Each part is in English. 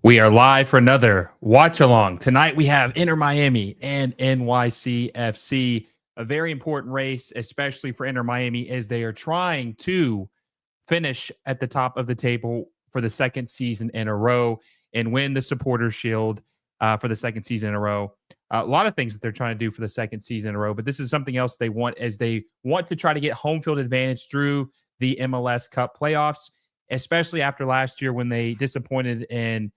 We are live for another watch along. Tonight we have Inter Miami and NYCFC, a very important race, especially for Inter Miami, as they are trying to finish at the top of the table for the second season in a row and win the Supporters Shield for the second season in a row. A lot of things that they're trying to do for the second season in a row, but this is something else they want, as they want to try to get home field advantage through the MLS Cup playoffs, especially after last year when they disappointed in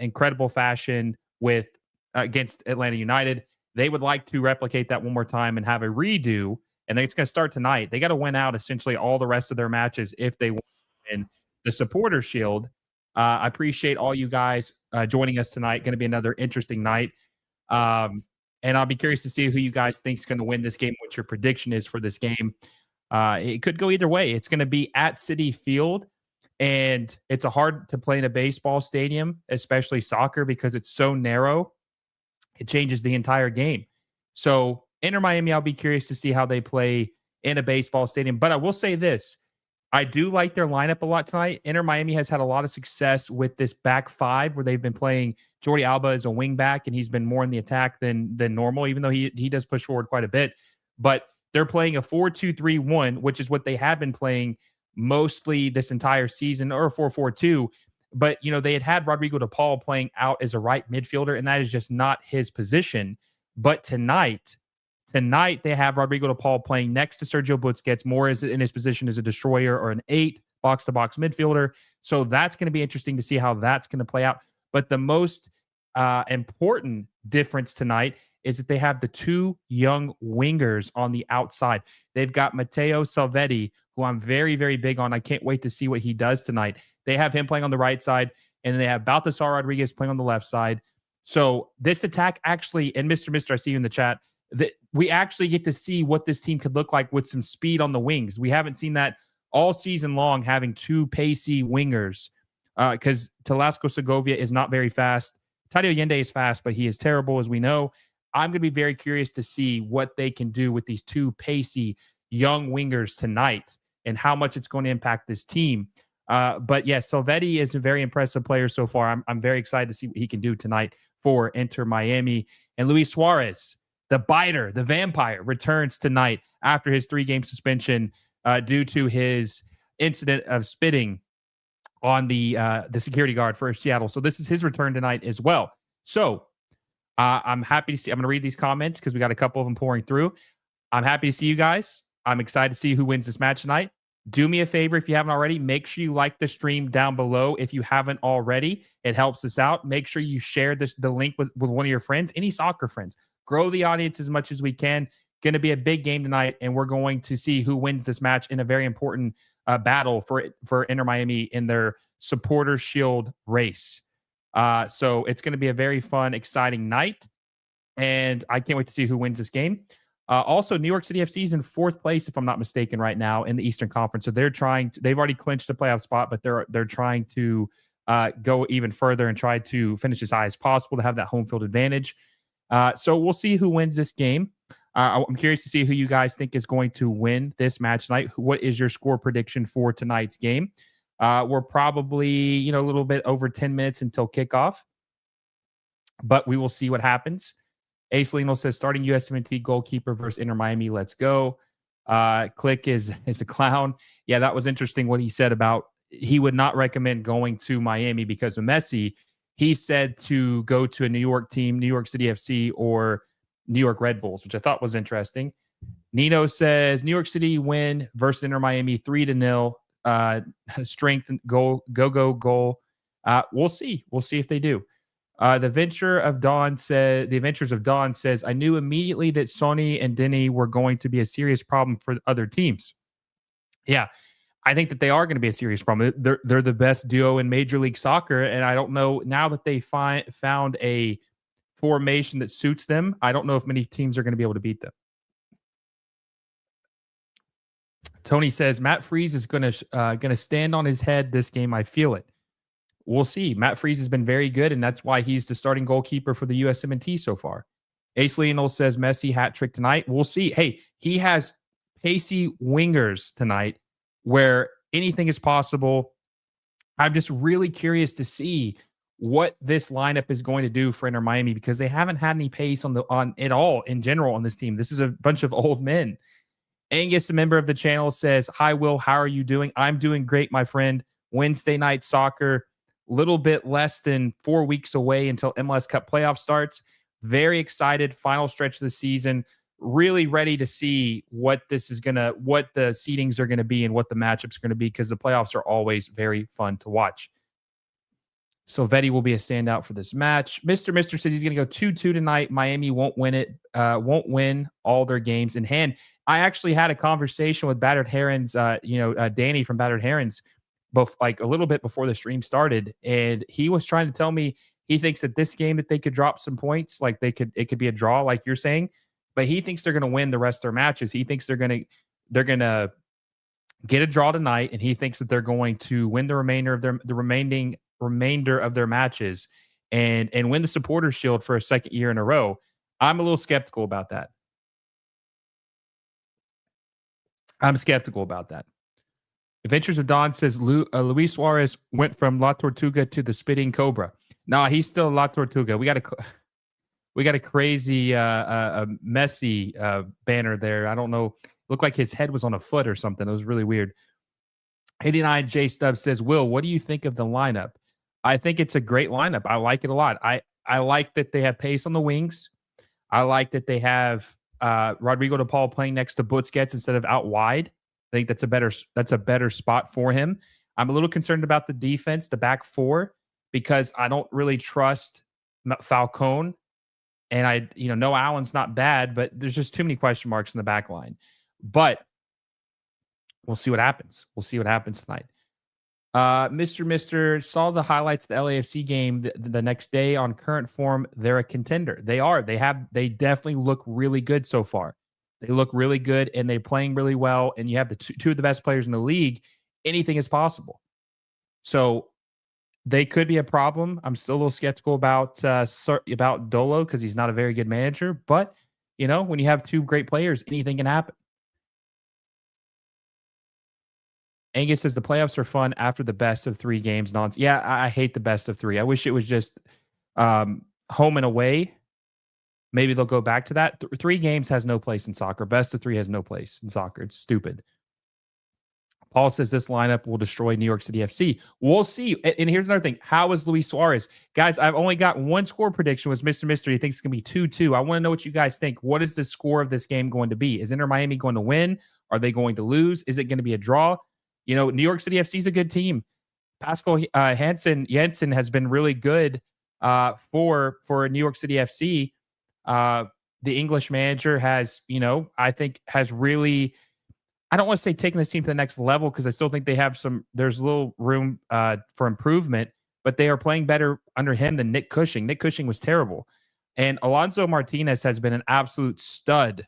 incredible fashion with against Atlanta United. They would like to replicate that one more time and have a redo, and it's going to start tonight. They got to win out essentially all the rest of their matches if they win the Supporters Shield. I appreciate all you guys joining us tonight. Going to be another interesting night, and I'll be curious to see who you guys think is going to win this game, what your prediction is for this game. It could go either way. It's going to be at Citi Field. And it's hard to play in a baseball stadium, especially soccer, because it's so narrow. It changes the entire game. So Inter Miami, I'll be curious to see how they play in a baseball stadium. But I will say this. I do like their lineup a lot tonight. Inter Miami has had a lot of success with this back five where they've been playing Jordi Alba as a wing back, and he's been more in the attack than normal, even though he does push forward quite a bit. But they're playing a 4-2-3-1, which is what they have been playing mostly this entire season, or 4-4-2. But, you know, they had Rodrigo de Paul playing out as a right midfielder, and that is just not his position. But tonight they have Rodrigo de Paul playing next to Sergio Busquets, more as in his position as a destroyer or an 8 box-to-box midfielder. So that's going to be interesting to see how that's going to play out. But the most important difference tonight is that they have the two young wingers on the outside. They've got Matteo Salvetti, who I'm very, very big on. I can't wait to see what he does tonight. They have him playing on the right side, and they have Baltasar Rodriguez playing on the left side. So this attack actually, and Mr. I see you in the chat, that we actually get to see what this team could look like with some speed on the wings. We haven't seen that all season long, having two pacey wingers, because Telasco Segovia is not very fast. Tadio Allende is fast, but he is terrible, as we know. I'm going to be very curious to see what they can do with these two pacey young wingers tonight and how much it's going to impact this team. But yes, Salvetti is a very impressive player so far. I'm very excited to see what he can do tonight for Inter Miami. And Luis Suárez, the biter, the vampire, returns tonight after his 3-game suspension due to his incident of spitting on the security guard for Seattle. So this is his return tonight as well. So I'm happy to see. I'm going to read these comments because we got a couple of them pouring through. I'm happy to see you guys. I'm excited to see who wins this match tonight. Do me a favor if you haven't already. Make sure you like the stream down below if you haven't already. It helps us out. Make sure you share the link with one of your friends, any soccer friends. Grow the audience as much as we can. Going to be a big game tonight, and we're going to see who wins this match in a very important battle for Inter Miami in their Supporters Shield race. So it's going to be a very fun, exciting night, and I can't wait to see who wins this game. Also, New York City FC is in 4th place, if I'm not mistaken, right now in the Eastern Conference. So they've already clinched a playoff spot, but they're trying to go even further and try to finish as high as possible to have that home field advantage. So we'll see who wins this game. I'm curious to see who you guys think is going to win this match tonight. What is your score prediction for tonight's game? We're probably, a little bit over 10 minutes until kickoff, but we will see what happens. Ace Lionel says, starting USMNT goalkeeper versus Inter Miami. Let's go. Click is a clown. Yeah, that was interesting what he said about he would not recommend going to Miami because of Messi. He said to go to a New York team, New York City FC or New York Red Bulls, which I thought was interesting. Nino says, New York City win versus Inter Miami 3-0. Strength and goal. We'll see. We'll see if they do. The Adventures of Dawn says, I knew immediately that Sonny and Denny were going to be a serious problem for other teams. Yeah, I think that they are going to be a serious problem. They're the best duo in Major League Soccer, and I don't know, now that they found a formation that suits them, I don't know if many teams are going to be able to beat them. Tony says, Matt Freese is going to stand on his head this game. I feel it. We'll see. Matt Freese has been very good, and that's why he's the starting goalkeeper for the USMNT so far. Ace Lionel says Messi hat trick tonight. We'll see. Hey, he has pacey wingers tonight where anything is possible. I'm just really curious to see what this lineup is going to do for Inter Miami because they haven't had any pace on it all in general on this team. This is a bunch of old men. Angus, a member of the channel, says, hi, Will. How are you doing? I'm doing great, my friend. Wednesday night soccer. Little bit less than 4 weeks away until MLS Cup playoff starts. Very excited. Final stretch of the season. Really ready to see what the seedings are going to be and what the matchups are going to be because the playoffs are always very fun to watch. Silvetti will be a standout for this match. Mr. says he's going to go 2-2 tonight. Miami won't win it. Won't win all their games in hand. I actually had a conversation with Battered Herons, Danny from Battered Herons, like a little bit before the stream started, and he was trying to tell me he thinks that this game that they could drop some points, like it could be a draw, like you're saying, but he thinks they're going to win the rest of their matches. He thinks they're going to get a draw tonight, and he thinks that they're going to win the remainder of their matches and win the Supporters Shield for a second year in a row. I'm a little skeptical about that. Adventures of Dawn says Luis Suarez went from La Tortuga to the Spitting Cobra. Nah, he's still La Tortuga. We got a crazy Messi banner there. I don't know. Looked like his head was on a foot or something. It was really weird. 89 J Stubbs says, Will, what do you think of the lineup? I think it's a great lineup. I like it a lot. I like that they have pace on the wings. I like that they have Rodrigo de Paul playing next to Busquets instead of out wide. I think that's a better spot for him. I'm a little concerned about the defense, the back four, because I don't really trust Falcone. And Noah Allen's not bad, but there's just too many question marks in the back line. But we'll see what happens. We'll see what happens tonight. Mr. saw the highlights of the LAFC game the next day. On current form, they're a contender. They are. They definitely look really good so far. They look really good and they're playing really well. And you have the two of the best players in the league. Anything is possible. So they could be a problem. I'm still a little skeptical about Dolo because he's not a very good manager. But when you have two great players, anything can happen. Angus says the playoffs are fun after the best of three games. Yeah, I hate the best of three. I wish it was just home and away. Maybe they'll go back to that. Three games has no place in soccer. Best of three has no place in soccer. It's stupid. Paul says this lineup will destroy New York City FC. We'll see. And here's another thing. How is Luis Suarez? Guys, I've only got one score prediction was Mr. Mystery. He thinks it's going to be 2-2. I want to know what you guys think. What is the score of this game going to be? Is Inter Miami going to win? Are they going to lose? Is it going to be a draw? New York City FC is a good team. Pascal Jensen has been really good for New York City FC. The English manager has, I think has really, I don't want to say taking this team to the next level because I still think there's a little room for improvement, but they are playing better under him than Nick Cushing. Nick Cushing was terrible. And Alonso Martinez has been an absolute stud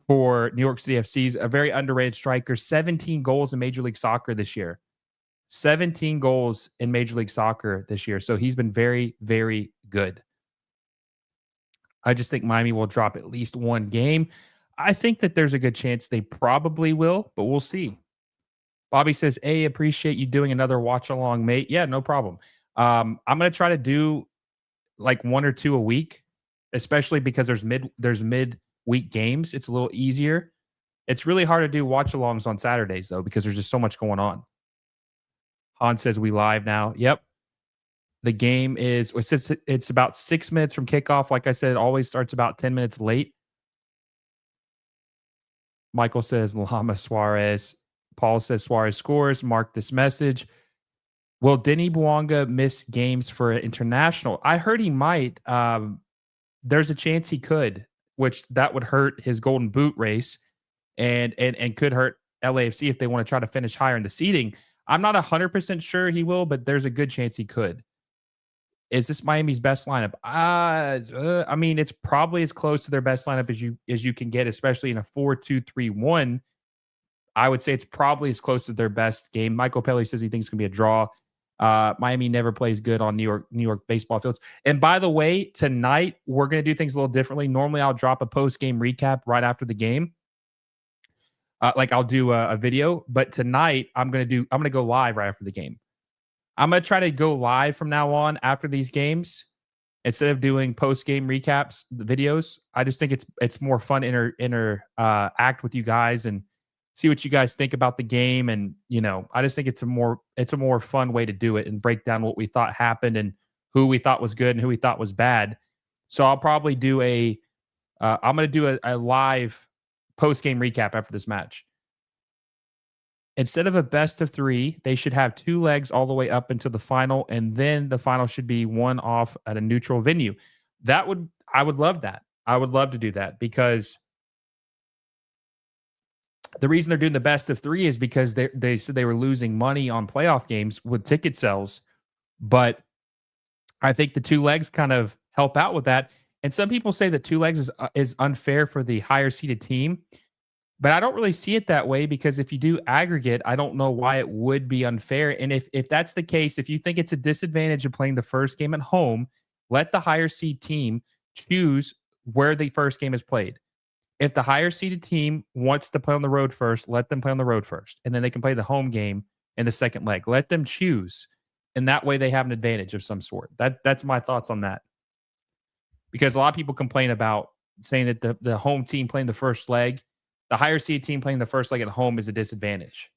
for New York City FC. A very underrated striker, 17 goals in Major League Soccer this year. 17 goals in Major League Soccer this year. So he's been very, very good. I just think Miami will drop at least one game. I think that there's a good chance they probably will, but we'll see. Bobby says, hey, appreciate you doing another watch along, mate. Yeah, no problem. I'm going to try to do like one or two a week, especially because there's mid-week games. It's a little easier. It's really hard to do watch alongs on Saturdays, though, because there's just so much going on. Han says we live now. Yep. The game it's about 6 minutes from kickoff. Like I said, it always starts about 10 minutes late. Michael says Lama Suarez. Paul says Suarez scores. Mark this message. Will Denny Bouanga miss games for international? I heard he might. There's a chance he could, which that would hurt his golden boot race and could hurt LAFC if they want to try to finish higher in the seeding. I'm not 100% sure he will, but there's a good chance he could. Is this Miami's best lineup? I mean, it's probably as close to their best lineup as you can get, especially in a 4-2-3-1. I would say it's probably as close to their best game. Michael Pelly says he thinks it's going to be a draw. Miami never plays good on New York baseball fields. And by the way, tonight we're going to do things a little differently. Normally, I'll drop a post-game recap right after the game. Like I'll do a video, but tonight I'm going to go live right after the game. I'm going to try to go live from now on after these games instead of doing post-game recaps, the videos. I just think it's more fun to interact with you guys and see what you guys think about the game. And, I just think it's a more fun way to do it and break down what we thought happened and who we thought was good and who we thought was bad. So I'll probably do I'm going to do a live post-game recap after this match. Instead of a best of three, they should have two legs all the way up into the final, and then the final should be one off at a neutral venue. I would love that. I would love to do that because the reason they're doing the best of three is because they said they were losing money on playoff games with ticket sales. But I think the two legs kind of help out with that. And some people say that two legs is unfair for the higher seeded team. But I don't really see it that way because if you do aggregate, I don't know why it would be unfair. And if that's the case, if you think it's a disadvantage of playing the first game at home, let the higher seed team choose where the first game is played. If the higher seeded team wants to play on the road first, let them play on the road first. And then they can play the home game in the second leg. Let them choose. And that way they have an advantage of some sort. That's my thoughts on that. Because a lot of people complain about saying that the home team playing the first leg, the higher seed team playing the first leg at home is a disadvantage.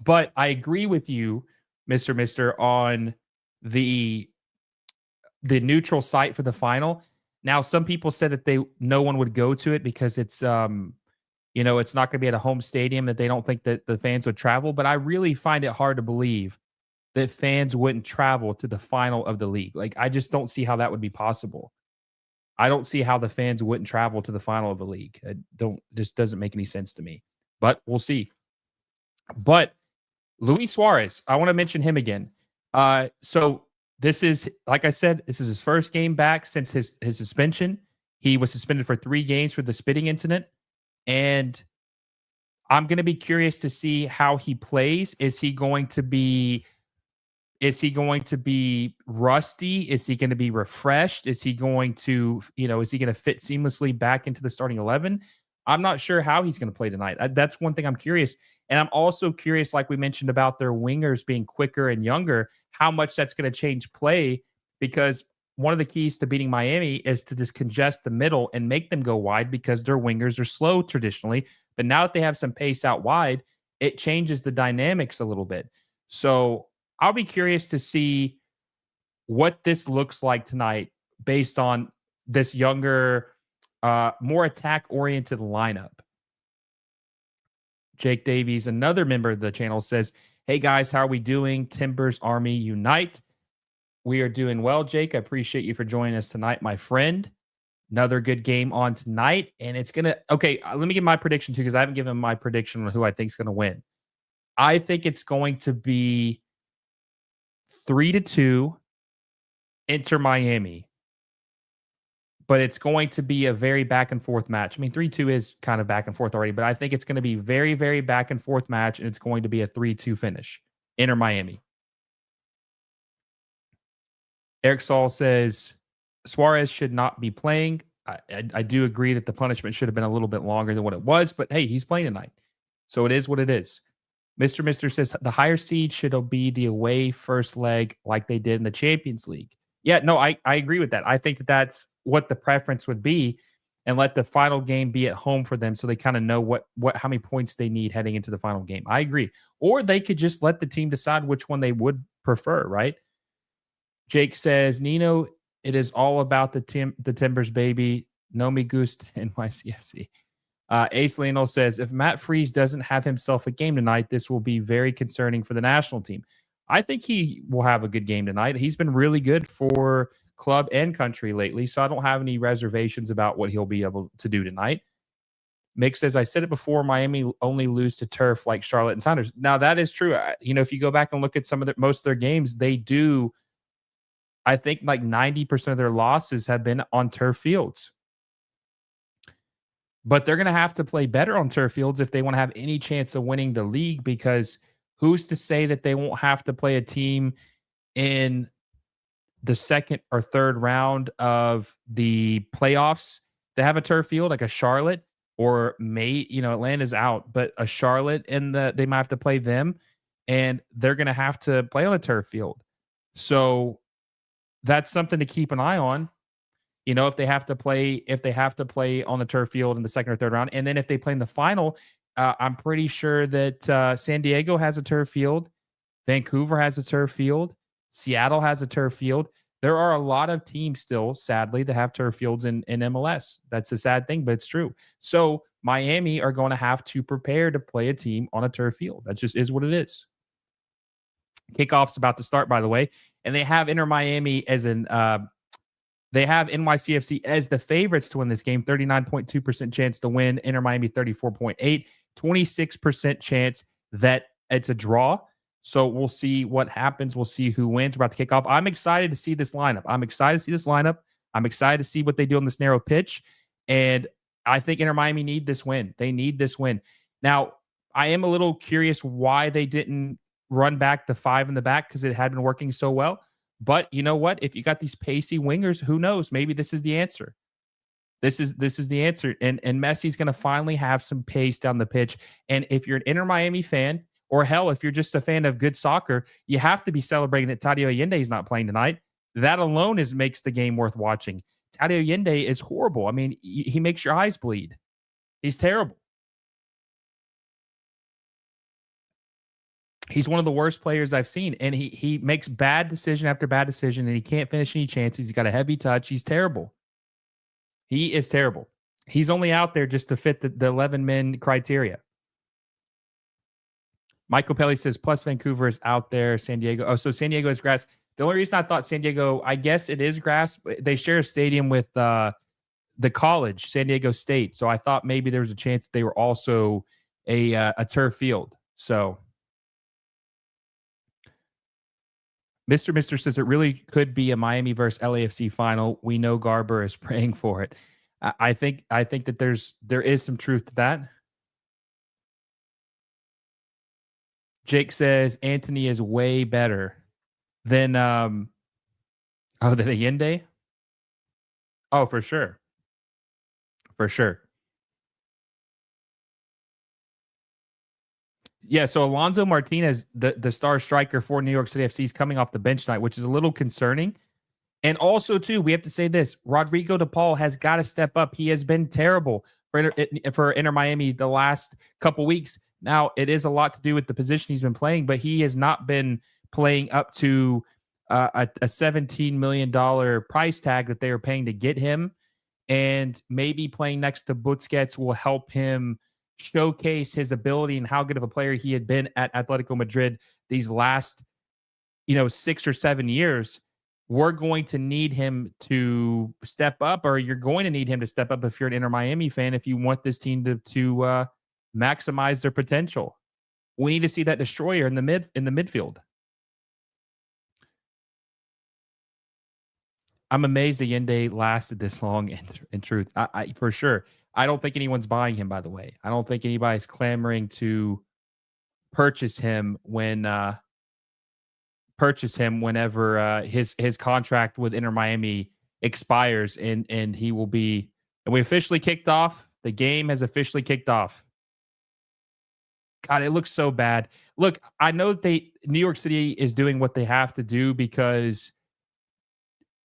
But I agree with you, Mr. Mister, on the neutral site for the final. Now, some people said that no one would go to it because it's it's not going to be at a home stadium, that they don't think that the fans would travel. But I really find it hard to believe that fans wouldn't travel to the final of the league. Like, I just don't see how that would be possible. I don't see how the fans wouldn't travel to the final of the league. Just doesn't make any sense to me. But we'll see. But Luis Suárez, I want to mention him again. So this is, like I said, this is his first game back since his suspension. He was suspended for 3 games for the spitting incident, and I'm going to be curious to see how he plays. Is he going to be rusty? Is he going to be refreshed? Is he going to, is he going to fit seamlessly back into the starting 11? I'm not sure how he's going to play tonight. That's one thing I'm curious. And I'm also curious, like we mentioned about their wingers being quicker and younger, how much that's going to change play, because one of the keys to beating Miami is to just congest the middle and make them go wide because their wingers are slow traditionally. But now that they have some pace out wide, it changes the dynamics a little bit. So I'll be curious to see what this looks like tonight based on this younger, more attack-oriented lineup. Jake Davies, another member of the channel, says, "Hey guys, how are we doing? Timbers Army Unite." We are doing well, Jake. I appreciate you for joining us tonight, my friend. Another good game on tonight, and it's gonna. Okay, let me give my prediction too, because I haven't given my prediction on who I think is gonna win. I think it's going to be 3-2 Inter Miami, but it's going to be a very back and forth match. I mean, 3-2 is kind of back and forth already, but I think it's going to be very, very back and forth match, and it's going to be a 3-2 finish. Inter Miami. Eric Saul says Suárez should not be playing. I do agree that the punishment should have been a little bit longer than what it was, but hey, he's playing tonight. So it is what it is. Mr. Mister says the higher seed should be the away first leg like they did in the Champions League. Yeah, no, I agree with that. I think that that's what the preference would be, and let the final game be at home for them so they kind of know how many points they need heading into the final game. I agree. Or they could just let the team decide which one they would prefer, right? Jake says, Nino, it is all about the Timbers, baby. No me gusta NYCFC. Ace Lionel says, if Matt Freese doesn't have himself a game tonight, this will be very concerning for the national team. I think he will have a good game tonight. He's been really good for club and country lately, so I don't have any reservations about what he'll be able to do tonight. Mick says, I said it before, Miami only lose to turf like Charlotte and Sounders. Now, that is true. If you go back and look at most of their games, they do, I think like 90% of their losses have been on turf fields. But they're going to have to play better on turf fields if they want to have any chance of winning the league, because who's to say that they won't have to play a team in the second or third round of the playoffs that have a turf field, like a Charlotte, or Atlanta's out, but a Charlotte, and they might have to play them, and they're going to have to play on a turf field. So that's something to keep an eye on. If they have to play on the turf field in the second or third round, and then if they play in the final, I'm pretty sure that San Diego has a turf field, Vancouver has a turf field, Seattle has a turf field. There are a lot of teams still, sadly, that have turf fields in MLS. That's a sad thing, but it's true. So Miami are going to have to prepare to play a team on a turf field. That just is what it is. Kickoff's about to start, by the way, and they have Inter Miami they have NYCFC as the favorites to win this game. 39.2% chance to win. Inter Miami 34.8. 26% chance that it's a draw. So we'll see what happens. We'll see who wins. We're about to kick off. I'm excited to see this lineup. I'm excited to see what they do on this narrow pitch. And I think Inter Miami need this win. They need this win. Now, I am a little curious why they didn't run back the 5 in the back, because it had been working so well. But you know what? If you got these pacey wingers, who knows? Maybe this is the answer. This is the answer. And Messi's going to finally have some pace down the pitch. And if you're an Inter Miami fan, or hell, if you're just a fan of good soccer, you have to be celebrating that Tadio Allende is not playing tonight. That alone makes the game worth watching. Tadio Allende is horrible. I mean, he makes your eyes bleed. He's terrible. He's one of the worst players I've seen, and he makes bad decision after bad decision, and he can't finish any chances. He's got a heavy touch. He's terrible. He is terrible. He's only out there just to fit the 11-men criteria. Michael Pelly says, plus Vancouver is out there. San Diego. Oh, so San Diego is grass. The only reason I thought San Diego, I guess it is grass. They share a stadium with the college, San Diego State. So I thought maybe there was a chance they were also a turf field. So Mr. says it really could be a Miami versus LAFC final. We know Garber is praying for it. I think that there is some truth to that. Jake says Anthony is way better than than Allende. Oh, for sure. For sure. Yeah, so Alonso Martinez, the star striker for New York City FC, is coming off the bench tonight, which is a little concerning. And also, too, we have to say this: Rodrigo De Paul has got to step up. He has been terrible for Inter Miami the last couple weeks. Now, it is a lot to do with the position he's been playing, but he has not been playing up to a $17 million price tag that they are paying to get him. And maybe playing next to Busquets will help him showcase his ability and how good of a player he had been at Atletico Madrid these last, 6 or 7 years. We're going to need him to step up, or you're going to need him to step up if you're an Inter Miami fan, if you want this team to maximize their potential. We need to see that destroyer in the midfield. I'm amazed Allende lasted this long. In truth, I for sure. I don't think anyone's buying him. By the way, I don't think anybody's clamoring to purchase him whenever his contract with Inter Miami expires, and he will be. And we officially kicked off. The game has officially kicked off. God, it looks so bad. Look, I know New York City is doing what they have to do because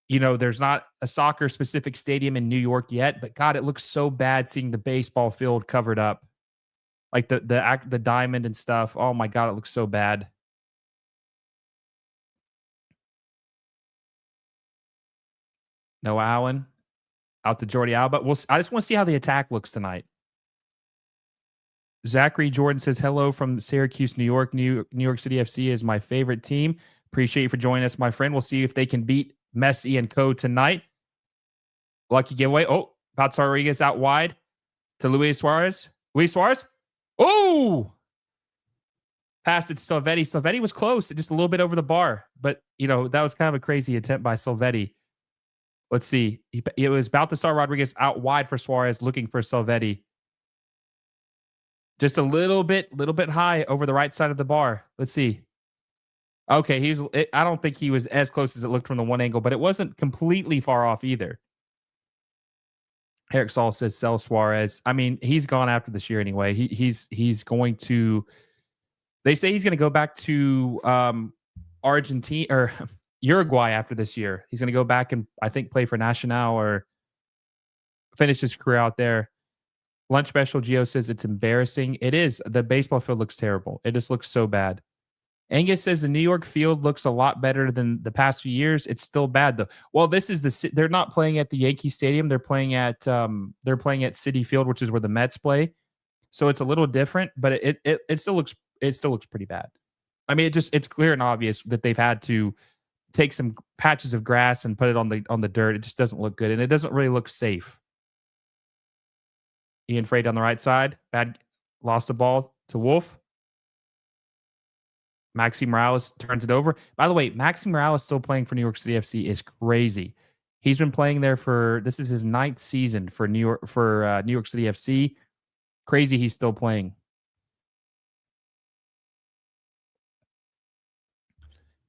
there's not a soccer specific stadium in New York yet, but God, it looks so bad seeing the baseball field covered up, like the diamond and stuff. Oh my God, it looks so bad. No Allen out to Jordi Alba. I just want to see how the attack looks tonight. Zachary Jordan says hello from Syracuse, New York. New York City FC is my favorite team. Appreciate you for joining us, my friend. We'll see if they can beat Messi and co tonight. Lucky giveaway. Oh, Pats Rodriguez out wide to Luis Suarez. Luis Suarez. Oh, passed it to Silvetti. Silvetti was close, just a little bit over the bar, but that was kind of a crazy attempt by Silvetti. Let's see. It was Baltasar Rodriguez out wide for Suarez, looking for Silvetti. Just a little bit high over the right side of the bar. Let's see. Okay, I don't think he was as close as it looked from the one angle, but it wasn't completely far off either. Eric Saul says sell Suarez. I mean, he's gone after this year anyway. He's going to. They say he's going to go back to Argentina or Uruguay after this year. He's going to go back and I think play for Nacional or finish his career out there. Lunch Special Geo says it's embarrassing. It is. The baseball field looks terrible. It just looks so bad. Angus says the New York field looks a lot better than the past few years. It's still bad though. Well, they're not playing at the Yankee Stadium. They're playing at Citi Field, which is where the Mets play. So it's a little different, but it still looks pretty bad. I mean, it's clear and obvious that they've had to take some patches of grass and put it on the dirt. It just doesn't look good, and it doesn't really look safe. Ian Frey on the right side. Bad. Lost the ball to Wolf. Maxi Morales turns it over. By the way, Maxi Morales still playing for New York City FC is crazy. He's been playing there this is his 9th season for New York City FC. Crazy he's still playing.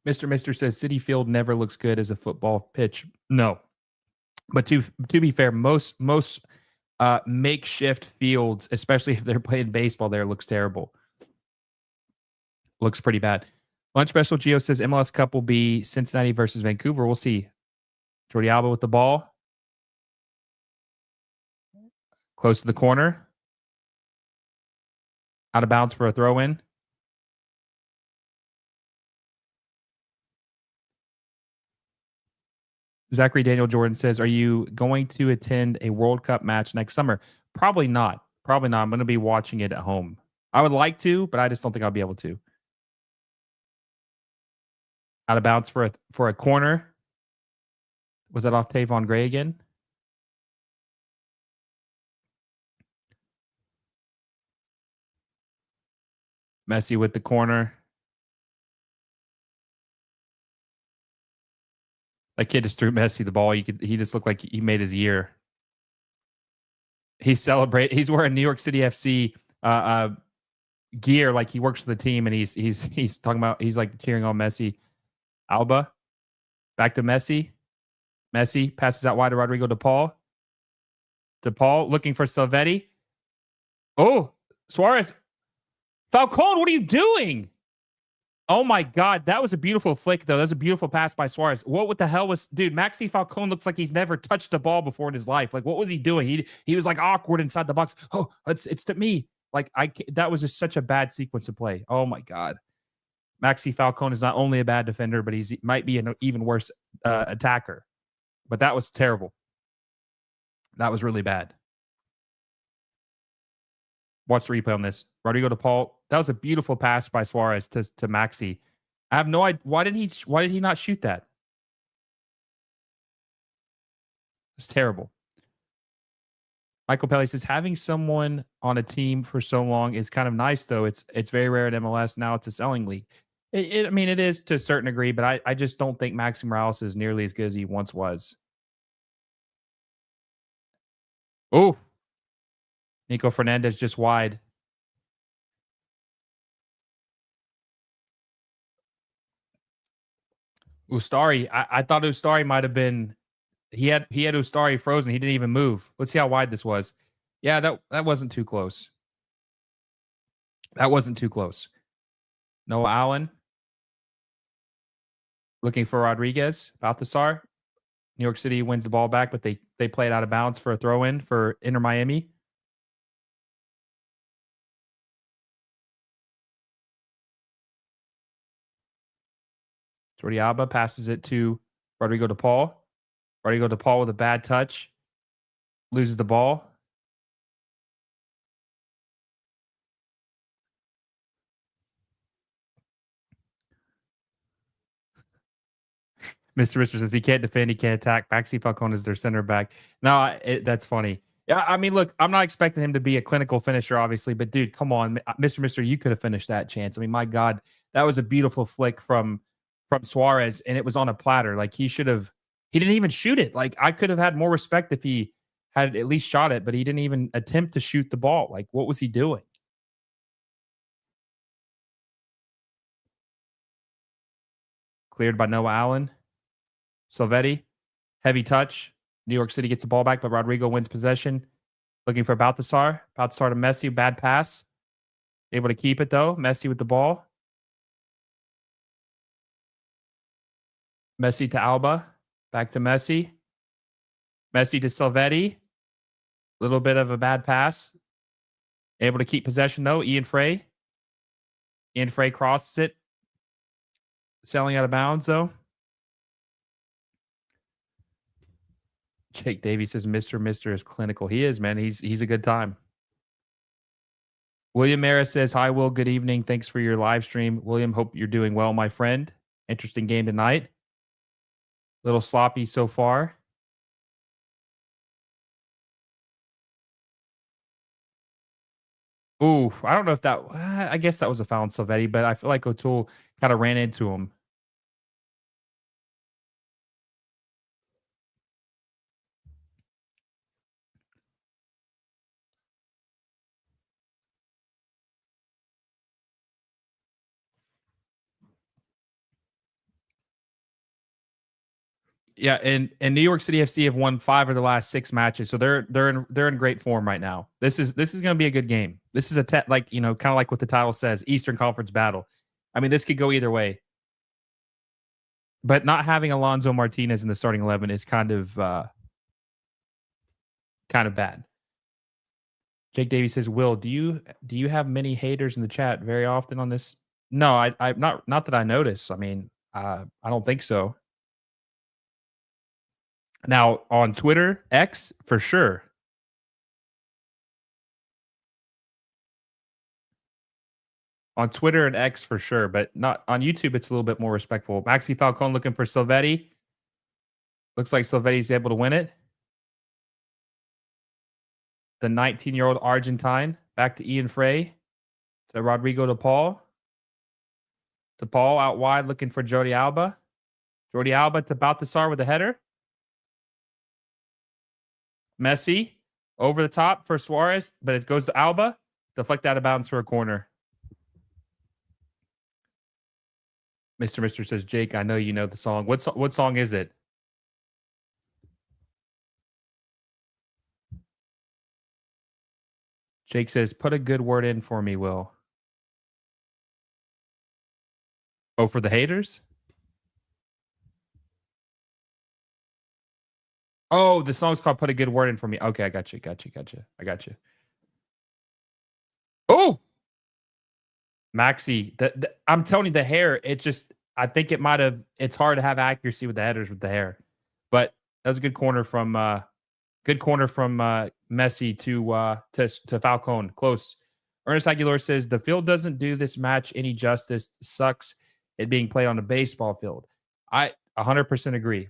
Mr. says Citi Field never looks good as a football pitch. No. But to be fair, most makeshift fields, especially if they're playing baseball there, looks terrible. Looks pretty bad. Lunch Special Geo says MLS Cup will be Cincinnati versus Vancouver. We'll see. Jordi Alba with the ball. Close to the corner. Out of bounds for a throw-in. Zachary Daniel Jordan says, are you going to attend a World Cup match next summer? Probably not. I'm going to be watching it at home. I would like to, but I just don't think I'll be able to. Out of bounds for a corner. Was that off Tavon Gray again? Messi with the corner. That kid just threw Messi the ball. He just looked like he made his year. He's wearing New York City FC gear like he works for the team, and he's talking about he's like cheering on Messi. Alba back to Messi. Messi passes out wide to Rodrigo De Paul. De Paul looking for Salvetti. Oh, Suárez. Falcone, what are you doing? Oh my God, that was a beautiful flick, though. That was a beautiful pass by Suárez. What the hell was, dude? Maxi Falcone looks like he's never touched a ball before in his life. Like, what was he doing? He was like awkward inside the box. Oh, it's to me. Like that was just such a bad sequence of play. Oh my God, Maxi Falcone is not only a bad defender, but he might be an even worse attacker. But that was terrible. That was really bad. Watch the replay on this. Rodrigo De Paul. That was a beautiful pass by Suárez to Maxi. I have no idea. Why did he not shoot that? It's terrible. Michael Pelly says having someone on a team for so long is kind of nice, though. It's very rare in MLS. Now it's a selling league. I mean, it is to a certain degree, but I just don't think Maxi Morales is nearly as good as he once was. Oh, Nico Fernandez just wide. Ustari, I thought Ustari might have been. He had Ustari frozen. He didn't even move. Let's see how wide this was. Yeah, that wasn't too close. That wasn't too close. Noah Allen looking for Rodriguez. Balthasar. New York City wins the ball back, but they play it out of bounds for a throw in for Inter Miami. Jordi Alba passes it to Rodrigo De Paul. Rodrigo De Paul with a bad touch. Loses the ball. Mr. Mister says he can't defend, he can't attack. Maxi Falcone is their center back. No, that's funny. Yeah, I mean, look, I'm not expecting him to be a clinical finisher, obviously, but dude, come on, Mr. Mister, you could have finished that chance. I mean, my God, that was a beautiful flick from Suárez, and it was on a platter. Like he should have. He didn't even shoot it. Like I could have had more respect if he had at least shot it, but he didn't even attempt to shoot the ball. Like what was he doing? Cleared by Noah Allen. Salvetti, heavy touch. New York City gets the ball back, but Rodrigo wins possession. Looking for Balthasar. Balthasar to Messi. Bad pass. Able to keep it, though. Messi with the ball. Messi to Alba. Back to Messi. Messi to Salvetti. Little bit of a bad pass. Able to keep possession, though. Ian Frey. Ian Frey crosses it. Sailing out of bounds, though. Jake Davies says Mr. Mister is clinical. He is, man. He's a good time. William Maris says, hi, Will. Good evening. Thanks for your live stream. William, hope you're doing well, my friend. Interesting game tonight. Little sloppy so far. Ooh, I don't know if that, I guess that was a foul on Salvetti, but I feel like O'Toole kind of ran into him. Yeah, and New York City FC have won 5 of the last 6 matches, so they're in great form right now. This is going to be a good game. This is like kind of like what the title says, Eastern Conference battle. I mean, this could go either way. But not having Alonso Martinez in the starting 11 is kind of bad. Jake Davies says, "Will, do you have many haters in the chat very often on this?" No, I not that I notice. I mean, I don't think so. Now on Twitter, X for sure. On Twitter and X for sure, but not on YouTube. It's a little bit more respectful. Maxi Falcone looking for Salvetti. Looks like Salvetti's able to win it. The 19-year-old Argentine back to Ian Frey To Rodrigo to Paul. To Paul out wide looking for Jordi Alba. Jordi Alba to Baltasar with a header. Messi over the top for Suárez, but it goes to Alba. Deflect out of bounds for a corner. Mr. Mister says, Jake, I know you know the song. What song is it? Jake says, put a good word in for me, Will. Oh, for the haters? Oh, the song's called Put a Good Word In for Me. Okay, I got you. I got you. Oh, Maxi. I'm telling you, the hair, I think it's hard to have accuracy with the headers with the hair. But that was a good corner from Messi to Falcone. Close. Ernest Aguilar says the field doesn't do this match any justice. Sucks it being played on a baseball field. I 100% agree.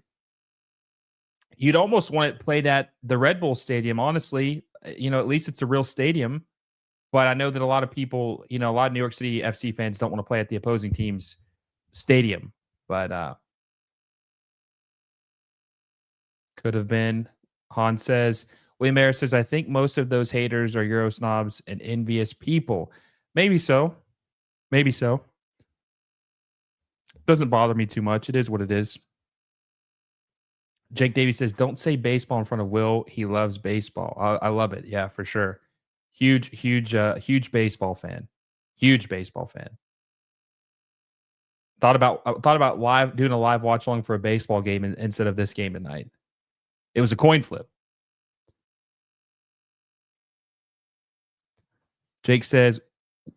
You'd almost want it played at the Red Bull Stadium, honestly. At least it's a real stadium. But I know that a lot of people, a lot of New York City FC fans don't want to play at the opposing team's stadium. But could have been. Han says, William Ayers says, I think most of those haters are Euro snobs and envious people. Maybe so. Maybe so. Doesn't bother me too much. It is what it is. Jake Davies says, don't say baseball in front of Will. He loves baseball. I love it. Yeah, for sure. Huge baseball fan. Huge baseball fan. Thought about doing a live watch along for a baseball game instead of this game tonight. It was a coin flip. Jake says,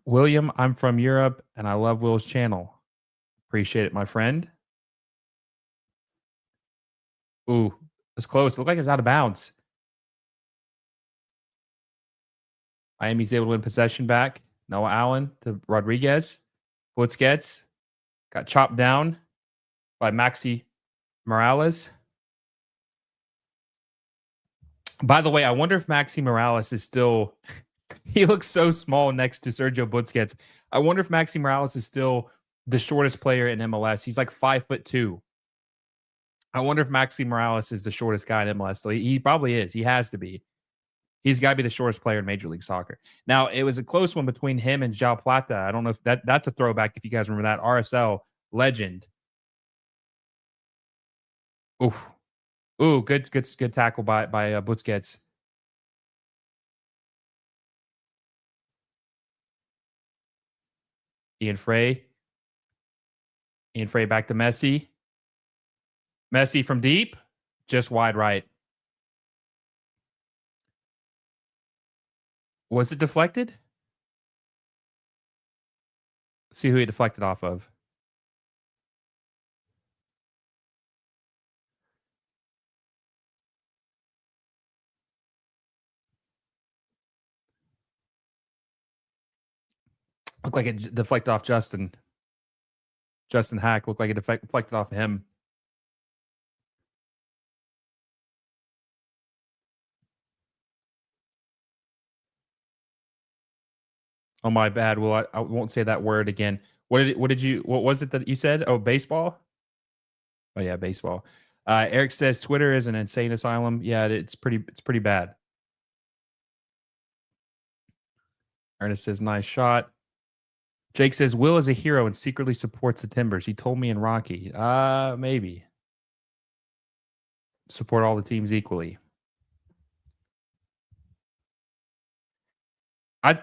William, I'm from Europe and I love Will's channel. Appreciate it, my friend. Ooh, it's close. It looked like it was out of bounds. Miami's able to win possession back. Noah Allen to Rodriguez. Busquets got chopped down by Maxi Morales. By the way, I wonder if Maxi Morales is still... he looks so small next to Sergio Busquets. I wonder if Maxi Morales is still the shortest player in MLS. He's like 5'2". I wonder if Maxi Morales is the shortest guy in MLS. So he probably is. He has to be. He's got to be the shortest player in Major League Soccer. Now, it was a close one between him and João Plata. I don't know if that's a throwback, if you guys remember that. RSL legend. Oof. Ooh, good tackle by Busquets. Ian Frey back to Messi. Messi from deep, just wide right. Was it deflected? See who he deflected off of. Looked like it deflected off Justin. Justin Hack looked like it deflected off of him. Oh, my bad. Well, I won't say that word again. What was it that you said? Oh, baseball? Oh yeah, baseball. Eric says Twitter is an insane asylum. Yeah, it's pretty bad. Ernest says nice shot. Jake says Will is a hero and secretly supports the Timbers. He told me in Rocky. Maybe. Support all the teams equally.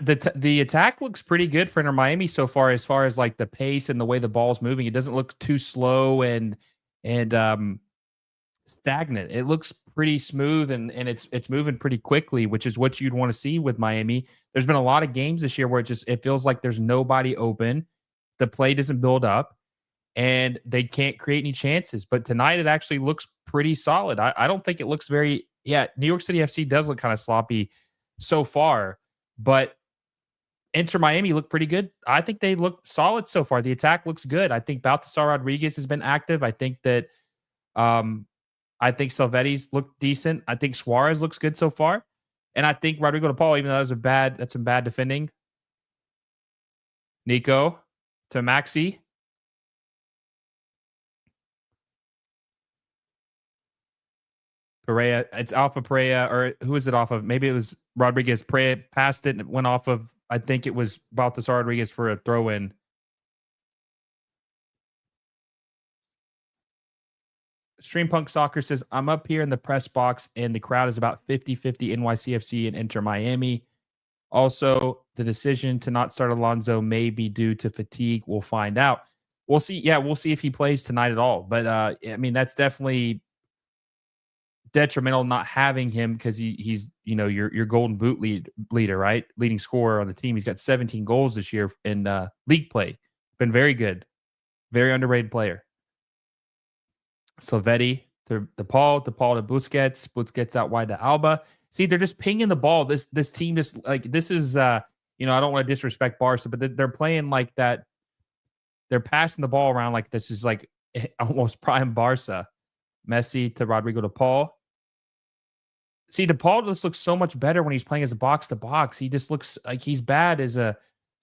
The attack looks pretty good for Inter Miami so far, as like the pace and the way the ball's moving. It doesn't look too slow and stagnant. It looks pretty smooth and it's moving pretty quickly, which is what you'd want to see with Miami. There's been a lot of games this year where it feels like there's nobody open. The play doesn't build up and they can't create any chances. But tonight it actually looks pretty solid. I don't think it looks New York City FC does look kind of sloppy so far, but Inter Miami looked pretty good. I think they look solid so far. The attack looks good. I think Baltasar Rodriguez has been active. I think that Salvetti's looked decent. I think Suárez looks good so far. And I think Rodrigo de Paul, even though that's some bad defending, Nico to Maxi. Perea. It's off of Perea, or who is it off of? Maybe it was Rodriguez. Perea passed it and it went off of, I think it was Baltasar Rodriguez for a throw in. Stream Punk Soccer says, I'm up here in the press box and the crowd is about 50-50 NYCFC and Inter Miami. Also, the decision to not start Alonso may be due to fatigue. We'll find out. We'll see. Yeah, we'll see if he plays tonight at all. But I mean, that's definitely detrimental not having him because he's your golden boot leader, right? Leading scorer on the team. He's got 17 goals this year in league play. Been very good, very underrated player. Silvetti to DePaul to Busquets out wide to Alba. See, they're just pinging the ball. This team is like, this is I don't want to disrespect Barca, but they're playing like that. They're passing the ball around like this is like almost prime Barca. Messi to Rodrigo DePaul. See, DePaul just looks so much better when he's playing as a box to box. He just looks like he's bad it's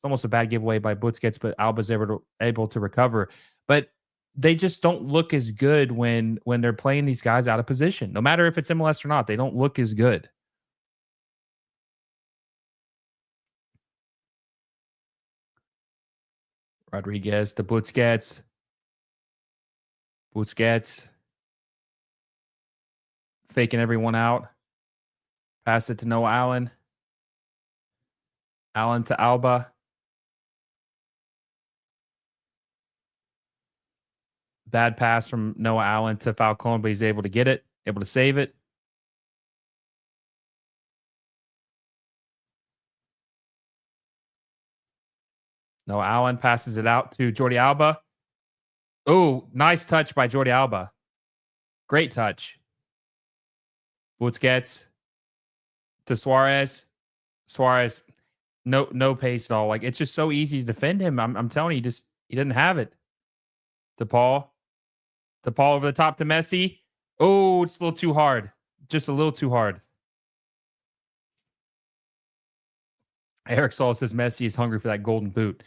almost a bad giveaway by Busquets, but Alba's able to recover. But they just don't look as good when they're playing these guys out of position. No matter if it's MLS or not, they don't look as good. Rodriguez to Busquets. Faking everyone out. Pass it to Noah Allen. Allen to Alba. Bad pass from Noah Allen to Falcone, but he's able to get it, able to save it. Noah Allen passes it out to Jordi Alba. Oh, nice touch by Jordi Alba. Great touch. Busquets to Suárez. Suárez, no pace at all. Like, it's just so easy to defend him. I'm telling you, he doesn't have it. DePaul over the top to Messi. Oh, it's a little too hard. Just a little too hard. Eric Saul says Messi is hungry for that golden boot.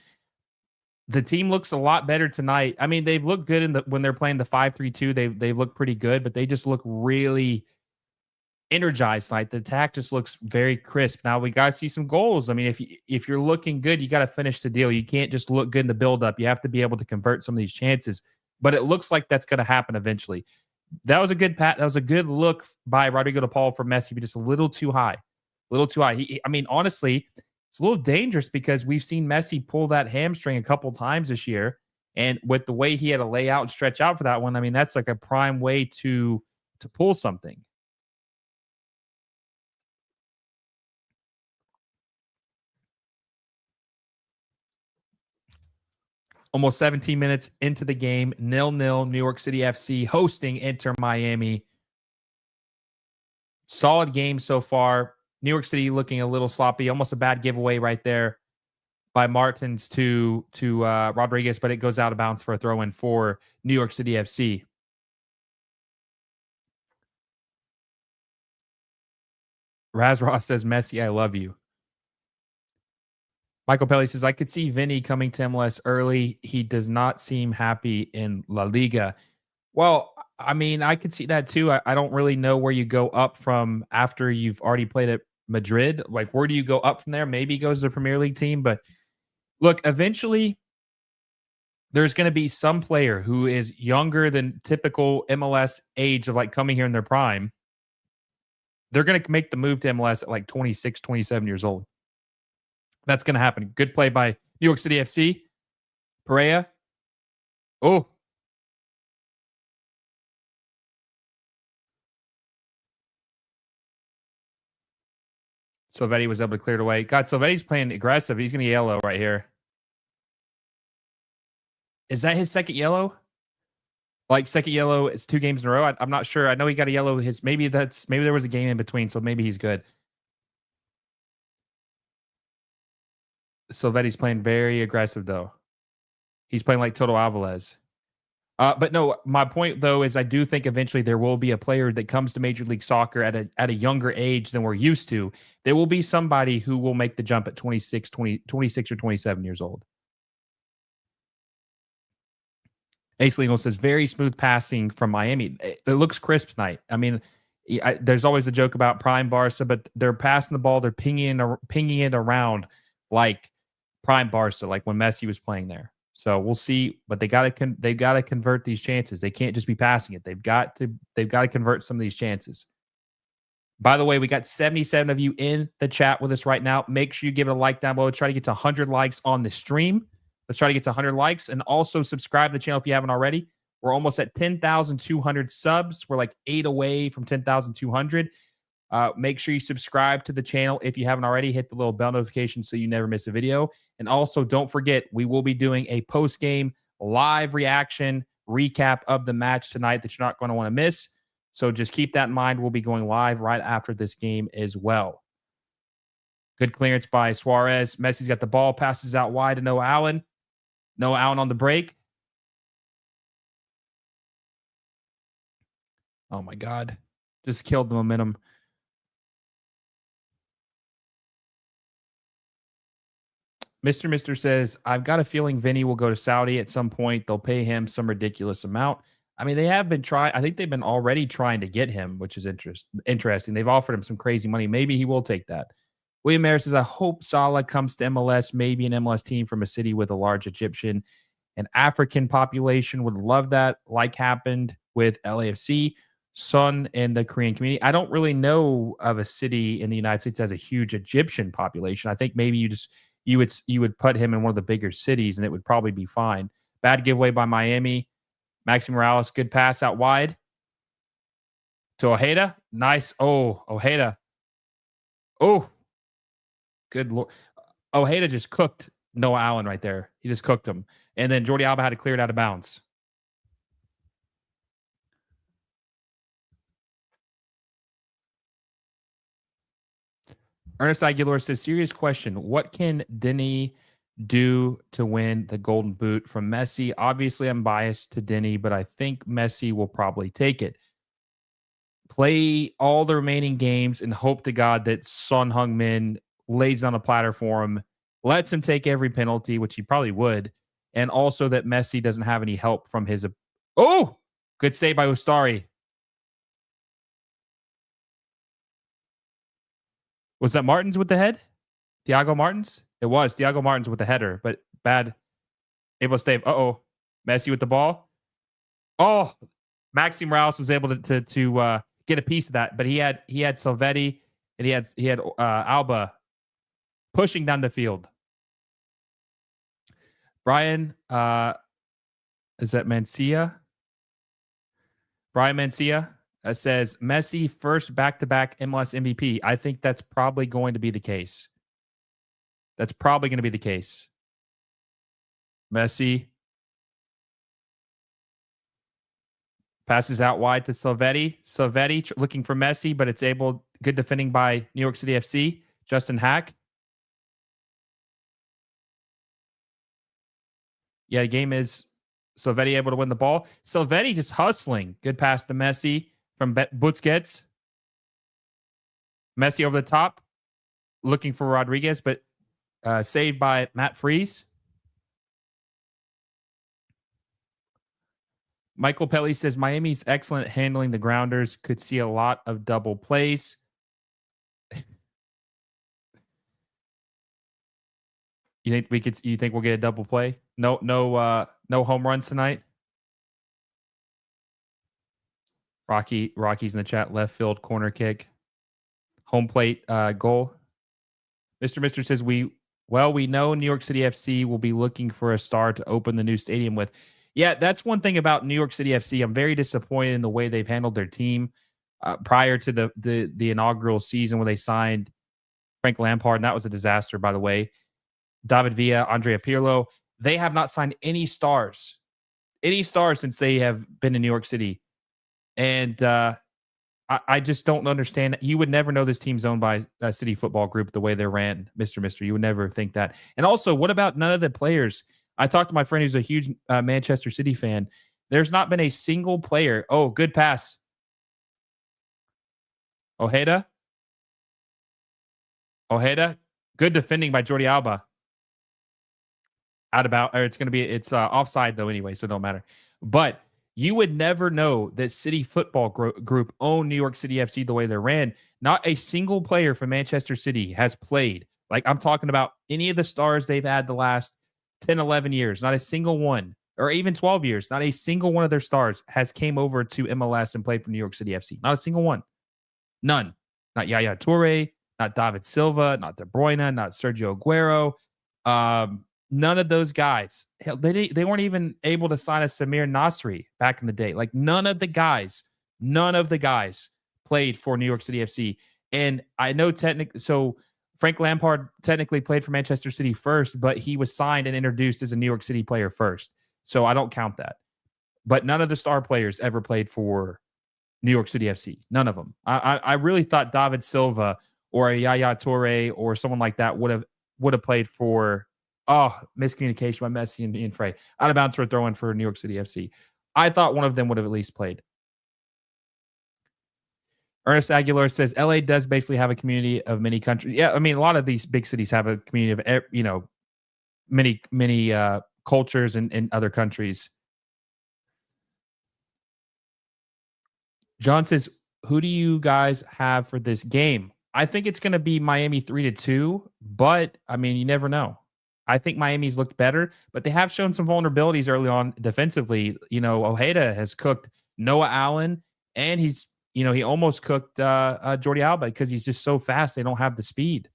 The team looks a lot better tonight. I mean, they've looked good when they're playing the 5-3-2. They look pretty good, but they just look really energized tonight. The attack just looks very crisp. Now we got to see some goals. I mean, if you're looking good, you got to finish the deal. You can't just look good in the build-up. You have to be able to convert some of these chances. But it looks like that's going to happen eventually. That was a good pat. That was a good look by Rodrigo DePaul for Messi, but just a little too high. I mean, honestly, it's a little dangerous because we've seen Messi pull that hamstring a couple times this year. And with the way he had to lay out and stretch out for that one, I mean, that's like a prime way to pull something. Almost 17 minutes into the game, 0-0, New York City FC hosting Inter Miami. Solid game so far. New York City looking a little sloppy, almost a bad giveaway right there by Martins to Rodriguez, but it goes out of bounds for a throw-in for New York City FC. Raz Ross says, Messi, I love you. Michael Pelly says, I could see Vinny coming to MLS early. He does not seem happy in La Liga. Well, I mean, I could see that too. I don't really know where you go up from after you've already played at Madrid. Like, where do you go up from there? Maybe he goes to the Premier League team. But look, eventually there's going to be some player who is younger than typical MLS age of like coming here in their prime. They're going to make the move to MLS at like 26, 27 years old. That's going to happen. Good play by New York City FC. Perea. Oh. Silvetti was able to clear it away. God, Silvetti's playing aggressive. He's going to get yellow right here. Is that his second yellow? Like, second yellow, it's 2 games in a row. I'm not sure. I know he got a yellow. Maybe there was a game in between, so maybe he's good. Silvetti's playing very aggressive, though. He's playing like Toto Alvarez. But no, my point, though, is I do think eventually there will be a player that comes to Major League Soccer at a younger age than we're used to. There will be somebody who will make the jump at 26 or 27 years old. Ace Legal says very smooth passing from Miami. It looks crisp tonight. I mean, there's always a joke about prime Barca, but they're passing the ball, they're pinging it around like prime Barca, like when Messi was playing there. So we'll see, but they got to convert these chances. They can't just be passing it. They've got to convert some of these chances. By the way, we got 77 of you in the chat with us right now. Make sure you give it a like down below. Try to get to 100 likes on the stream. Let's try to get to 100 likes, and also subscribe to the channel if you haven't already. We're almost at 10,200 subs. We're like 8 away from 10,200. Make sure you subscribe to the channel if you haven't already. Hit the little bell notification so you never miss a video. And also, don't forget, we will be doing a post-game live reaction recap of the match tonight that you're not going to want to miss. So just keep that in mind. We'll be going live right after this game as well. Good clearance by Suárez. Messi's got the ball, passes out wide to Noah Allen. Noah Allen on the break. Oh, my God. Just killed the momentum. Mr. Mister says, I've got a feeling Vinny will go to Saudi at some point. They'll pay him some ridiculous amount. I mean, they have been trying. I think they've been already trying to get him, which is interesting. They've offered him some crazy money. Maybe he will take that. William Mayer says, I hope Salah comes to MLS, maybe an MLS team from a city with a large Egyptian and African population. Would love that, like happened with LAFC, Sun, and the Korean community. I don't really know of a city in the United States that has a huge Egyptian population. I think maybe you would put him in one of the bigger cities, and it would probably be fine. Bad giveaway by Miami. Maxi Morales, good pass out wide to Ojeda. Nice. Oh, Ojeda. Oh, good Lord. Ojeda just cooked Noah Allen right there. He just cooked him. And then Jordi Alba had to clear it out of bounds. Ernest Aguilar says, serious question. What can Denny do to win the Golden Boot from Messi? Obviously, I'm biased to Denny, but I think Messi will probably take it. Play all the remaining games and hope to God that Son Heung-min lays on a platter for him, lets him take every penalty, which he probably would, and also that Messi doesn't have any help from his. Oh, good save by Ustari. Was that Martins with the head? Thiago Martins? It was Thiago Martins with the header, but bad. Able to stay. Uh-oh. Messi with the ball. Oh, Maxi Morales was able to get a piece of that, but he had Silvetti and he had Alba pushing down the field. Brian, is that Mancia? Brian Mancia says Messi first back-to-back MLS MVP. I think that's probably going to be the case. That's probably going to be the case. Messi passes out wide to Silvetti. Silvetti looking for Messi, but it's able. Good defending by New York City FC. Justin Hack. Yeah, the game is Silvetti able to win the ball. Silvetti just hustling. Good pass to Messi from Busquets. Messi over the top. Looking for Rodriguez, but saved by Matt Freese. Michael Pelly says Miami's excellent at handling the grounders. Could see a lot of double plays. You think we'll get a double play? No home runs tonight. Rocky's in the chat. Left field corner kick. Home plate goal. Mr. Mister says we know New York City FC will be looking for a star to open the new stadium with. Yeah, that's one thing about New York City FC. I'm very disappointed in the way they've handled their team prior to the inaugural season where they signed Frank Lampard, and that was a disaster, by the way. David Villa, Andrea Pirlo. They have not signed any stars since they have been in New York City. And I just don't understand. You would never know this team's owned by a City Football Group the way they're ran, Mr. Mister. You would never think that. And also, what about none of the players? I talked to my friend who's a huge Manchester City fan. There's not been a single player. Oh, good pass. Ojeda. Good defending by Jordi Alba. It's offside though anyway, so it don't matter. But you would never know that City Football Group owned New York City FC the way they're ran. Not a single player from Manchester City has played. Like, I'm talking about any of the stars they've had the last 10, 11 years. Not a single one, or even 12 years. Not a single one of their stars has came over to MLS and played for New York City FC. Not a single one. None. Not Yaya Toure, not David Silva, not De Bruyne, not Sergio Aguero. None of those guys. Hell, they weren't even able to sign a Samir Nasri back in the day. Like, none of the guys played for New York City FC. And I know technically, so Frank Lampard technically played for Manchester City first, but he was signed and introduced as a New York City player first. So I don't count that. But none of the star players ever played for New York City FC. None of them. I really thought David Silva or a Yaya Toure or someone like that would have played for. Oh, miscommunication by Messi and Inter Miami. Out of bounds for throwing for New York City FC. I thought one of them would have at least played. Ernest Aguilar says LA does basically have a community of many countries. Yeah, I mean, a lot of these big cities have a community of, many cultures in other countries. John says, who do you guys have for this game? I think it's going to be Miami 3-2, but I mean, you never know. I think Miami's looked better, but they have shown some vulnerabilities early on defensively. Ojeda has cooked Noah Allen, and he almost cooked Jordi Alba because he's just so fast. They don't have the speed.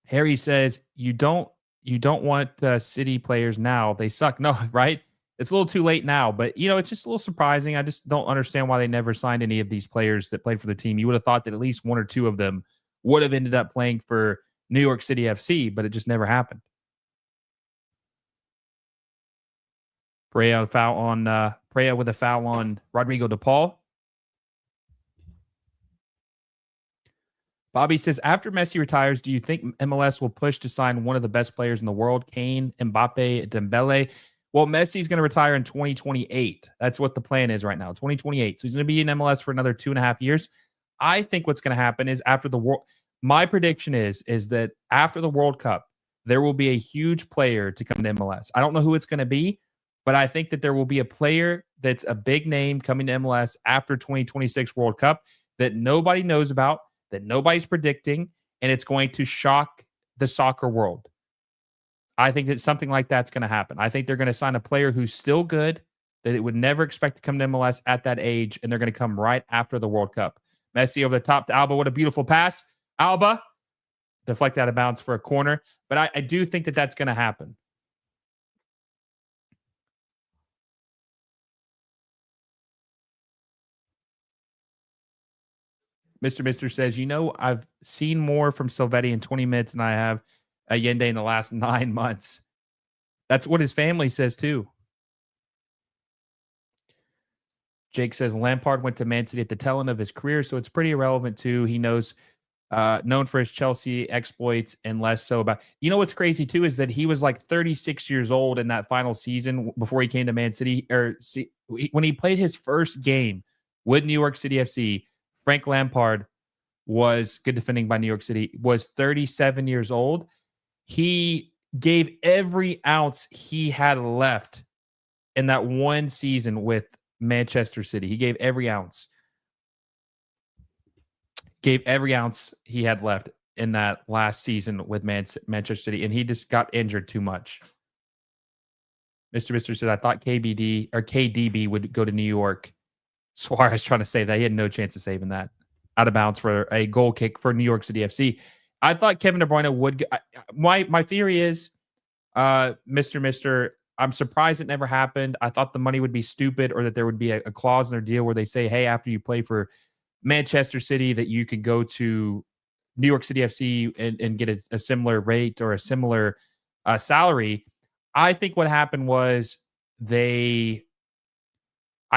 Harry says, you don't want City players now. They suck. No, right? It's a little too late now, but it's just a little surprising. I just don't understand why they never signed any of these players that played for the team. You would have thought that at least one or two of them would have ended up playing for New York City FC, but it just never happened. Perea with a foul on Rodrigo De Paul. Bobby says, after Messi retires, do you think MLS will push to sign one of the best players in the world, Kane, Mbappe, Dembele? Well, Messi's going to retire in 2028. That's what the plan is right now, 2028. So he's going to be in MLS for another 2.5 years. I think what's going to happen is after the World... My prediction is that after the World Cup, there will be a huge player to come to MLS. I don't know who it's going to be, but I think that there will be a player that's a big name coming to MLS after 2026 World Cup that nobody knows about, that nobody's predicting, and it's going to shock the soccer world. I think that something like that's going to happen. I think they're going to sign a player who's still good, that it would never expect to come to MLS at that age, and they're going to come right after the World Cup. Messi over the top to Alba. What a beautiful pass. Alba, deflect out of bounds for a corner. But I do think that that's going to happen. Mr. says, I've seen more from Silvetti in 20 minutes than I have Allende in the last 9 months. That's what his family says, too. Jake says, Lampard went to Man City at the tail end of his career, so it's pretty irrelevant, too. He knows... known for his Chelsea exploits and less so about... what's crazy too is that he was like 36 years old in that final season before he came to Man City, when he played his first game with New York City FC. Frank Lampard was good defending by New York City, was 37 years old. He gave every ounce he had left in that one season with Manchester City. He gave every ounce. He had left in that last season with Manchester City, and he just got injured too much. Mr. says, I thought KDB would go to New York. Suárez trying to save that. He had no chance of saving that. Out of bounds for a goal kick for New York City FC. I thought Kevin De Bruyne would. My theory is, Mr. I'm surprised it never happened. I thought the money would be stupid, or that there would be a clause in their deal where they say, hey, after you play for Manchester City, that you could go to New York City FC and get a similar rate or a similar salary. I think what happened was I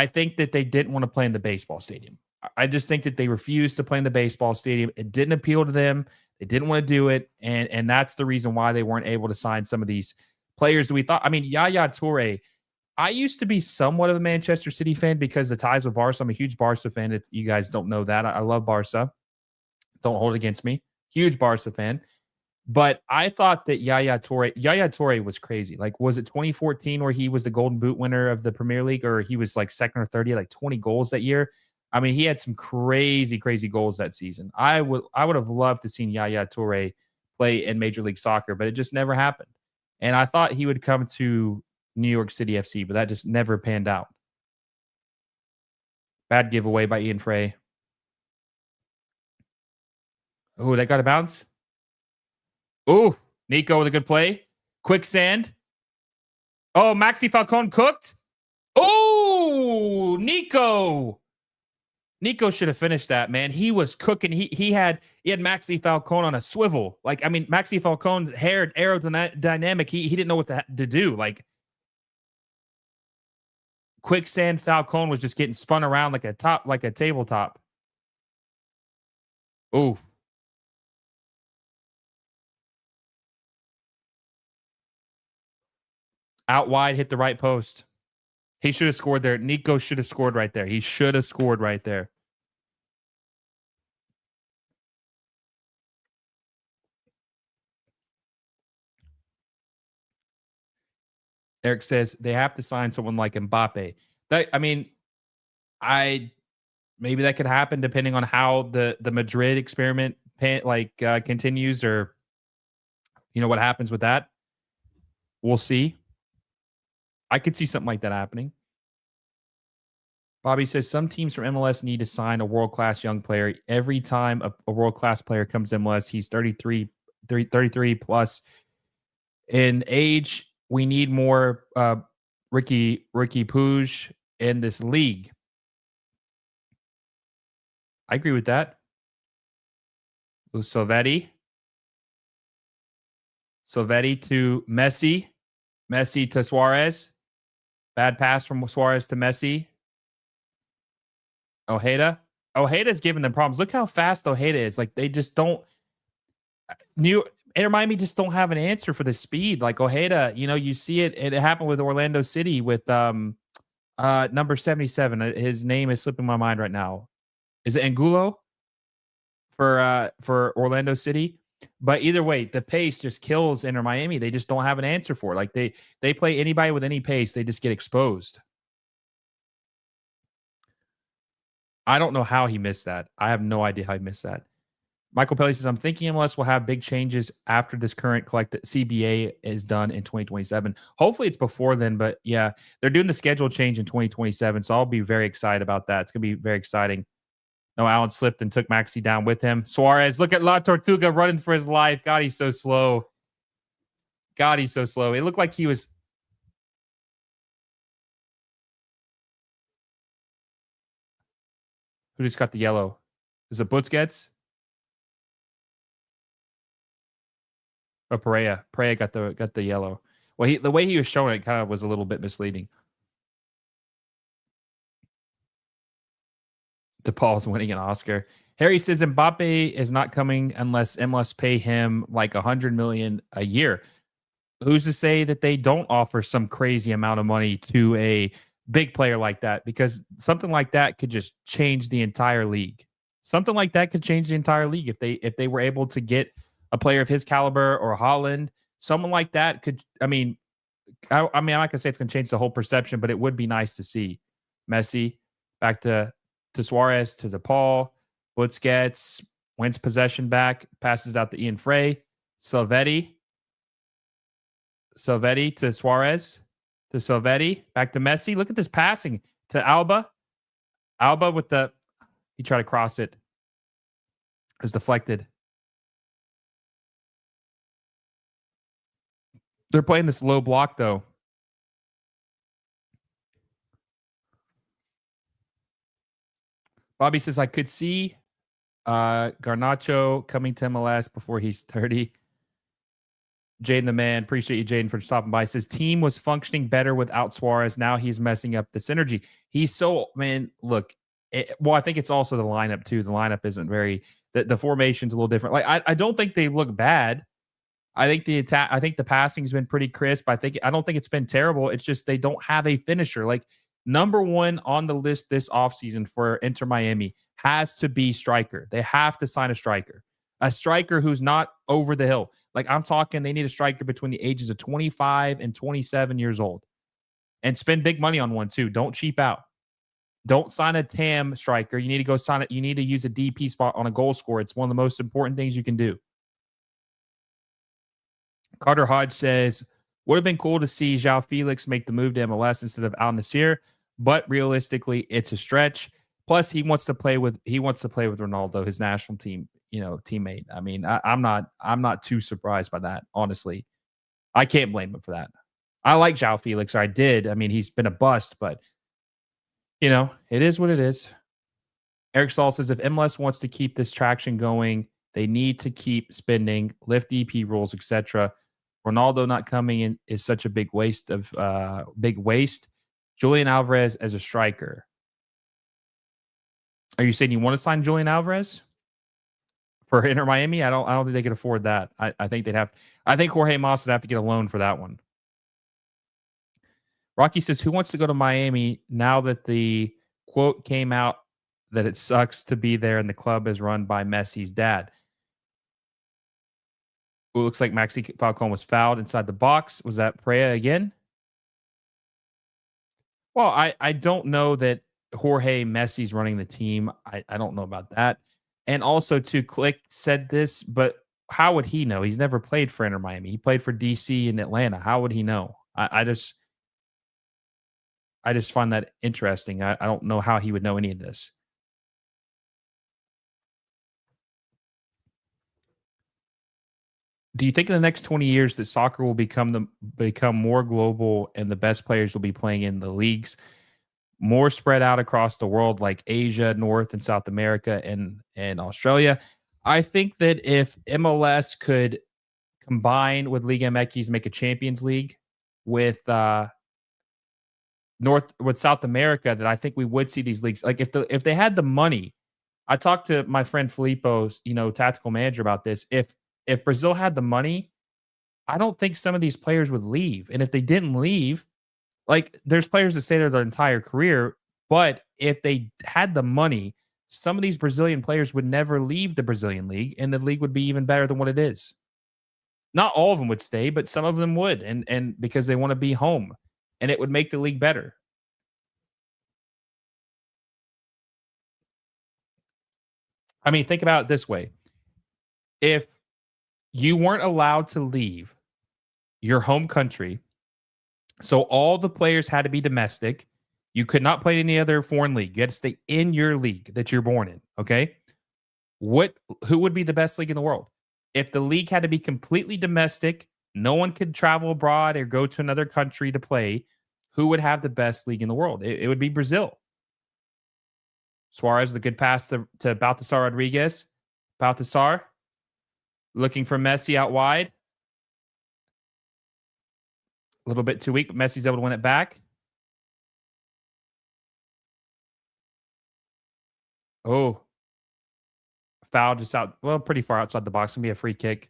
think that they didn't want to play in the baseball stadium. I just think that they refused to play in the baseball stadium. It didn't appeal to them. They didn't want to do it. And that's the reason why they weren't able to sign some of these players that we thought. I mean, Yaya Toure, I used to be somewhat of a Manchester City fan because the ties with Barca. I'm a huge Barca fan. If you guys don't know that, I love Barca. Don't hold it against me. Huge Barca fan. But I thought that Yaya Toure was crazy. Like, was it 2014 where he was the Golden Boot winner of the Premier League, or he was like second or third? He had like 20 goals that year. I mean, he had some crazy, crazy goals that season. I would have loved to seen Yaya Toure play in Major League Soccer, but it just never happened. And I thought he would come to New York City FC, but that just never panned out. Bad giveaway by Ian Frey. Oh, that got a bounce. Oh, Nico with a good play. Quicksand. Oh, Maxi Falcone cooked. Oh, Nico. Nico should have finished that, man. He was cooking. He had Maxi Falcone on a swivel. Like, I mean, Maxi Falcone's hair aerodynamic. He didn't know what to do. Like, Quicksand Falcone was just getting spun around like a tabletop. Oh, out wide, hit the right post. He should have scored there. Nico should have scored right there. He should have scored right there. Eric says they have to sign someone like Mbappe. I mean, I maybe that could happen depending on how the Madrid experiment continues, or what happens with that. We'll see. I could see something like that happening. Bobby says some teams from MLS need to sign a world-class young player. Every time a world-class player comes to MLS, he's 33 plus in age. We need more Ricky Puig in this league. I agree with that. Silvetti to Messi. Messi to Suárez. Bad pass from Suárez to Messi. Ojeda's giving them problems. Look how fast Ojeda is. Like, they just don't. Inter Miami just don't have an answer for the speed. Like, Ojeda, you see it. It happened with Orlando City with number 77. His name is slipping my mind right now. Is it Angulo for Orlando City? But either way, the pace just kills Inter Miami. They just don't have an answer for it. Like, they play anybody with any pace, they just get exposed. I don't know how he missed that. I have no idea how he missed that. Michael Pelly says, I'm thinking MLS will have big changes after this current collective CBA is done in 2027. Hopefully it's before then, but yeah, they're doing the schedule change in 2027. So I'll be very excited about that. It's going to be very exciting. No, Allen slipped and took Maxi down with him. Suarez, look at La Tortuga running for his life. God, he's so slow. It looked like he was. Who just got the yellow? Is it Busquets? Oh, Pereira. Pereira got the yellow. Well, the way he was showing it kind of was a little bit misleading. DePaul's winning an Oscar. Harry says Mbappe is not coming unless MLS pay him like $100 million a year. Who's to say that they don't offer some crazy amount of money to a big player like that? Because something like that could just change the entire league. Something like that could change the entire league if they were able to get a player of his caliber, or Holland. Someone like that could. I'm not gonna say it's gonna change the whole perception, but it would be nice to see Messi back to Suarez, to DePaul. Busquets wins possession back, passes out to Ian Frey. Silvetti to Suarez, to Silvetti, back to Messi. Look at this passing to Alba. Alba with he tried to cross it. It was deflected. They're playing this low block, though. Bobby says, I could see Garnacho coming to MLS before he's 30. Jaden the man, appreciate you, Jaden, for stopping by. Says team was functioning better without Suarez. Now he's messing up the synergy. He's so, man, look. I think it's also the lineup too. The lineup isn't very. The formation's a little different. Like, I don't think they look bad. I think the attack. I think the passing's been pretty crisp. I don't think it's been terrible. It's just they don't have a finisher. Like, number one on the list this offseason for Inter Miami has to be striker. They have to sign a striker. A striker who's not over the hill. Like I'm talking, they need a striker between the ages of 25 and 27 years old, and spend big money on one too. Don't cheap out. Don't sign a TAM striker. You need to go sign it. You need to use a DP spot on a goal scorer. It's one of the most important things you can do. Carter Hodge says, would have been cool to see João Felix make the move to MLS instead of Al Nassr, but realistically, it's a stretch. Plus, he wants to play with Ronaldo, his national team, teammate. I mean, I'm not too surprised by that, honestly. I can't blame him for that. I like João Felix, or I did. I mean, he's been a bust, but it is what it is. Eric Stahl says if MLS wants to keep this traction going, they need to keep spending, lift DP rules, etc. Ronaldo not coming in is such a big waste. Julian Alvarez as a striker. Are you saying you want to sign Julian Alvarez for Inter Miami? I don't think they could afford that. I think Jorge Mas would have to get a loan for that one. Rocky says, who wants to go to Miami now that the quote came out that it sucks to be there and the club is run by Messi's dad? It looks like Maxi Falcone was fouled inside the box. Was that Perea again? Well, I don't know that Jorge Messi's running the team. I don't know about that. And also, Click said this, but how would he know? He's never played for Inter Miami. He played for DC and Atlanta. How would he know? I just find that interesting. I don't know how he would know any of this. Do you think in the next 20 years that soccer will become more global and the best players will be playing in the leagues more spread out across the world, like Asia, North and South America, and Australia? I think that if MLS could combine with Liga MX, make a Champions League with South America, that I think we would see these leagues. Like if they had the money. I talked to my friend Filippo's, tactical manager about this. If Brazil had the money, I don't think some of these players would leave. And if they didn't leave, like there's players that stay there their entire career, but if they had the money, some of these Brazilian players would never leave the Brazilian league, and the league would be even better than what it is. Not all of them would stay, but some of them would, and because they want to be home, and it would make the league better. I mean, think about it this way. If you weren't allowed to leave your home country, so all the players had to be domestic. You could not play in any other foreign league. You had to stay in your league that you're born in, okay? Who would be the best league in the world? If the league had to be completely domestic, no one could travel abroad or go to another country to play, who would have the best league in the world? It would be Brazil. Suárez with a good pass to Baltasar Rodriguez. Baltasar looking for Messi out wide. A little bit too weak, but Messi's able to win it back. Oh. Foul just out. Well, pretty far outside the box. Going to be a free kick.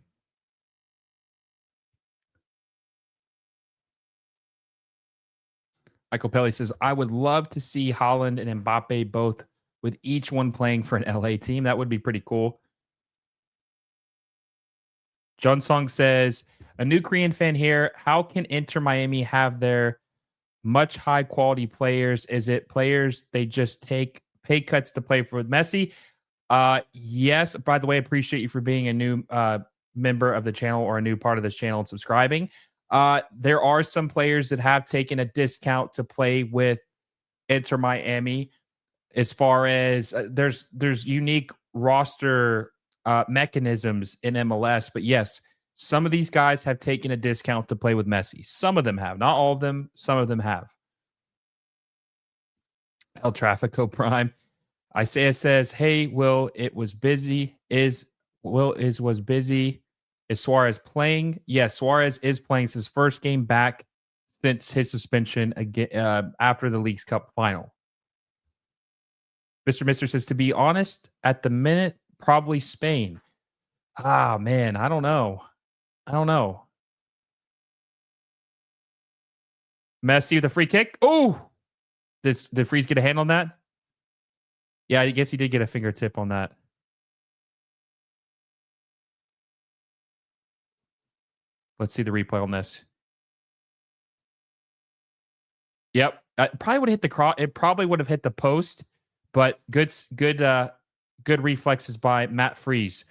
Michael Pelly says, I would love to see Haaland and Mbappe both with each one playing for an LA team. That would be pretty cool. John Song says, a new Korean fan here. How can Inter Miami have their much high quality players? Is it players they just take pay cuts to play for Messi? Yes. By the way, appreciate you for being a new member of the channel or a new part of this channel and subscribing. There are some players that have taken a discount to play with Inter Miami. As far as there's unique roster mechanisms in MLS, but yes, some of these guys have taken a discount to play with Messi. Some of them have, not all of them. Some of them have. El Trafico Prime. Isaiah says, "Hey, Will, it was busy. Was busy. Is Suárez playing? Yes, Suárez is playing. It's his first game back since his suspension again after the Leagues Cup final." Mr. Mister says, to be honest, at the minute, probably Spain. Ah, man, I don't know. Messi with a free kick. Oh, did Freeze get a hand on that? Yeah, I guess he did get a fingertip on that. Let's see the replay on this. Yep. Probably would have hit the cross. It probably would have hit the post, but good reflexes by Matt Freeze.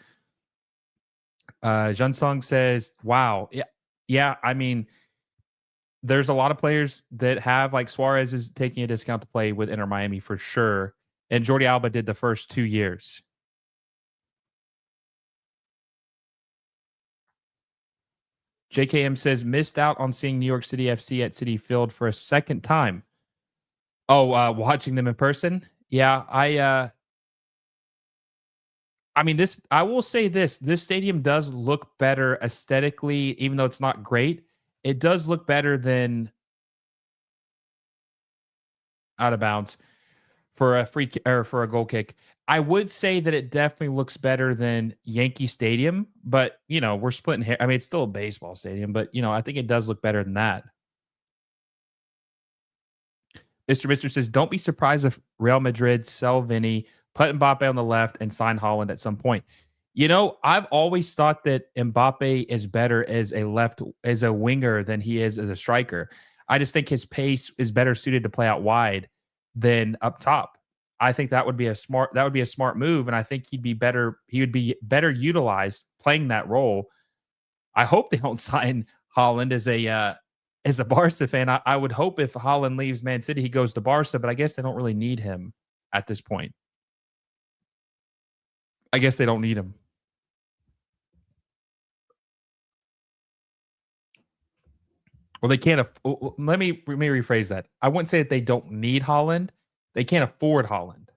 Junsong says, wow. Yeah. Yeah. I mean, there's a lot of players that have, like Suárez is taking a discount to play with Inter Miami for sure. And Jordi Alba did the first 2 years. JKM says, missed out on seeing New York City FC at Citi Field for a second time. Oh, watching them in person? Yeah, I mean, I will say this stadium does look better aesthetically, even though it's not great. It does look better than out of bounds for a or for a goal kick. I would say that it definitely looks better than Yankee Stadium, but we're splitting hair. I mean, it's still a baseball stadium, but I think it does look better than that. Mr. says, don't be surprised if Real Madrid sell Vinny, put Mbappe on the left, and sign Holland at some point. I've always thought that Mbappe is better as a winger than he is as a striker. I just think his pace is better suited to play out wide than up top. I think that would be a smart move, and I think he would be better utilized playing that role. I hope they don't sign Holland as a Barca fan. I would hope if Holland leaves Man City, he goes to Barca, but I guess they don't really need him at this point. I guess they don't need him. Well, they can't. Let me rephrase that. I wouldn't say that they don't need Holland. They can't afford Holland.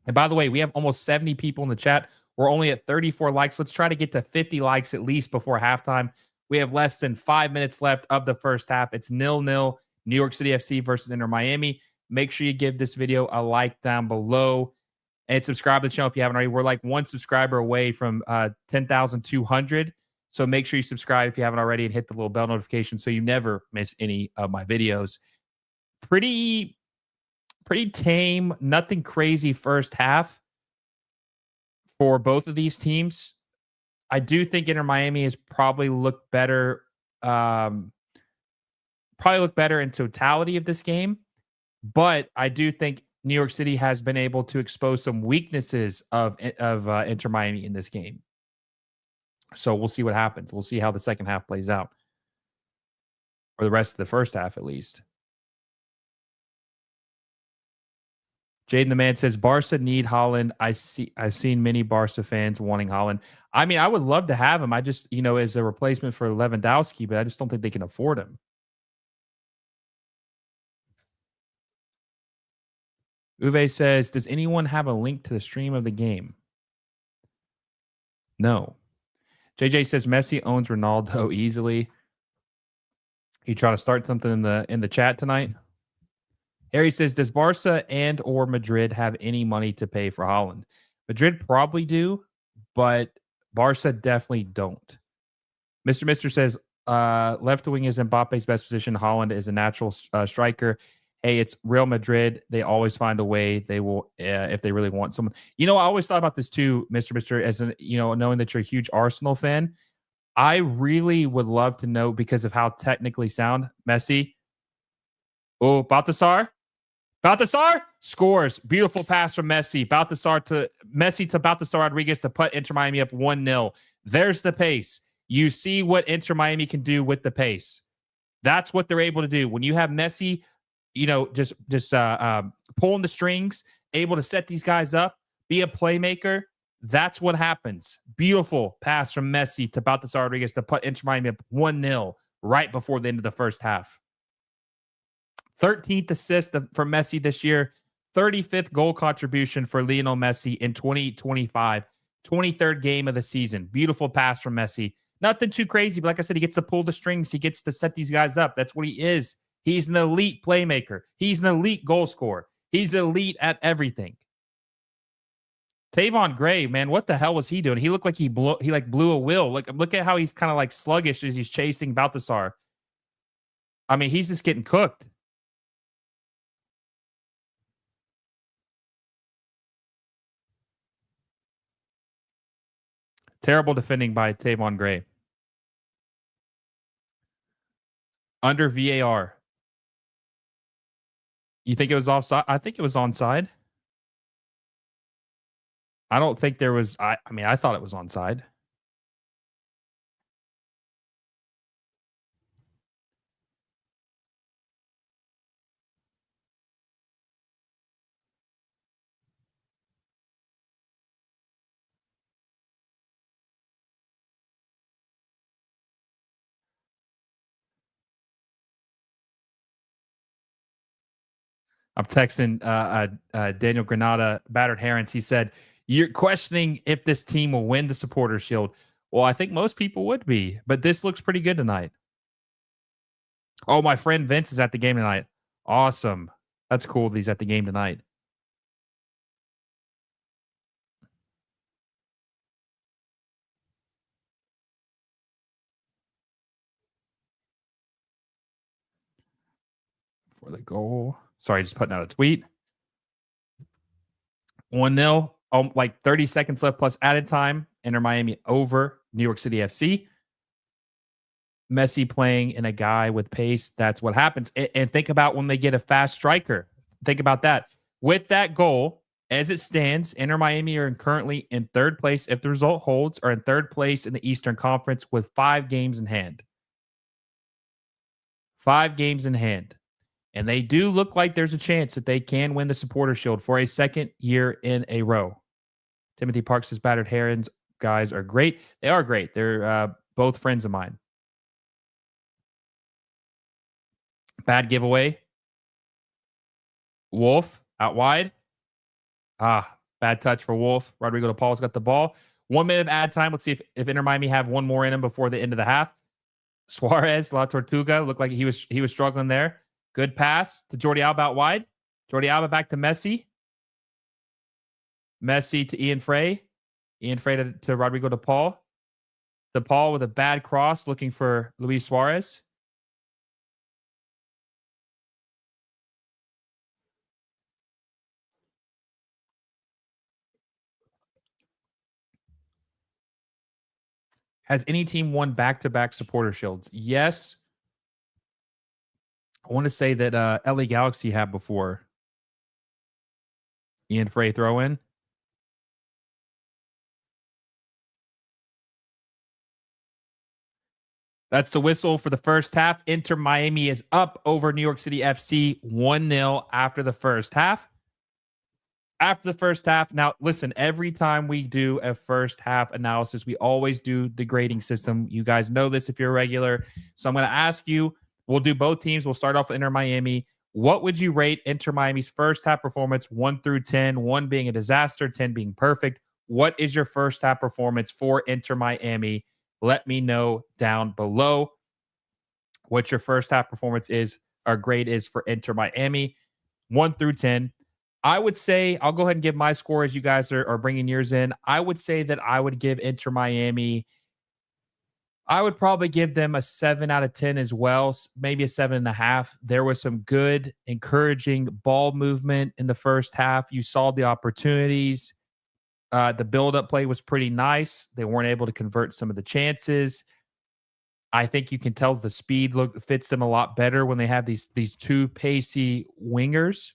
And by the way, we have almost 70 people in the chat. We're only at 34 likes. Let's try to get to 50 likes at least before halftime. We have less than 5 minutes left of the first half. It's 0-0, New York City FC versus Inter Miami. Make sure you give this video a like down below and subscribe to the channel if you haven't already. We're like one subscriber away from 10,200. So make sure you subscribe if you haven't already and hit the little bell notification so you never miss any of my videos. Pretty tame, nothing crazy first half for both of these teams. I do think Inter Miami has probably looked better in totality of this game, but I do think New York City has been able to expose some weaknesses of Inter Miami in this game. So we'll see what happens. We'll see how the second half plays out, or the rest of the first half at least. Jaden the man says Barca need Holland. I've seen many Barca fans wanting Holland. I mean, I would love to have him. I just, as a replacement for Lewandowski, but I just don't think they can afford him. Uwe says, does anyone have a link to the stream of the game? No. JJ says Messi owns Ronaldo easily. You trying to start something in the chat tonight? Harry says, does Barca and or Madrid have any money to pay for Holland? Madrid probably do, but Barca definitely don't. Mr. says, left wing is Mbappe's best position. Holland is a natural striker. Hey, it's Real Madrid. They always find a way. They will, if they really want someone. I always thought about this too, Mr. as knowing that you're a huge Arsenal fan. I really would love to know, because of how technically sound Messi. Oh, Baltasar scores. Beautiful pass from Messi. Messi to Baltasar Rodriguez to put Inter Miami up 1-0. There's the pace. You see what Inter Miami can do with the pace. That's what they're able to do. When you have Messi, just pulling the strings, able to set these guys up, be a playmaker. That's what happens. Beautiful pass from Messi to Baltasar Rodriguez to put Inter Miami up 1-0 right before the end of the first half. 13th assist for Messi this year, 35th goal contribution for Lionel Messi in 2025, 23rd game of the season. Beautiful pass from Messi. Nothing too crazy, but like I said, he gets to pull the strings. He gets to set these guys up. That's what he is. He's an elite playmaker. He's an elite goal scorer. He's elite at everything. Tavon Gray, man, what the hell was he doing? He looked like he blew a wheel. Look at how he's kind of like sluggish as he's chasing Baltasar. I mean, he's just getting cooked. Terrible defending by Tavon Gray. Under VAR. You think it was offside? I think it was onside. I don't think there was. I mean, I thought it was onside. I'm texting Daniel Granada, battered Herons. He said, "You're questioning if this team will win the Supporter Shield." Well, I think most people would be, but this looks pretty good tonight. Oh, my friend Vince is at the game tonight. Awesome. That's cool that he's at the game tonight. For the goal. Sorry, just putting out a tweet. 1-0. Like 30 seconds left plus added time. Inter Miami over New York City FC. Messi playing in a guy with pace. That's what happens. And think about when they get a fast striker. Think about that. With that goal, as it stands, Inter Miami are currently in third place, if the result holds, or in third place in the Eastern Conference with 5 games in hand. 5 games in hand. And they do look like there's a chance that they can win the Supporter Shield for a second year in a row. Timothy Parks' battered Herons guys are great. They are great. They're both friends of mine. Bad giveaway. Wolf out wide. Bad touch for Wolf. Rodrigo de Paul's got the ball. 1 minute of ad time. Let's see if Inter Miami have one more in him before the end of the half. Suárez, La Tortuga looked like he was struggling there. Good pass to Jordi Alba out wide. Jordi Alba back to Messi. Messi to Ian Frey. Ian Frey to Rodrigo de Paul. De Paul with a bad cross looking for Luis Suárez. Has any team won back-to-back Supporter Shields? Yes. I want to say that LA Galaxy had before. Ian Frey throw in. That's the whistle for the first half. Inter Miami is up over New York City FC 1-0 after the first half. After the first half, now listen, every time we do a first half analysis, we always do the grading system. You guys know this if you're a regular. So I'm going to ask you, we'll do both teams. We'll start off with Inter Miami. What would you rate Inter Miami's first half performance, 1 through 10, 1 being a disaster, 10 being perfect? What is your first half performance for Inter Miami? Let me know down below what your first half performance is, or grade is for Inter Miami, 1 through 10. I would say, I'll go ahead and give my score as you guys are bringing yours in. I would say that I would give Inter Miami, I would probably give them a 7 out of 10 as well, maybe a 7.5. There was some good, encouraging ball movement in the first half. You saw the opportunities. The build-up play was pretty nice. They weren't able to convert some of the chances. I think you can tell the speed fits them a lot better when they have these two pacey wingers.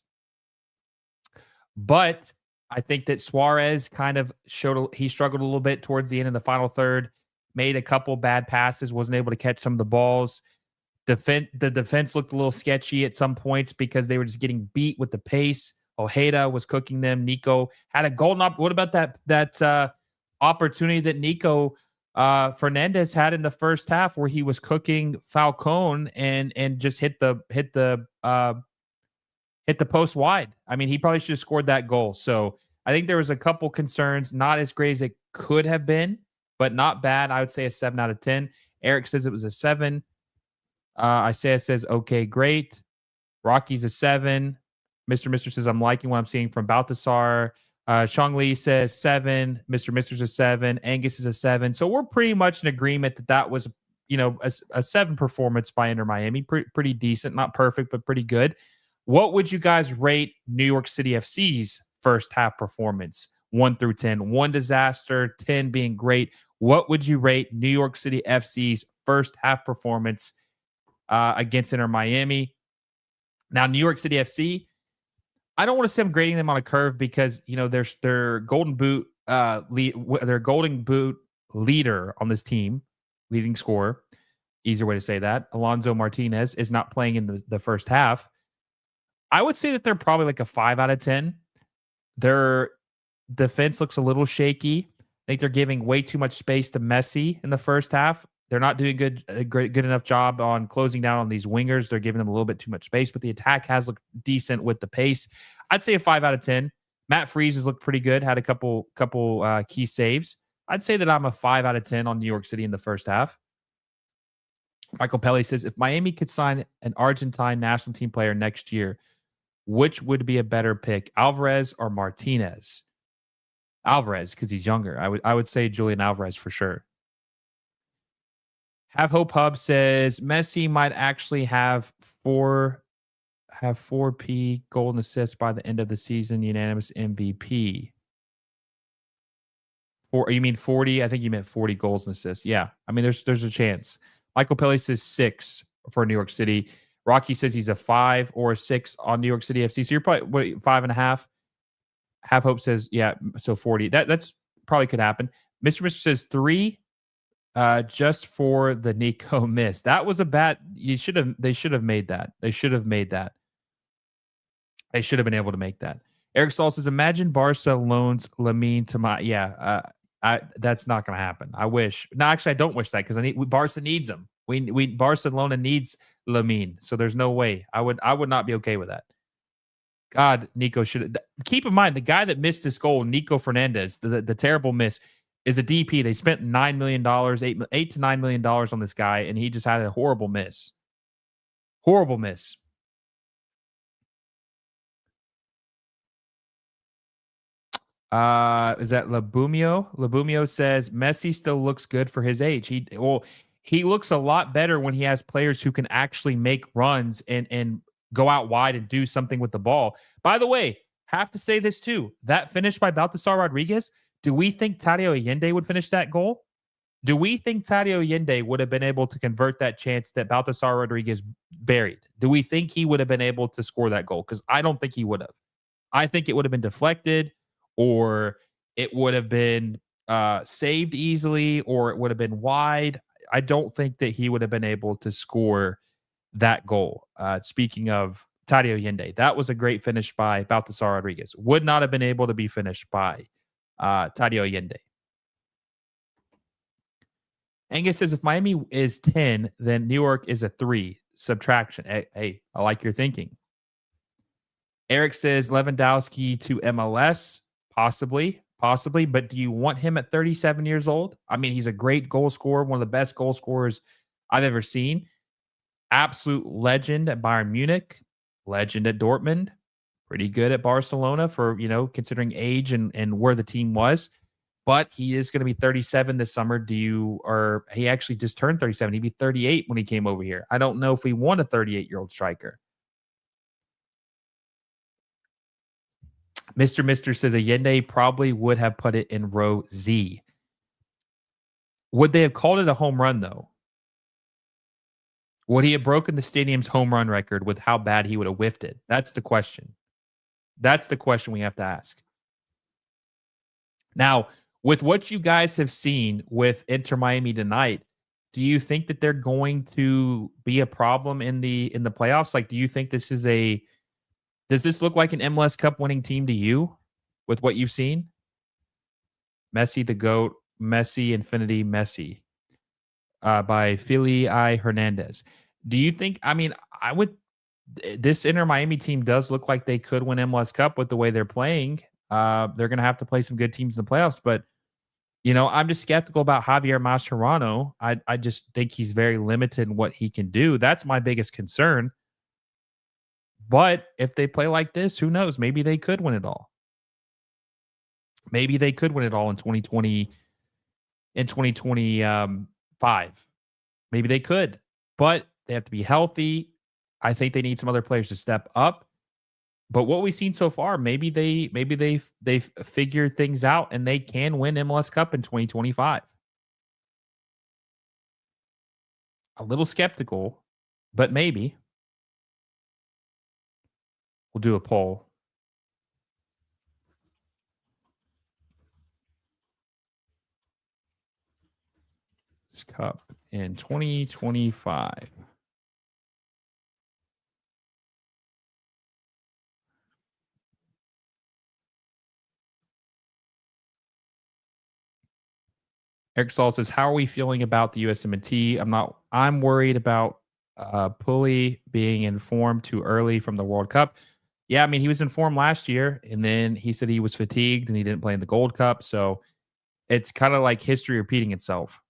But I think that Suárez kind of he struggled a little bit towards the end of the final third, made a couple bad passes, wasn't able to catch some of the balls. The defense looked a little sketchy at some points because they were just getting beat with the pace. Ojeda was cooking them. Nico had a golden What about that opportunity that Nico Fernandez had in the first half where he was cooking Falcone and just hit the post wide? I mean, he probably should have scored that goal. So I think there was a couple concerns, not as great as it could have been, but not bad. I would say a 7 out of 10. Eric says it was a 7. Isaiah says, okay, great. Rocky's a 7. Mr. says, I'm liking what I'm seeing from Balthasar. Shang Li says 7. Mr.'s a 7. Angus is a 7. So we're pretty much in agreement that was, a 7 performance by Inter Miami. Pretty decent. Not perfect, but pretty good. What would you guys rate New York City FC's first half performance? 1 through 10. 1 disaster, 10 being great. What would you rate New York City FC's first half performance? against Inter Miami. Now, New York City FC, I don't want to say I'm grading them on a curve because their golden boot their golden boot leader on this team, leading scorer, easier way to say that, Alonso Martinez, is not playing in the first half. I would say that they're probably like a 5 out of 10. Their defense looks a little shaky. I think they're giving way too much space to Messi in the first half. They're not doing good enough job on closing down on these wingers. They're giving them a little bit too much space, but the attack has looked decent with the pace. I'd say a 5 out of 10. Matt Freese has looked pretty good, had a couple key saves. I'd say that I'm a 5 out of 10 on New York City in the first half. Michael Pelly says, if Miami could sign an Argentine national team player next year, which would be a better pick, Alvarez or Martinez? Alvarez, because he's younger. I would say Julian Alvarez for sure. Have Hope Hub says Messi might actually have 4P golden assists by the end of the season, unanimous MVP. Or you mean 40? I think you meant 40 goals and assists. Yeah. I mean, there's a chance. Michael Pelly says 6 for New York City. Rocky says he's a 5 or a 6 on New York City FC. So you're probably 5.5. Have Hope says, yeah, so 40. That's probably could happen. Mr. says 3 just for the Nico miss. That was a bad. They should have made that. They should have made that. They should have been able to make that. Eric Saul says, imagine Barca loans Lamine to my. Yeah, that's not going to happen. I wish. No, actually, I don't wish that because Barca needs him. Barcelona needs Lamine, so there's no way. I would not be okay with that. God, Nico should keep in mind the guy that missed this goal, Nico Fernandez, the terrible miss, is a DP. They spent $9 million, $8 to $9 million on this guy, and he just had a horrible miss. Horrible miss. Is that Labumio? Labumio says Messi still looks good for his age. He looks a lot better when he has players who can actually make runs and go out wide and do something with the ball. By the way, have to say this too. That finish by Baltasar Rodriguez, do we think Tadio Allende would finish that goal? Do we think Tadio Allende would have been able to convert that chance that Baltasar Rodriguez buried? Do we think he would have been able to score that goal? Because I don't think he would have. I think it would have been deflected, or it would have been saved easily, or it would have been wide. I don't think that he would have been able to score that goal. Speaking of Tadio Allende, that was a great finish by Baltasar Rodriguez. Would not have been able to be finished by Tadio Allende. Angus says, if Miami is 10, then New York is a 3. Subtraction. Hey, I like your thinking. Eric says, Lewandowski to MLS. Possibly. But do you want him at 37 years old? I mean, he's a great goal scorer, one of the best goal scorers I've ever seen. Absolute legend at Bayern Munich, legend at Dortmund, pretty good at Barcelona for, considering age and where the team was. But he is going to be 37 this summer. He actually just turned 37. He'd be 38 when he came over here. I don't know if we want a 38-year-old striker. Mr. says Allende probably would have put it in row Z. Would they have called it a home run, though? Would he have broken the stadium's home run record with how bad he would have whiffed it? That's the question. That's the question we have to ask. Now, with what you guys have seen with Inter Miami tonight, do you think that they're going to be a problem in the playoffs? Like, do you think does this look like an MLS Cup winning team to you with what you've seen? Messi the GOAT, Messi Infinity Messi by Philly I. Hernandez. Do you think, this Inter Miami team does look like they could win MLS Cup with the way they're playing. They're going to have to play some good teams in the playoffs, but I'm just skeptical about Javier Mascherano. I just think he's very limited in what he can do. That's my biggest concern. But if they play like this, who knows? Maybe they could win it all. Maybe they could win it all in 2020, in 2025. Maybe they could, but they have to be healthy. I think they need some other players to step up. But what we've seen so far, maybe they've figured things out and they can win MLS Cup in 2025. A little skeptical, but maybe. We'll do a poll. This Cup in 2025. Eric Saul says, "How are we feeling about the USMNT? I'm worried about Pulley being informed too early from the World Cup. Yeah, I mean, he was informed last year, and then he said he was fatigued and he didn't play in the Gold Cup. So it's kind of like history repeating itself."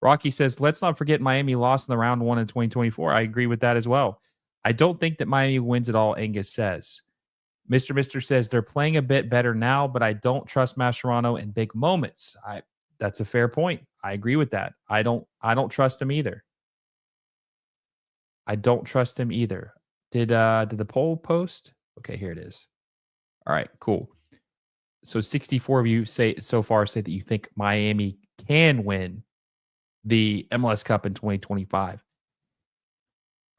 Rocky says, "Let's not forget Miami lost in the round one in 2024. I agree with that as well. I don't think that Miami wins it all," Angus says. Mr. Mister says, "They're playing a bit better now, but I don't trust Mascherano in big moments." That's a fair point. I agree with that. I don't trust him either. I don't trust him either. Did the poll post? Okay, here it is. All right, cool. So 64 of you say that you think Miami can win the MLS Cup in 2025.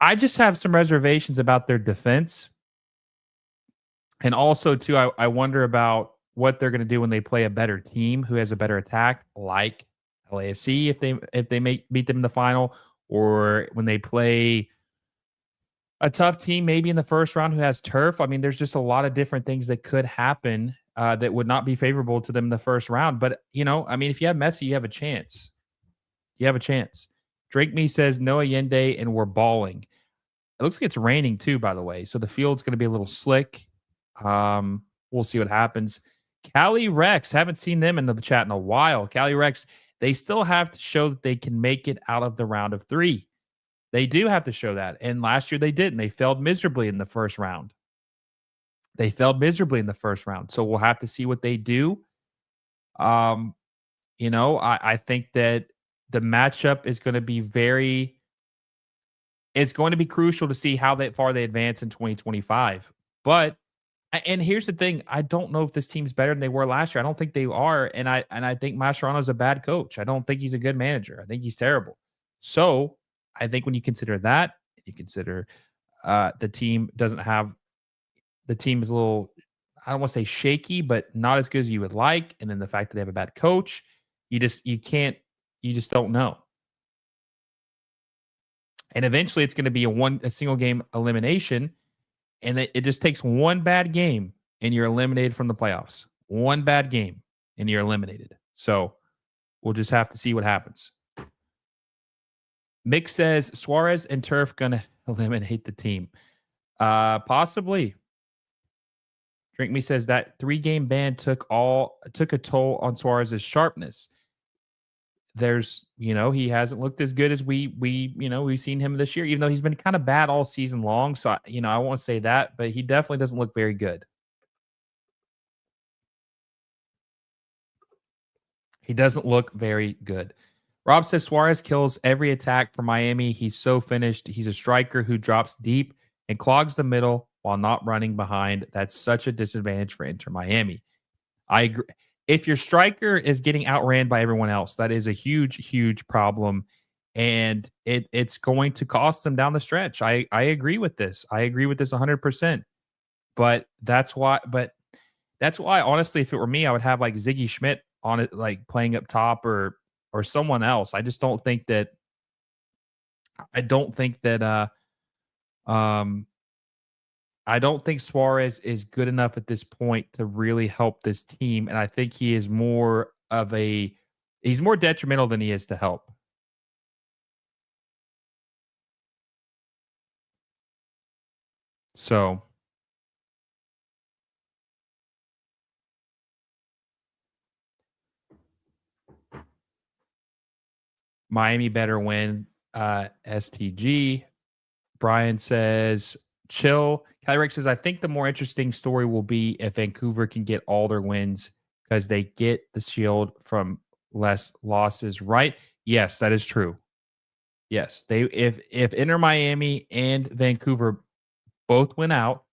I just have some reservations about their defense. And also, too, I wonder about what they're going to do when they play a better team who has a better attack, like LAFC, if they beat them in the final, or when they play a tough team maybe in the first round who has turf. I mean, there's just a lot of different things that could happen that would not be favorable to them in the first round. But I mean, if you have Messi, you have a chance. You have a chance. Drake Me says no Allende, and we're balling. It looks like it's raining too, by the way. So the field's going to be a little slick. We'll see what happens. Cali Rex, haven't seen them in the chat in a while. Cali Rex, they still have to show that they can make it out of the round of 3. They do have to show that. And last year they didn't. They failed miserably in the first round. So we'll have to see what they do. I think that the matchup is going to be it's going to be crucial to see how far they advance in 2025. And here's the thing, I don't know if this team's better than they were last year. I don't think they are, and I think Mascherano's a bad coach. I don't think he's a good manager. I think he's terrible. So I think when you consider that, you consider the team is a little, I don't want to say shaky, but not as good as you would like. And then the fact that they have a bad coach, you just don't know. And eventually it's going to be a single game elimination. And it just takes one bad game and you're eliminated from the playoffs. One bad game and you're eliminated. So we'll just have to see what happens. Mick says Suárez and Turf going to eliminate the team. Possibly. Drink Me says that 3-game ban took a toll on Suárez's sharpness. He hasn't looked as good as we've seen him this year, even though he's been kind of bad all season long. So, I won't say that, but he definitely doesn't look very good. He doesn't look very good. Rob says Suárez kills every attack for Miami. He's so finished. He's a striker who drops deep and clogs the middle while not running behind. That's such a disadvantage for Inter Miami. I agree. If your striker is getting outran by everyone else, that is a huge, huge problem. And it's going to cost them down the stretch. I agree with this. I agree with this 100%. But that's why, honestly, if it were me, I would have like Ziggy Schmidt on it, like playing up top or someone else. I just don't think that, I don't think Suárez is good enough at this point to really help this team. And I think he is he's more detrimental than he is to help. So Miami better win. STG. Brian says, chill. Kyrick says, I think the more interesting story will be if Vancouver can get all their wins because they get the shield from less losses, right? Yes, that is true. Yes, if Inter Miami and Vancouver both win out,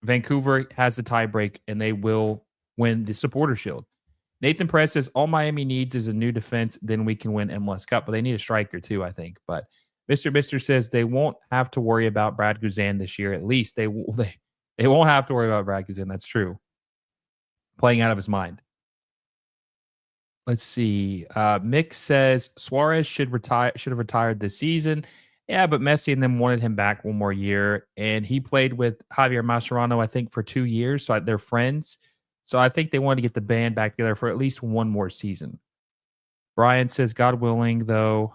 Vancouver has the tiebreak and they will win the supporter shield. Nathan Perez says all Miami needs is a new defense, then we can win MLS Cup. But they need a striker too, I think. But Mister says they won't have to worry about Brad Guzan this year. At least they won't have to worry about Brad Guzan. That's true. Playing out of his mind. Let's see. Mick says Suárez should have retired this season. Yeah, but Messi and them wanted him back one more year, and he played with Javier Mascherano, I think, for 2 years. So they're friends. So I think they wanted to get the band back together for at least one more season. Brian says, God willing, though,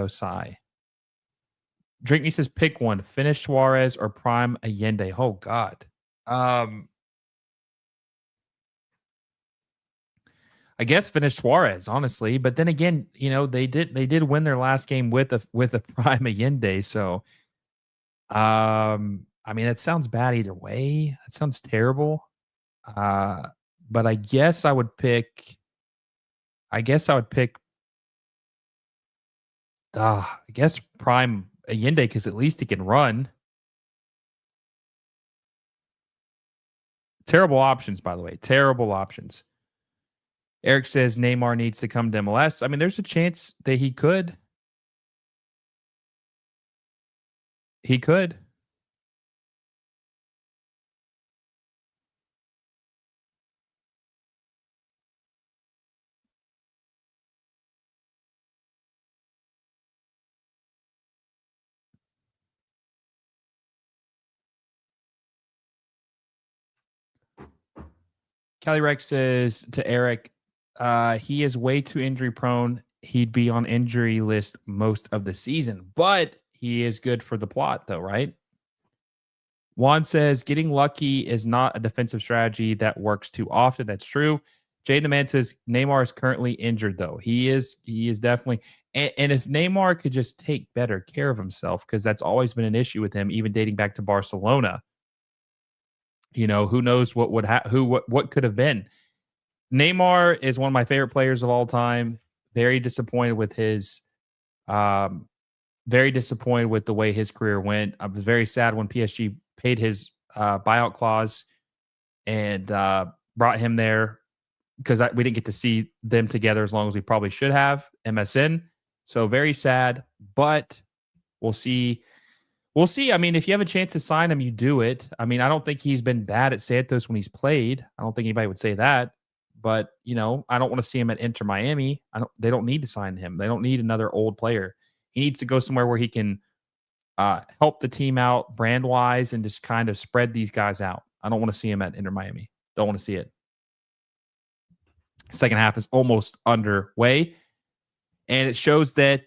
sigh. Drink Me says, pick one: finish Suárez or prime Allende. Oh God. Um, I guess finish Suárez, honestly. But then again, they did win their last game with a prime Allende. So I mean that sounds bad either way. That sounds terrible. Uh, but I guess I would pick I guess prime Allende because at least he can run. Terrible options, by the way. Terrible options. Eric says Neymar needs to come to MLS. I mean, there's a chance that he could. He could. Kelly Rex says to Eric, he is way too injury prone. He'd be on injury list most of the season, but he is good for the plot, though, right? Juan says getting lucky is not a defensive strategy that works too often. That's true. Jay the Man says Neymar is currently injured, though. He is definitely. And if Neymar could just take better care of himself, because that's always been an issue with him, even dating back to Barcelona. Who knows what would what could have been. Neymar is one of my favorite players of all time. Very disappointed with his um very disappointed with the way his career went. I was very sad when PSG paid his buyout clause and brought him there because we didn't get to see them together as long as we probably should have. MSN. So very sad, but we'll see. We'll see. I mean, if you have a chance to sign him, you do it. I mean, I don't think he's been bad at Santos when he's played. I don't think anybody would say that. But I don't want to see him at Inter Miami. They don't need to sign him. They don't need another old player. He needs to go somewhere where he can help the team out brand wise and just kind of spread these guys out. I don't want to see him at Inter Miami. Don't want to see it. Second half is almost underway. And it shows that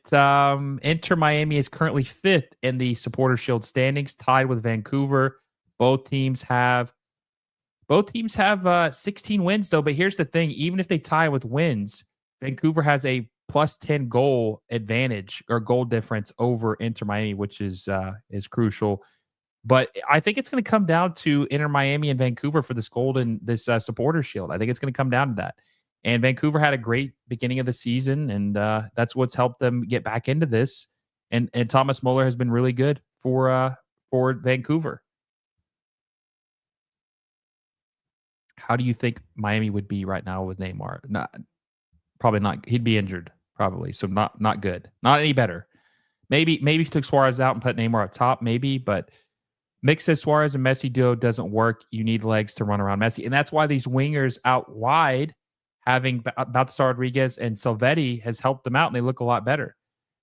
Inter Miami is currently fifth in the Supporter Shield standings, tied with Vancouver. Both teams have 16 wins, though. But here's the thing: even if they tie with wins, Vancouver has a plus 10 goal advantage or goal difference over Inter Miami, which is crucial. But I think it's going to come down to Inter Miami and Vancouver for this Supporter Shield. I think it's going to come down to that. And Vancouver had a great beginning of the season, and that's what's helped them get back into this. And Thomas Muller has been really good for Vancouver. How do you think Miami would be right now with Neymar? Probably not. He'd be injured, probably. So not good. Not any better. Maybe if you took Suárez out and put Neymar up top, maybe. But Mick says Suárez and Messi duo doesn't work. You need legs to run around Messi, and that's why these wingers out wide, having Baltasar Rodriguez and Silvetti, has helped them out, and they look a lot better.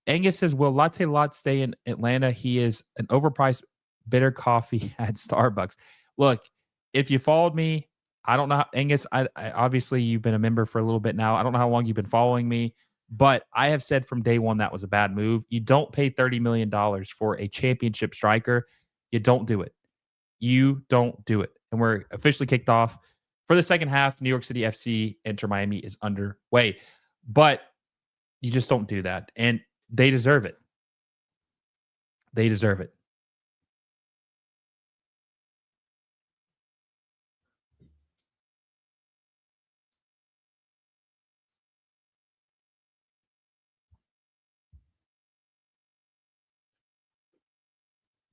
Angus says, will Latte Lot stay in Atlanta? He is an overpriced bitter coffee at Starbucks. Look, if you followed me, I don't know, Angus, I obviously you've been a member for a little bit now. I don't know how long you've been following me, but I have said from day one that was a bad move. You don't pay $30 million for a championship striker. You don't do it. You don't do it. And we're officially kicked off for the second half. New York City FC Inter Miami is underway. But you just don't do that. And they deserve it. They deserve it.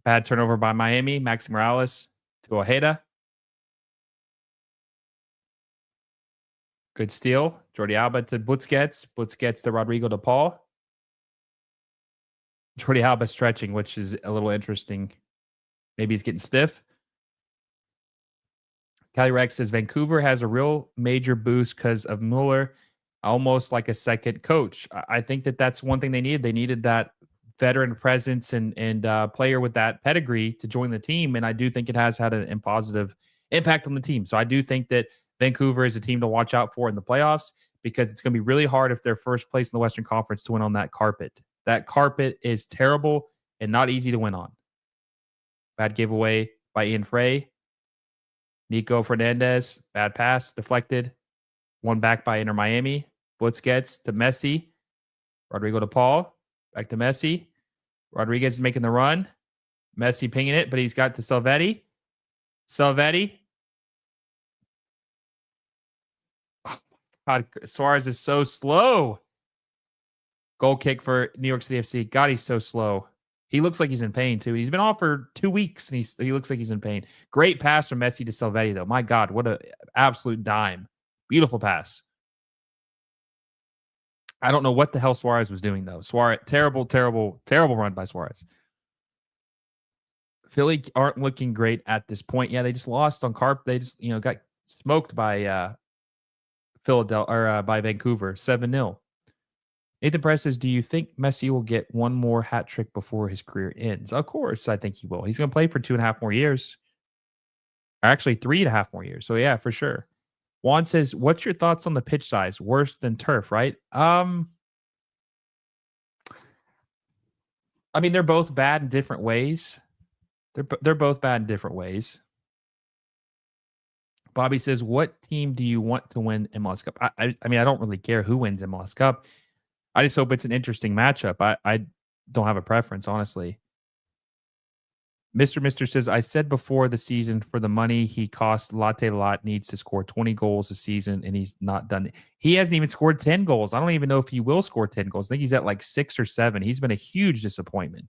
Bad turnover by Miami. Max Morales to Ojeda. Good steal. Jordi Alba to Busquets. Busquets to Rodrigo de Paul. Jordi Alba stretching, which is a little interesting. Maybe he's getting stiff. Cali Rex says Vancouver has a real major boost because of Mueller, almost like a second coach. I think that that's one thing they needed. They needed that veteran presence and player with that pedigree to join the team, and I do think it has had an positive impact on the team. So I do think that Vancouver is a team to watch out for in the playoffs because it's going to be really hard if they're first place in the Western Conference to win on that carpet. That carpet is terrible and not easy to win on. Bad giveaway by Ian Frey. Nico Fernandez, bad pass, deflected. One back by Inter Miami. Busquets to Messi. Rodrigo to Paul. Back to Messi. Rodriguez is making the run. Messi pinging it, but he's got to Salvetti. Salvetti. Oh, God, Suárez is so slow. Goal kick for New York City FC. God, he's so slow. He looks like he's in pain, too. He's been off for 2 weeks, and he looks like he's in pain. Great pass from Messi to Salvetti, though. My God, what an absolute dime. Beautiful pass. I don't know what the hell Suárez was doing, though. Suárez, terrible run by Suárez. Philly aren't looking great at this point. Yeah, they just lost on Carp. They just, got smoked by Philadelphia or by Vancouver, 7-0. Nathan Press says, do you think Messi will get one more hat trick before his career ends? Of course, I think he will. He's going to play for 2.5 more years. Or actually, 3.5 more years. So, yeah, for sure. Juan says, what's your thoughts on the pitch size? Worse than turf, right? I mean, they're both bad in different ways. They're both bad in different ways. Bobby says, what team do you want to win MLS Cup? I mean, I don't really care who wins MLS Cup. I just hope it's an interesting matchup. I don't have a preference, honestly. Mr. says, I said before the season for the money he cost Latte Lot needs to score 20 goals a season, and he's not done it. He hasn't even scored 10 goals. I don't even know if he will score 10 goals. I think he's at like 6 or 7. He's been a huge disappointment.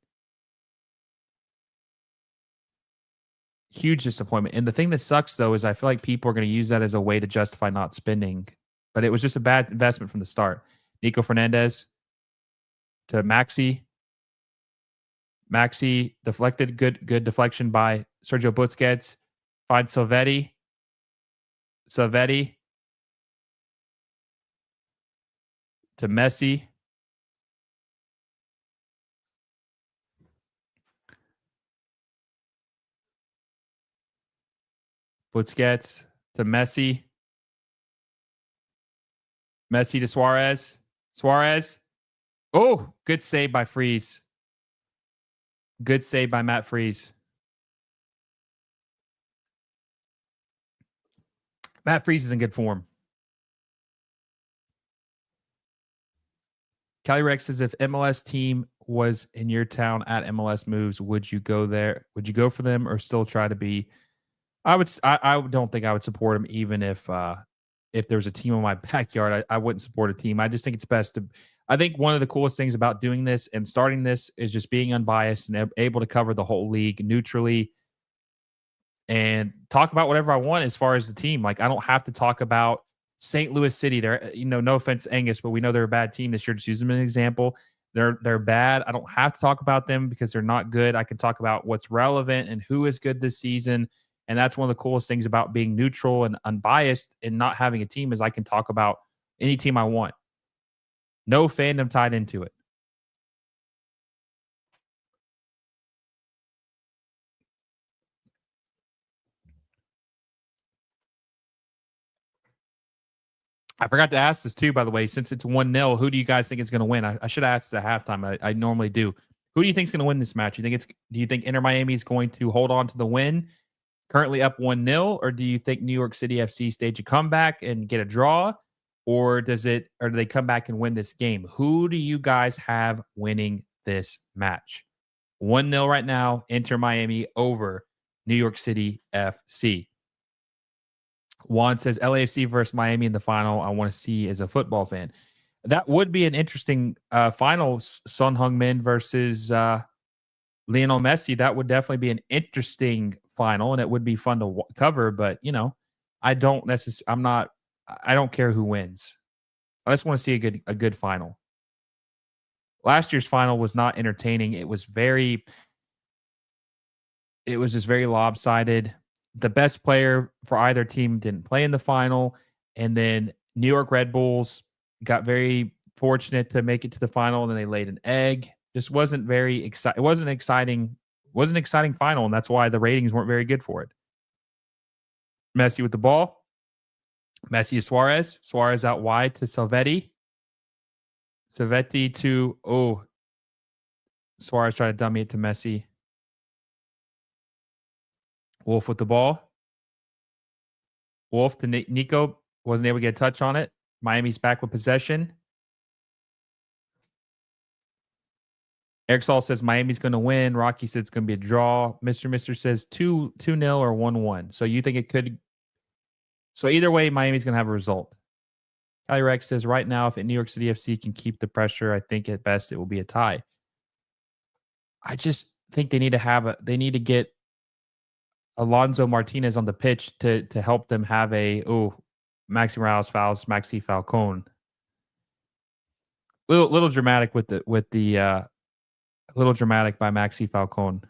Huge disappointment. And the thing that sucks, though, is I feel like people are going to use that as a way to justify not spending. But it was just a bad investment from the start. Nico Fernandez to Maxi. Maxi deflected. Good deflection by Sergio Busquets. Finds Salvetti. Salvetti to Messi. Busquets to Messi. Messi to Suárez. Suárez. Oh, good save by Freeze. Good save by Matt Freeze. Matt Freeze is in good form. Cali Rex says, if MLS team was in your town at MLS moves, would you go there? Would you go for them or still try to be? I don't think I would support them even if there's a team in my backyard. I wouldn't support a team. I just think it's best to. I think one of the coolest things about doing this and starting this is just being unbiased and able to cover the whole league neutrally and talk about whatever I want as far as the team. Like, I don't have to talk about St. Louis City. They're, no offense, Angus, but we know they're a bad team this year. Just use them as an example. They're bad. I don't have to talk about them because they're not good. I can talk about what's relevant and who is good this season. And that's one of the coolest things about being neutral and unbiased and not having a team is I can talk about any team I want. No fandom tied into it. I forgot to ask this too, by the way, since it's 1-0, who do you guys think is going to win? I should ask this at halftime. I normally do. Who do you think is going to win this match? Do you think Inter Miami is going to hold on to the win, currently up 1-0, or do you think New York City FC stage a comeback and get a draw, or do they come back and win this game? Who do you guys have winning this match? 1-0 right now, Inter Miami over New York City FC. Juan says LAFC versus Miami in the final. I want to see as a football fan. That would be an interesting final. Son Heung-min versus Lionel Messi. That would definitely be an interesting final, and it would be fun to cover. But I don't care who wins. I just want to see a good final. Last year's final was not entertaining. It was just very lopsided. The best player for either team didn't play in the final, and then New York Red Bulls got very fortunate to make it to the final, and then they laid an egg. Just wasn't very exciting. It wasn't exciting. Wasn't an exciting final, and that's why the ratings weren't very good for it. Messi with the ball. Messi to Suarez. Suarez out wide to Salvetti. Salvetti to Suarez tried to dummy it to Messi. Wolf with the ball. Wolf to Nico. Wasn't able to get a touch on it. Miami's back with possession. Eric Saul says Miami's going to win. Rocky says it's going to be a draw. Mr. says 2-0 or 1-1. So you think it could. So either way, Miami's going to have a result. Cali Rex says right now, if New York City FC can keep the pressure, I think at best it will be a tie. I just think they need to get Alonso Martinez on the pitch to help them have Maxi Morales fouls Maxi Falcone. Little dramatic with the little dramatic by Maxi Falcone.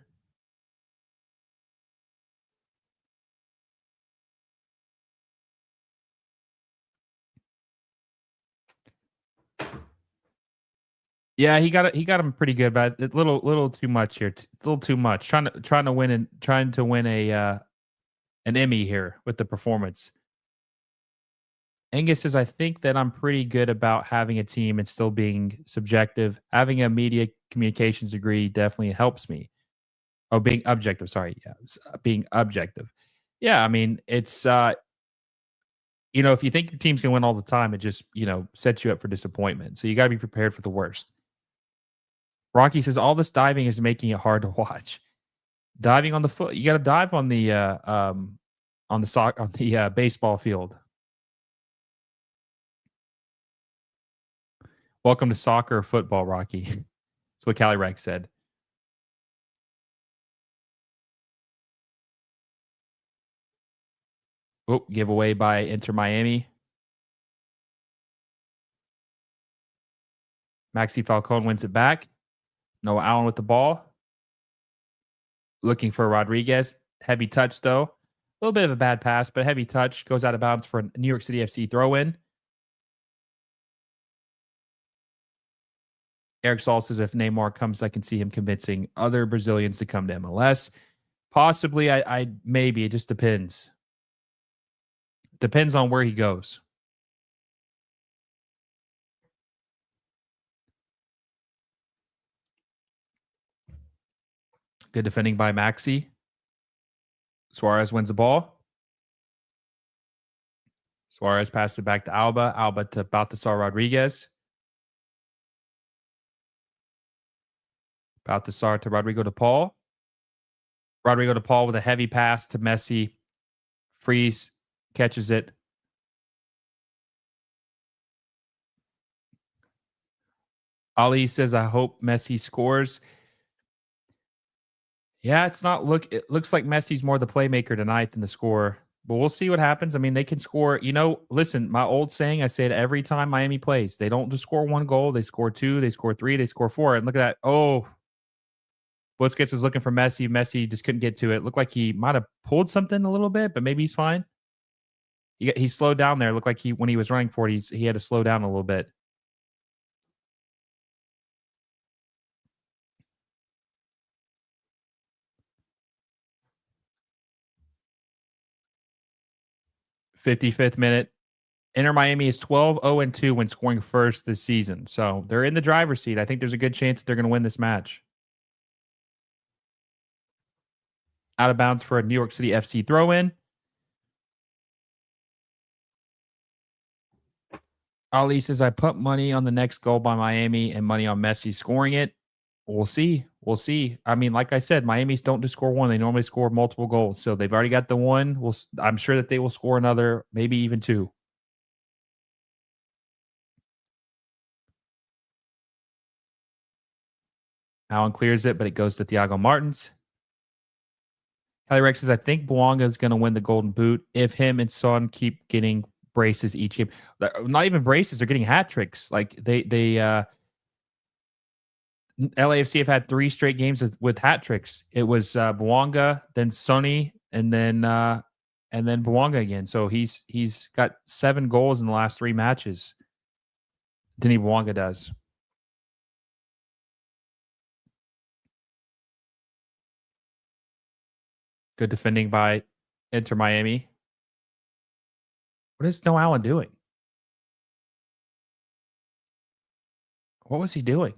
Yeah, he got him pretty good, but a little too much here. A little too much. Trying to win an Emmy here with the performance. Angus says, I think that I'm pretty good about having a team and still being subjective. Having a media communications degree definitely helps me. Oh, being objective. Sorry. Yeah. Being objective. Yeah. I mean, it's, if you think your team's going to win all the time, it just, sets you up for disappointment. So you got to be prepared for the worst. Rocky says, all this diving is making it hard to watch. Diving on the foot. You got to dive on the baseball field. Welcome to soccer or football, Rocky. That's what Cali Rex said. Giveaway by Inter Miami. Maxi Falcone wins it back. Noah Allen with the ball. Looking for Rodriguez. Heavy touch, though. A little bit of a bad pass, but heavy touch. Goes out of bounds for a New York City FC throw-in. Eric Saul says if Neymar comes, I can see him convincing other Brazilians to come to MLS. Possibly, I maybe. It just depends. Depends on where he goes. Good defending by Maxi. Suarez wins the ball. Suarez passes it back to Alba. Alba to Baltasar Rodriguez. Baltasar to Rodrigo de Paul. Rodrigo de Paul with a heavy pass to Messi. Freeze catches it. Ali says, I hope Messi scores. Yeah, it looks like Messi's more the playmaker tonight than the scorer. But we'll see what happens. I mean, they can score. Listen, my old saying, I say it every time Miami plays. They don't just score one goal. They score two, they score three, they score four. And look at that. Busquets was looking for Messi. Messi just couldn't get to it. Looked like he might have pulled something a little bit, but maybe he's fine. He slowed down there. Looked like when he was running for it, he had to slow down a little bit. '55th minute. Inter Miami is 12-0-2 when scoring first this season. So they're in the driver's seat. I think there's a good chance that they're going to win this match. Out of bounds for a New York City FC throw-in. Ali says, I put money on the next goal by Miami and money on Messi scoring it. We'll see. I mean, like I said, Miami's don't just score one. They normally score multiple goals. So they've already got the one. I'm sure that they will score another, maybe even two. Allen clears it, but it goes to Thiago Martins. Kelly Rex says, I think Bouanga is going to win the Golden Boot if him and Son keep getting braces each game. Not even braces, they're getting hat tricks. Like they LAFC have had 3 straight games with hat tricks. It was Bouanga, then Sonny, and then Bouanga again. So he's got 7 goals in the last 3 matches. Denis Bouanga does. Good defending by Inter Miami. What is Noah Allen doing? What was he doing?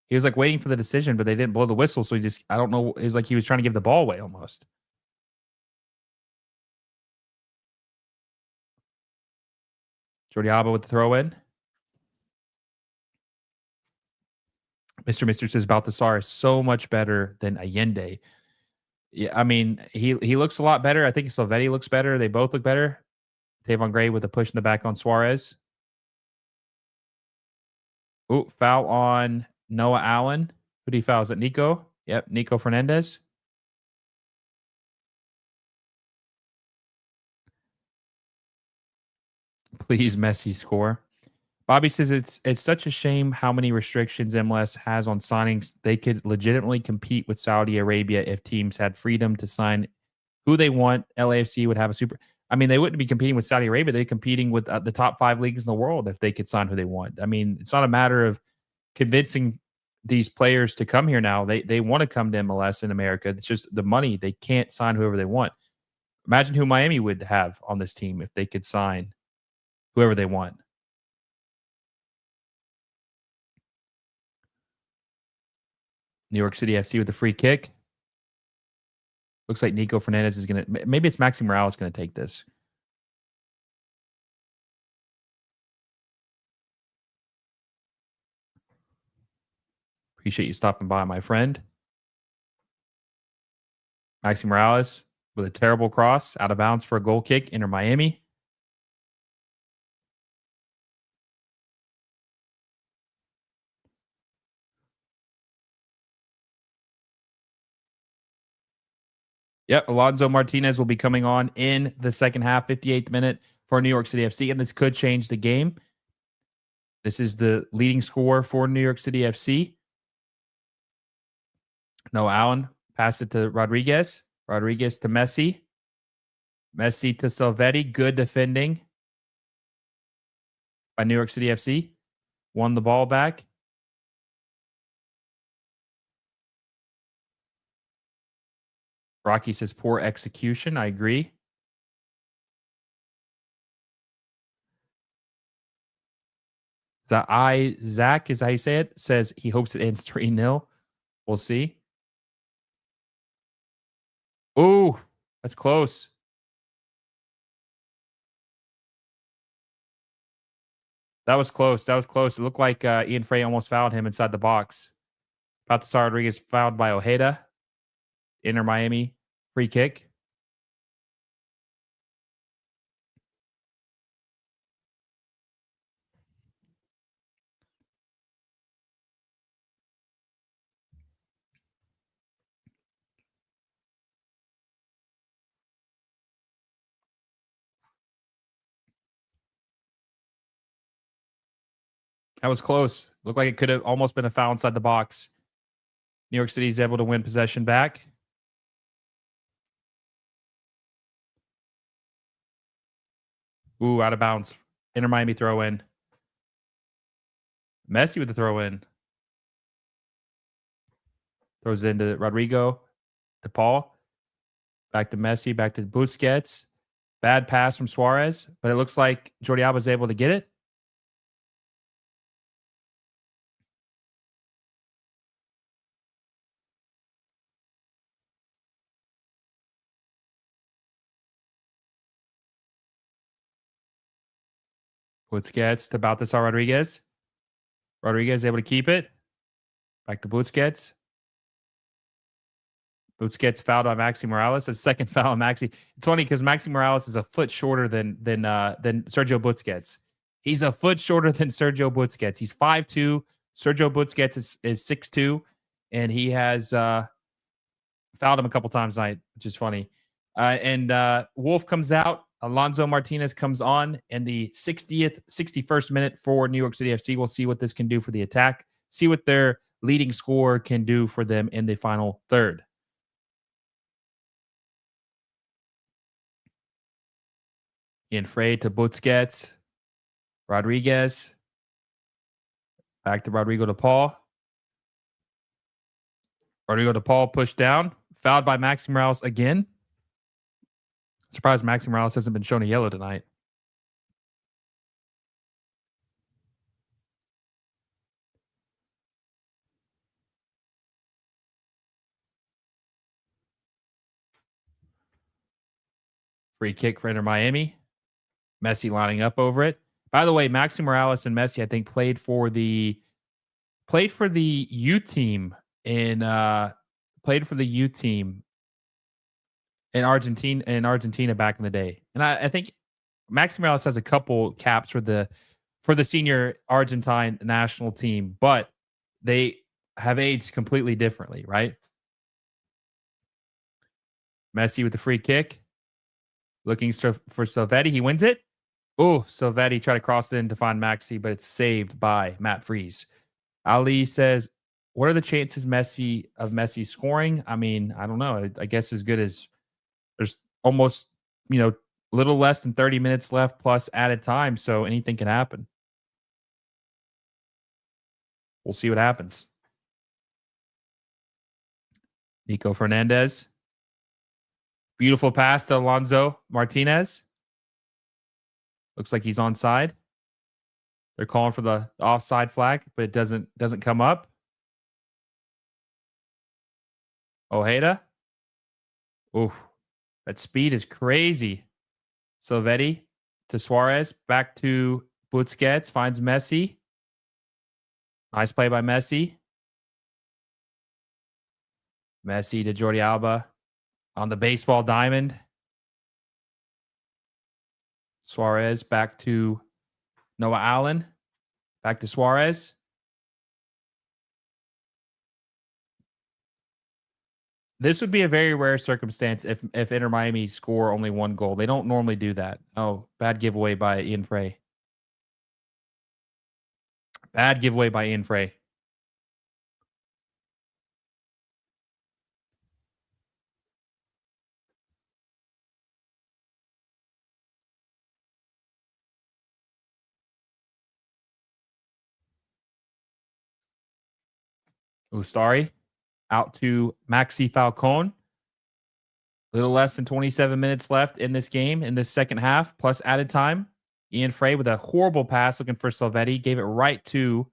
He was like waiting for the decision, but they didn't blow the whistle. So I don't know. It was like he was trying to give the ball away almost. Jordi Alba with the throw in. Mr. says Baltasar is so much better than Allende. Yeah, I mean, he looks a lot better. I think Silvetti looks better. They both look better. Tavon Gray with a push in the back on Suárez. Ooh, foul on Noah Allen. Who did he foul? Is it Nico? Yep, Nico Fernandez. Please, Messi score. Bobby says it's such a shame how many restrictions MLS has on signings. They could legitimately compete with Saudi Arabia if teams had freedom to sign who they want. LAFC would have a super. I mean, they wouldn't be competing with Saudi Arabia. They're competing with the top 5 leagues in the world if they could sign who they want. I mean, it's not a matter of convincing these players to come here now. They want to come to MLS in America. It's just the money. They can't sign whoever they want. Imagine who Miami would have on this team if they could sign whoever they want. New York City FC with a free kick. Looks like Nico Fernandez is going to... Maybe it's Maxi Morales going to take this. Appreciate you stopping by, my friend. Maxi Morales with a terrible cross. Out of bounds for a goal kick. Inter Miami. Yep, Alonso Martinez will be coming on in the second half, 58th minute for New York City FC, and this could change the game. This is the leading scorer for New York City FC. Noah Allen passed it to Rodriguez. Rodriguez to Messi. Messi to Silvetti. Good defending by New York City FC. Won the ball back. Rocky says poor execution. I agree. Zach is how you say it, says he hopes it ends 3-0. We'll see. Ooh, that's close. That was close. That was close. It looked like Ian Frey almost fouled him inside the box. Baltasar Rodriguez fouled by Ojeda. Inter Miami free kick. That was close. Looked like it could have almost been a foul inside the box. New York City is able to win possession back. Ooh, out of bounds. Inter Miami throw in. Messi with the throw in. Throws it into Rodrigo. To Paul. Back to Messi. Back to Busquets. Bad pass from Suárez. But it looks like Jordi Alba is able to get it. Busquets to Baltasar Rodriguez. Rodriguez able to keep it. Back to Busquets. Busquets fouled on Maxi Morales. A second foul on Maxi. It's funny because Maxi Morales is a foot shorter than Sergio Busquets. He's a foot shorter than Sergio Busquets. He's 5'2". Sergio Busquets is 6'2", and he has fouled him a couple times tonight, which is funny. And Wolf comes out. Alonso Martinez comes on in the 61st minute for New York City FC. We'll see what this can do for the attack. See what their leading scorer can do for them in the final third. Infrey to Busquets, Rodriguez, back to Rodrigo to Paul. Rodrigo to Paul pushed down, fouled by Maxi Morales again. Surprised Maxi Morales hasn't been shown a yellow tonight. Free kick for Inter Miami. Messi lining up over it. By the way, Maxi Morales and Messi, I think, played for the U team in Argentina back in the day. And I think Maxi Morales has a couple caps for the senior Argentine national team, but they have aged completely differently, right? Messi with the free kick, looking for Silvetti. He wins it. Oh, Silvetti tried to cross it in to find Maxi, but it's saved by Matt Freeze. Ali says, "What are the chances Messi scoring?" I mean, I don't know. I guess as good as there's almost a little less than 30 minutes left plus added time, so anything can happen. We'll see what happens. Nico Fernandez, beautiful pass to Alonso Martinez. Looks like he's onside. They're calling for the offside flag, but it doesn't come up. Ojeda. Ooh, that speed is crazy. Silvetti to Suárez, back to Busquets, finds Messi. Nice play by Messi. Messi to Jordi Alba on the baseball diamond. Suárez back to Noah Allen. Back to Suárez. This would be a very rare circumstance if Inter Miami score only one goal. They don't normally do that. Oh, bad giveaway by Ian Frey. Bad giveaway by Ian Frey. Ustari out to Maxi Falcone. Little less than 27 minutes left in this game, in this second half, plus added time. Ian Frey with a horrible pass looking for Silvetti. Gave it right to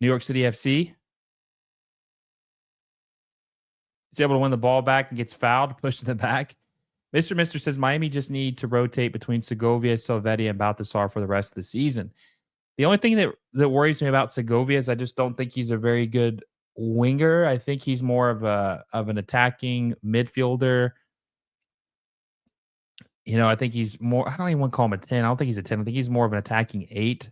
New York City FC. He's able to win the ball back and gets fouled, pushed to the back. Mr. Mister says Miami just need to rotate between Segovia, Silvetti, and Baltasar for the rest of the season. The only thing that worries me about Segovia is I just don't think he's a very good winger. I think he's more of an attacking midfielder. I think he's more. I don't even want to call him a 10. I don't think he's a 10. I think he's more of an attacking 8.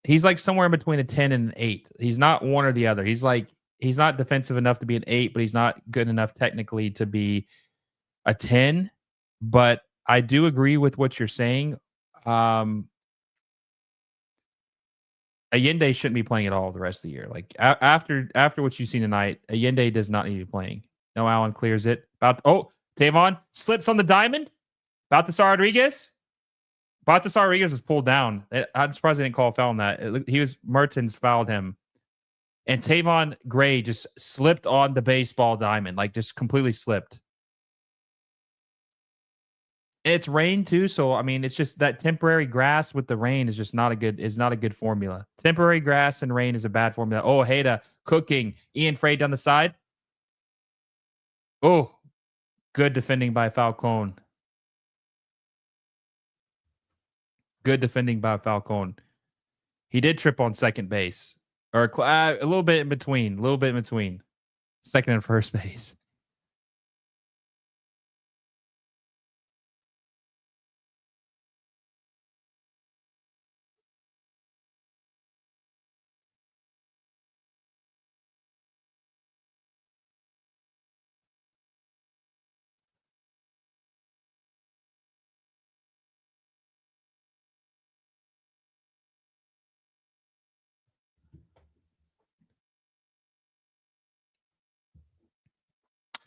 He's like somewhere in between a 10 and an 8. He's not one or the other. He's not defensive enough to be an 8, but he's not good enough technically to be a 10. But I do agree with what you're saying. Allende shouldn't be playing at all the rest of the year. Like after what you've seen tonight, Allende does not need to be playing. No, Allen clears it. Tavon slips on the diamond. Baltasar Rodriguez. Baltasar Rodriguez was pulled down. I'm surprised they didn't call a foul on that. Mertens fouled him. And Tavon Gray just slipped on the baseball diamond, like just completely slipped. It's rain too, so I mean, it's just that temporary grass with the rain is not a good formula. Temporary grass and rain is a bad formula. Oh, Heda cooking. Ian Frey down the side. Oh, good defending by Falcone. Good defending by Falcone. He did trip on second base, or a little bit in between, second and first base.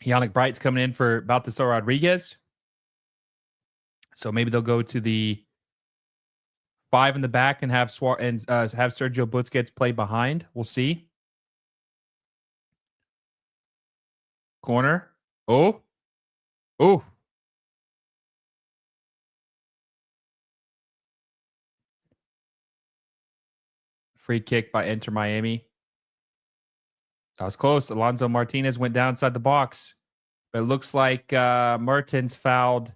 Yannick Bright's coming in for Baltasar Rodriguez. So maybe they'll go to the 5 in the back and have have Sergio Busquets play behind. We'll see. Corner. Oh. Oh. Free kick by Inter Miami. That was close. Alonso Martinez went down inside the box. But it looks like Mertens fouled.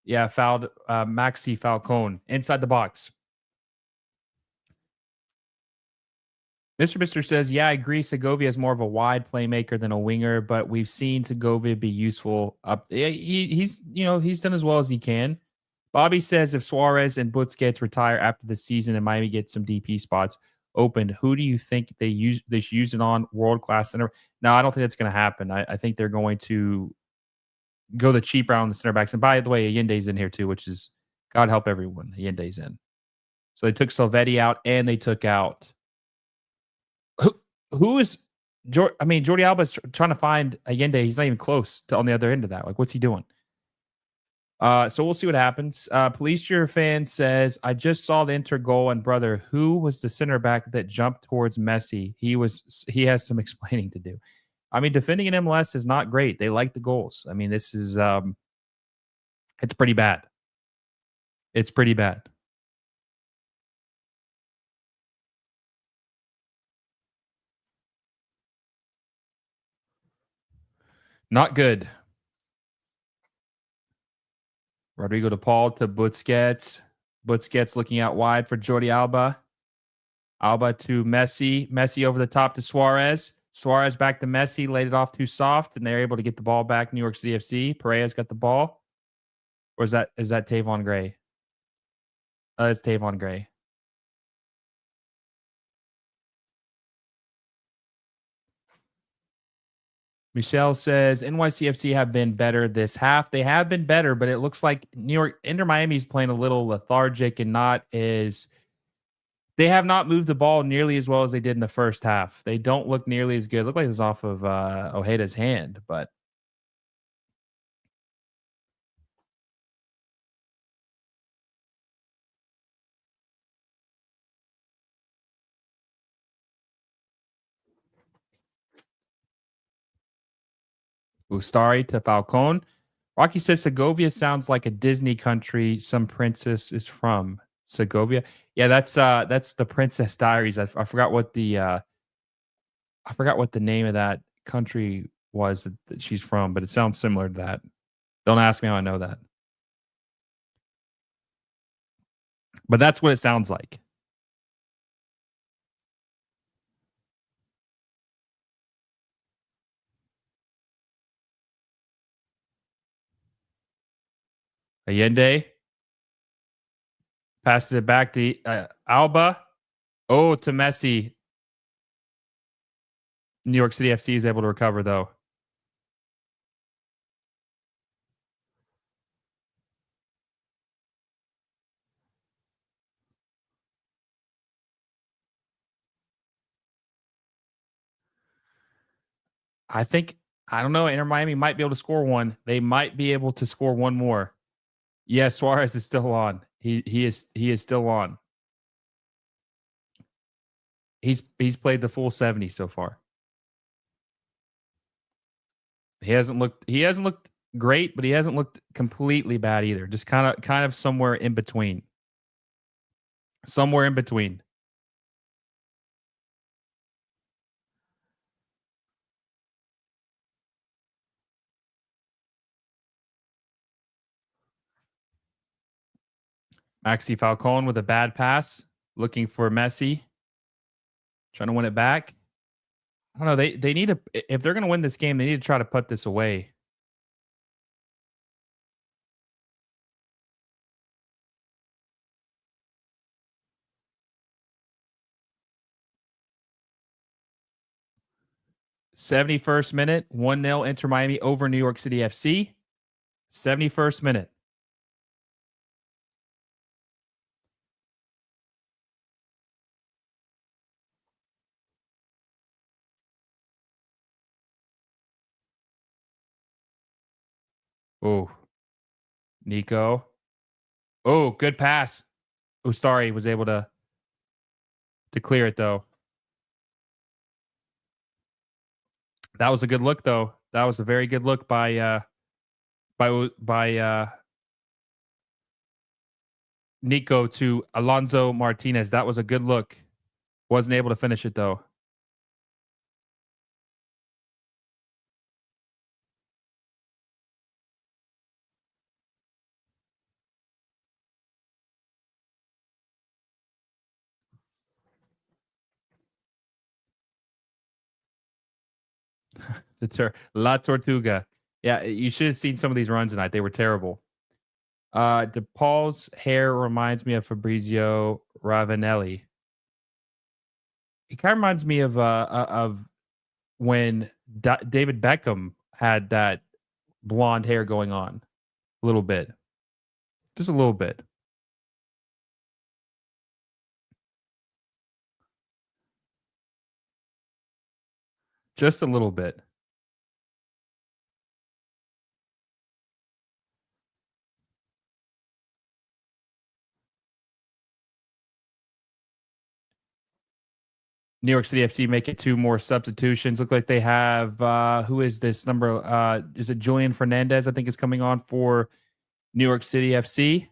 Yeah, fouled Maxi Falcone inside the box. Mr. Mister says, yeah, I agree. Segovia is more of a wide playmaker than a winger, but we've seen Segovia be useful up. He's he's done as well as he can. Bobby says if Suarez and Busquets retire after the season and Miami gets some DP spots opened, who do you think they should use it on? World class center? No, I don't think that's going to happen. I think they're going to go the cheap route on the center backs. And by the way, Allende's in here too, which is God help everyone. Allende's in. So they took Salvetti out and they took out who is Jordi Alba's trying to find Allende. He's not even close to on the other end of that. Like, what's he doing? So we'll see what happens. Police Your fan says, I just saw the Inter goal, and brother, who was the center back that jumped towards Messi? He has some explaining to do. I mean, defending in MLS is not great. They like the goals. I mean, this is it's pretty bad. It's pretty bad. Not good. Rodrigo De Paul to Busquets. Busquets looking out wide for Jordi Alba. Alba to Messi. Messi over the top to Suarez. Suarez back to Messi. Laid it off too soft, and they're able to get the ball back. New York City FC. Pereira's got the ball. Or is that Tavon Gray? It's Tavon Gray. Michelle says NYCFC have been better this half. They have been better, but it looks like Inter Miami is playing a little lethargic and not as they have not moved the ball nearly as well as they did in the first half. They don't look nearly as good. Look like it's off of Ojeda's hand, but Ustari to Falcone. Rocky says Segovia sounds like a Disney country some princess is from. Segovia. Yeah, that's the Princess Diaries. I forgot what the name of that country was that she's from, but it sounds similar to that. Don't ask me how I know that. But that's what it sounds like. Allende passes it back to Alba. Oh, to Messi. New York City FC is able to recover, though. I don't know. Inter Miami might be able to score one. They might be able to score one more. Yes, Suarez is still on. He is still on. He's played the full 70 so far. He hasn't looked great, but he hasn't looked completely bad either. Just kind of somewhere in between. Somewhere in between. Maxi Falcone with a bad pass, looking for Messi, trying to win it back. I don't know. They need to if they're going to win this game, they need to try to put this away. '71st minute, 1-0 Inter Miami over New York City FC. '71st minute. Oh, Nico. Oh, good pass. Ustari was able to clear it though. That was a good look though. That was a very good look by Nico to Alonso Martinez. That was a good look. Wasn't able to finish it though. La Tortuga. Yeah, you should have seen some of these runs tonight. They were terrible. DePaul's hair reminds me of Fabrizio Ravanelli. He kind of reminds me of when David Beckham had that blonde hair going on a little bit, just a little bit, just a little bit. New York City FC making two more substitutions. Look like they have who is this number? Is it Julian Fernandez? I think is coming on for New York City FC.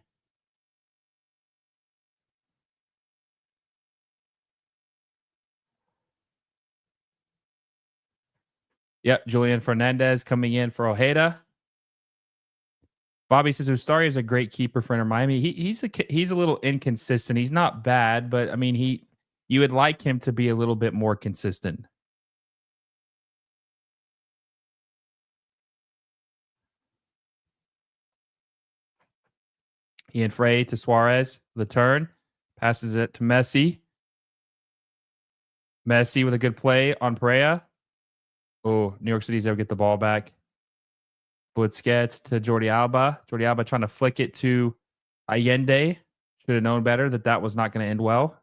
Yep, Julian Fernandez coming in for Ojeda. Bobby says Ustari is a great keeper for Inter Miami. He's a little inconsistent. He's not bad, but I mean you would like him to be a little bit more consistent. Ian Frey to Suárez, the turn, passes it to Messi. Messi with a good play on Pereira. Oh, New York City's able to get the ball back. Busquets to Jordi Alba. Jordi Alba trying to flick it to Allende. Should have known better that was not going to end well.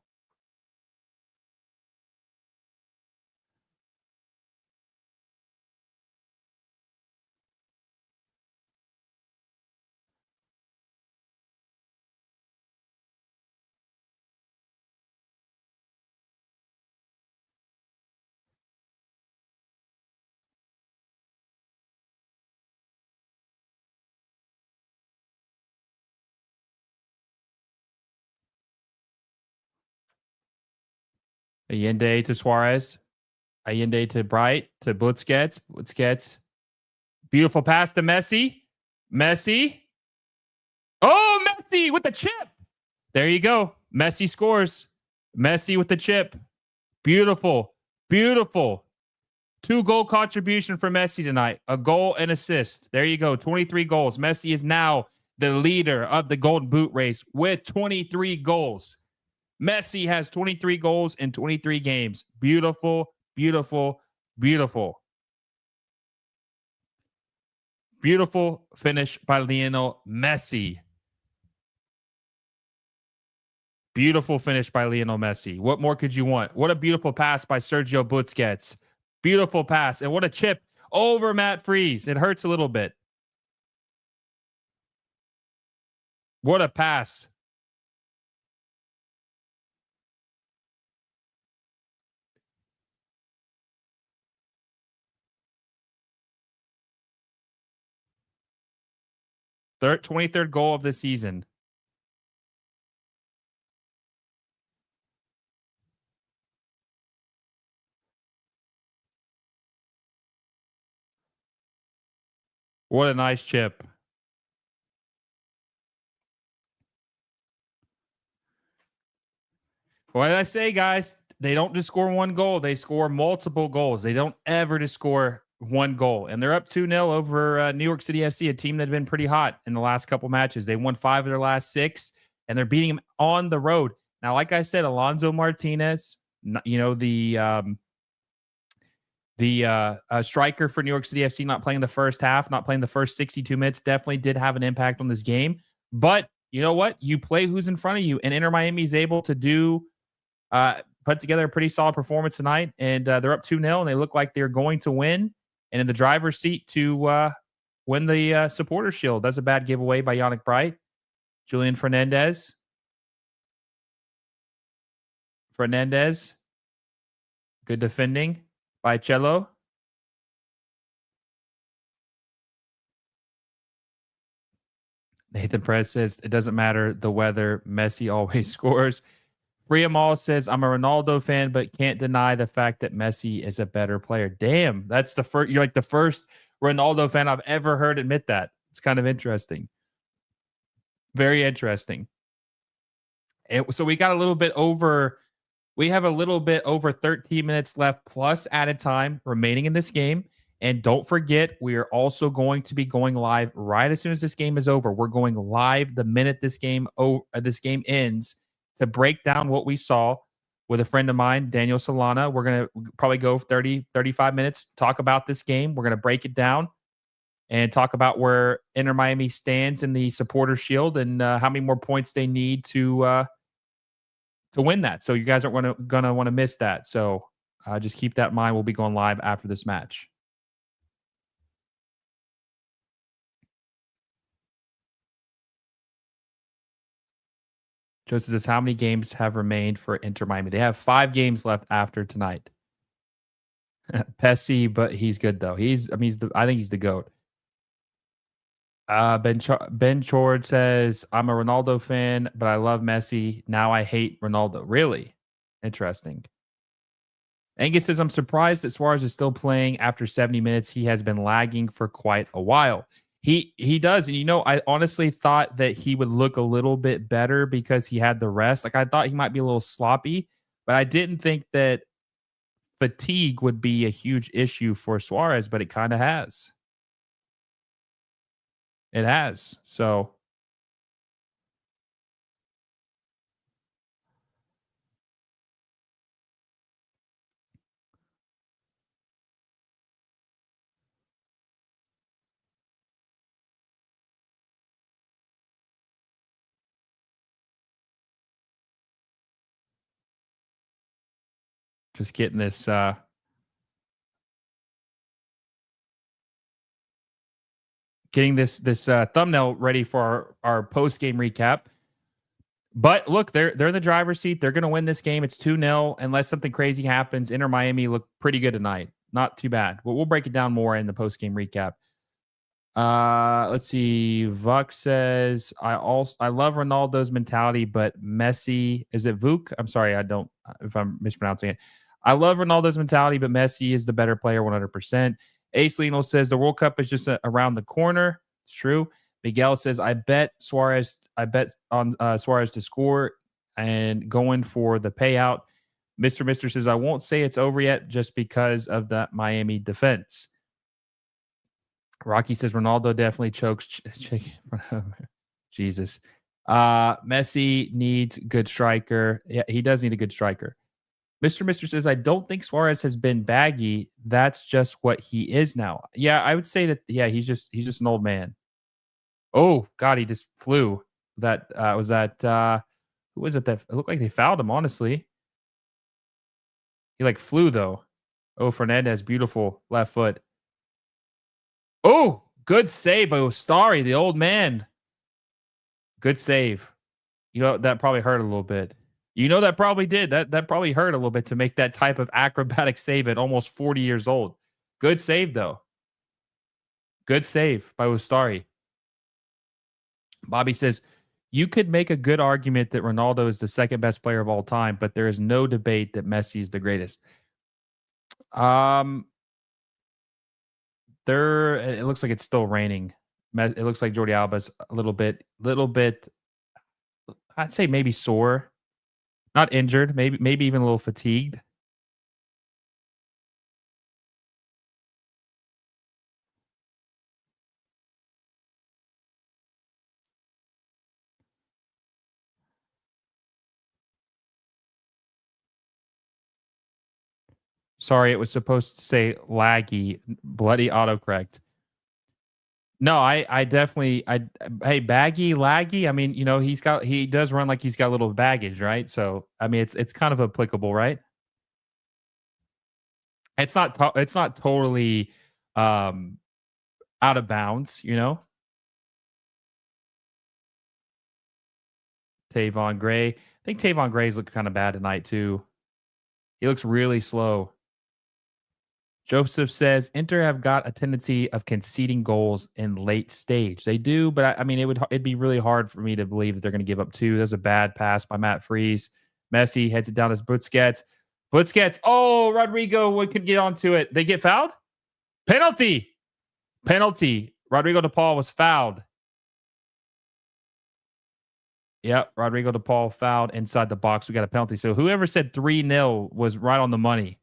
Allende to Suarez. Allende to Bright to Busquets. Busquets. Beautiful pass to Messi. Messi. Oh, Messi with the chip. There you go. Messi scores. Messi with the chip. Beautiful. Beautiful. 2-goal contribution for Messi tonight. A goal and assist. There you go. 23 goals. Messi is now the leader of the Golden Boot race with 23 goals. Messi has 23 goals in 23 games. Beautiful, beautiful, beautiful. Beautiful finish by Lionel Messi. Beautiful finish by Lionel Messi. What more could you want? What a beautiful pass by Sergio Busquets. Beautiful pass. And what a chip over Matt Freese. It hurts a little bit. What a pass. Third, 23rd goal of the season. What a nice chip. What did I say, guys? They don't just score one goal. They score multiple goals. They don't ever just score one goal. And they're up 2-0 over New York City FC, a team that had been pretty hot in the last couple matches. They won 5 of their last 6, and they're beating them on the road. Now, like I said, Alonso Martinez, you know, the striker for New York City FC, not playing the first half, not playing the first 62 minutes, definitely did have an impact on this game. But you know what? You play who's in front of you, and Inter Miami is able to put together a pretty solid performance tonight, and they're up 2-0, and they look like they're going to win, and in the driver's seat to win the supporter shield. That's a bad giveaway by Yannick Bright. Julian Fernandez. Good defending by Cello. Nathan Perez says it doesn't matter the weather. Messi always scores. Priamal says I'm a Ronaldo fan, but can't deny the fact that Messi is a better player. Damn, that's the first. You're like the first Ronaldo fan I've ever heard admit that. It's kind of interesting. Very interesting. So we got a little bit over. We have a little bit over 13 minutes left plus added time remaining in this game. And don't forget, we are also going to be going live right as soon as this game is over. We're going live the minute this game ends to break down what we saw with a friend of mine, Daniel Solana. We're going to probably go 30, 35 minutes, talk about this game. We're going to break it down and talk about where Inter Miami stands in the supporter shield and how many more points they need to win that. So you guys aren't gonna want to miss that. So just keep that in mind. We'll be going live after this match. Joseph says, how many games have remained for Inter Miami? They have 5 games left after tonight. Pesci, but he's good though. I think he's the GOAT. Ben Chord says, I'm a Ronaldo fan, but I love Messi. Now I hate Ronaldo. Really? Interesting. Angus says, I'm surprised that Suárez is still playing after 70 minutes. He has been lagging for quite a while. He does. And, I honestly thought that he would look a little bit better because he had the rest. Like, I thought he might be a little sloppy, but I didn't think that fatigue would be a huge issue for Suárez, but it kind of has. It has. So just getting this thumbnail ready for our post game recap. But look, they're in the driver's seat. They're going to win this game. It's 2-0 unless something crazy happens. Inter Miami looked pretty good tonight. Not too bad. But we'll break it down more in the post game recap. Let's see. Vuk says I love Ronaldo's mentality, but Messi, is it Vuk? I'm sorry, I don't if I'm mispronouncing it. I love Ronaldo's mentality, but Messi is the better player 100%. Ace Lionel says the World Cup is just around the corner. It's true. Miguel says I bet on Suárez to score and going for the payout. Mr. says I won't say it's over yet just because of that Miami defense. Rocky says Ronaldo definitely chokes. Jesus. Messi needs good striker. Yeah, he does need a good striker. Mr. says, I don't think Suárez has been baggy. That's just what he is now. Yeah, I would say that, yeah, he's just an old man. Oh, God, he just flew. Who was it that it looked like they fouled him, honestly. He flew though. Oh, Fernandez, beautiful left foot. Oh, good save by Ostari, the old man. Good save. That probably hurt a little bit. That probably did. That probably hurt a little bit to make that type of acrobatic save at almost 40 years old. Good save, though. Good save by Ostari. Bobby says, you could make a good argument that Ronaldo is the second best player of all time, but there is no debate that Messi is the greatest. It looks like it's still raining. It looks like Jordi Alba's a little bit, I'd say maybe sore. Not injured, maybe even a little fatigued. Sorry, it was supposed to say laggy, bloody autocorrect. No, I definitely hey, baggy, laggy. I mean, he does run like he's got a little baggage, right? So I mean it's kind of applicable, right? It's not totally out of bounds, you know? Tavon Gray. I think Tavon Gray's looked kind of bad tonight, too. He looks really slow. Joseph says Inter have got a tendency of conceding goals in late stage. They do, but I mean, it'd be really hard for me to believe that they're going to give up two. There's a bad pass by Matt Freese. Messi heads it down as Busquets. Busquets. Oh, Rodrigo could get onto it. They get fouled? Penalty. Penalty. Rodrigo De Paul was fouled. Yep, Rodrigo De Paul fouled inside the box. We got a penalty. So whoever said 3-0 was right on the money.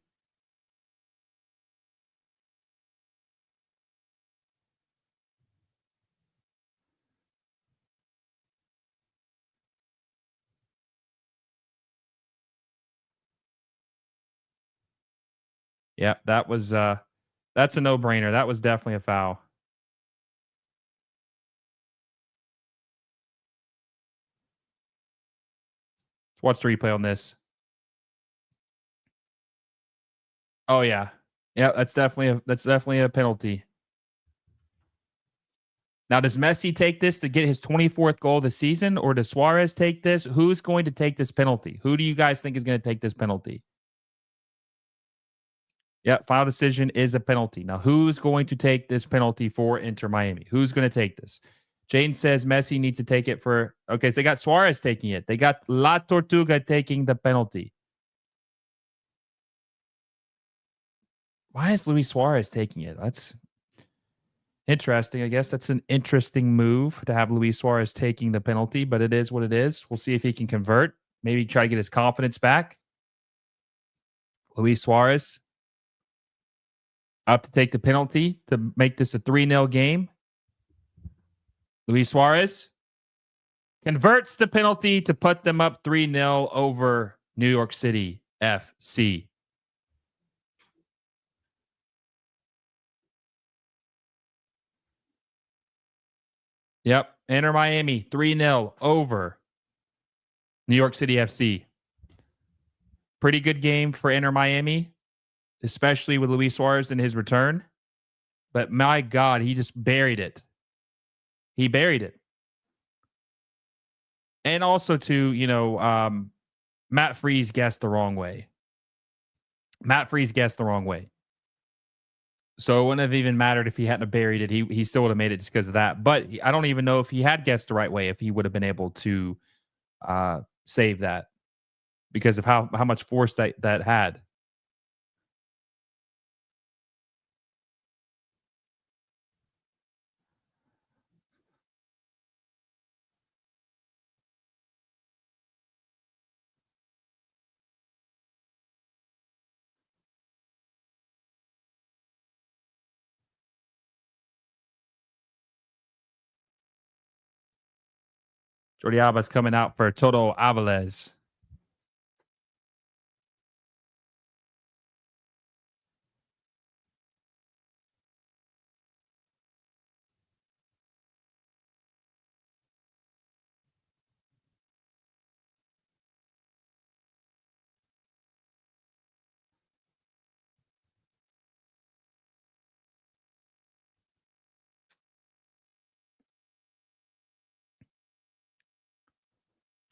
Yeah, that's a no-brainer. That was definitely a foul. Let's watch the replay on this. Oh yeah. Yeah, that's definitely a penalty. Now, does Messi take this to get his 24th goal of the season, or does Suárez take this? Who's going to take this penalty? Who do you guys think is going to take this penalty? Yeah, final decision is a penalty. Now, who's going to take this penalty for Inter Miami? Who's going to take this? Jane says Messi needs to take it for. Okay, so they got Suárez taking it. They got La Tortuga taking the penalty. Why is Luis Suárez taking it? That's interesting. I guess that's an interesting move to have Luis Suárez taking the penalty, but it is what it is. We'll see if he can convert. Maybe try to get his confidence back. Luis Suárez up to take the penalty to make this a 3-0 game. Luis Suárez converts the penalty to put them up 3-0 over New York City FC. Yep. Inter Miami 3-0 over New York City FC. Pretty good game for Inter Miami, especially with Luis Suárez in his return. But my God, he just buried it. He buried it. And also, Matt Freese guessed the wrong way. So it wouldn't have even mattered if he hadn't buried it. He still would have made it just because of that. But I don't even know if he had guessed the right way, if he would have been able to save that because of how much force that had. Jordi Alba's coming out for Toto Alvarez.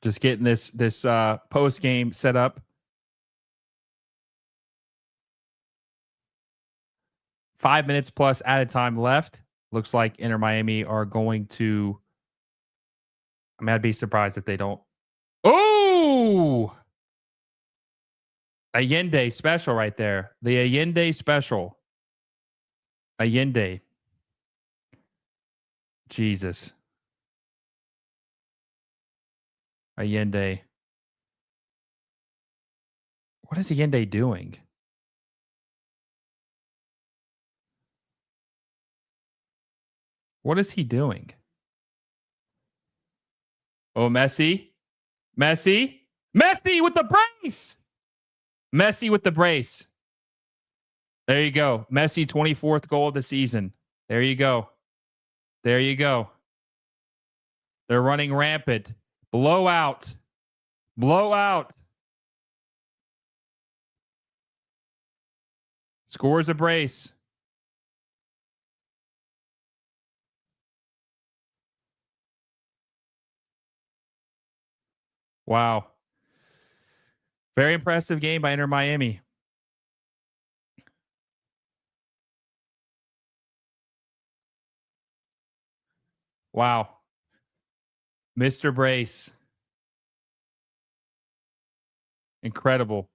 Just getting this post game set up. 5 minutes plus added time left. Looks like Inter Miami are going to. I mean, I'd be surprised if they don't. Oh, Allende special right there. The Allende special. Allende. Jesus. Allende. What is Allende doing? What is he doing? Oh, Messi. Messi with the brace. Messi with the brace. There you go. Messi, 24th goal of the season. There you go. There you go. They're running rampant. Blowout. Blowout. Scores a brace. Wow. Very impressive game by Inter Miami. Wow. Mr. Brace. Incredible.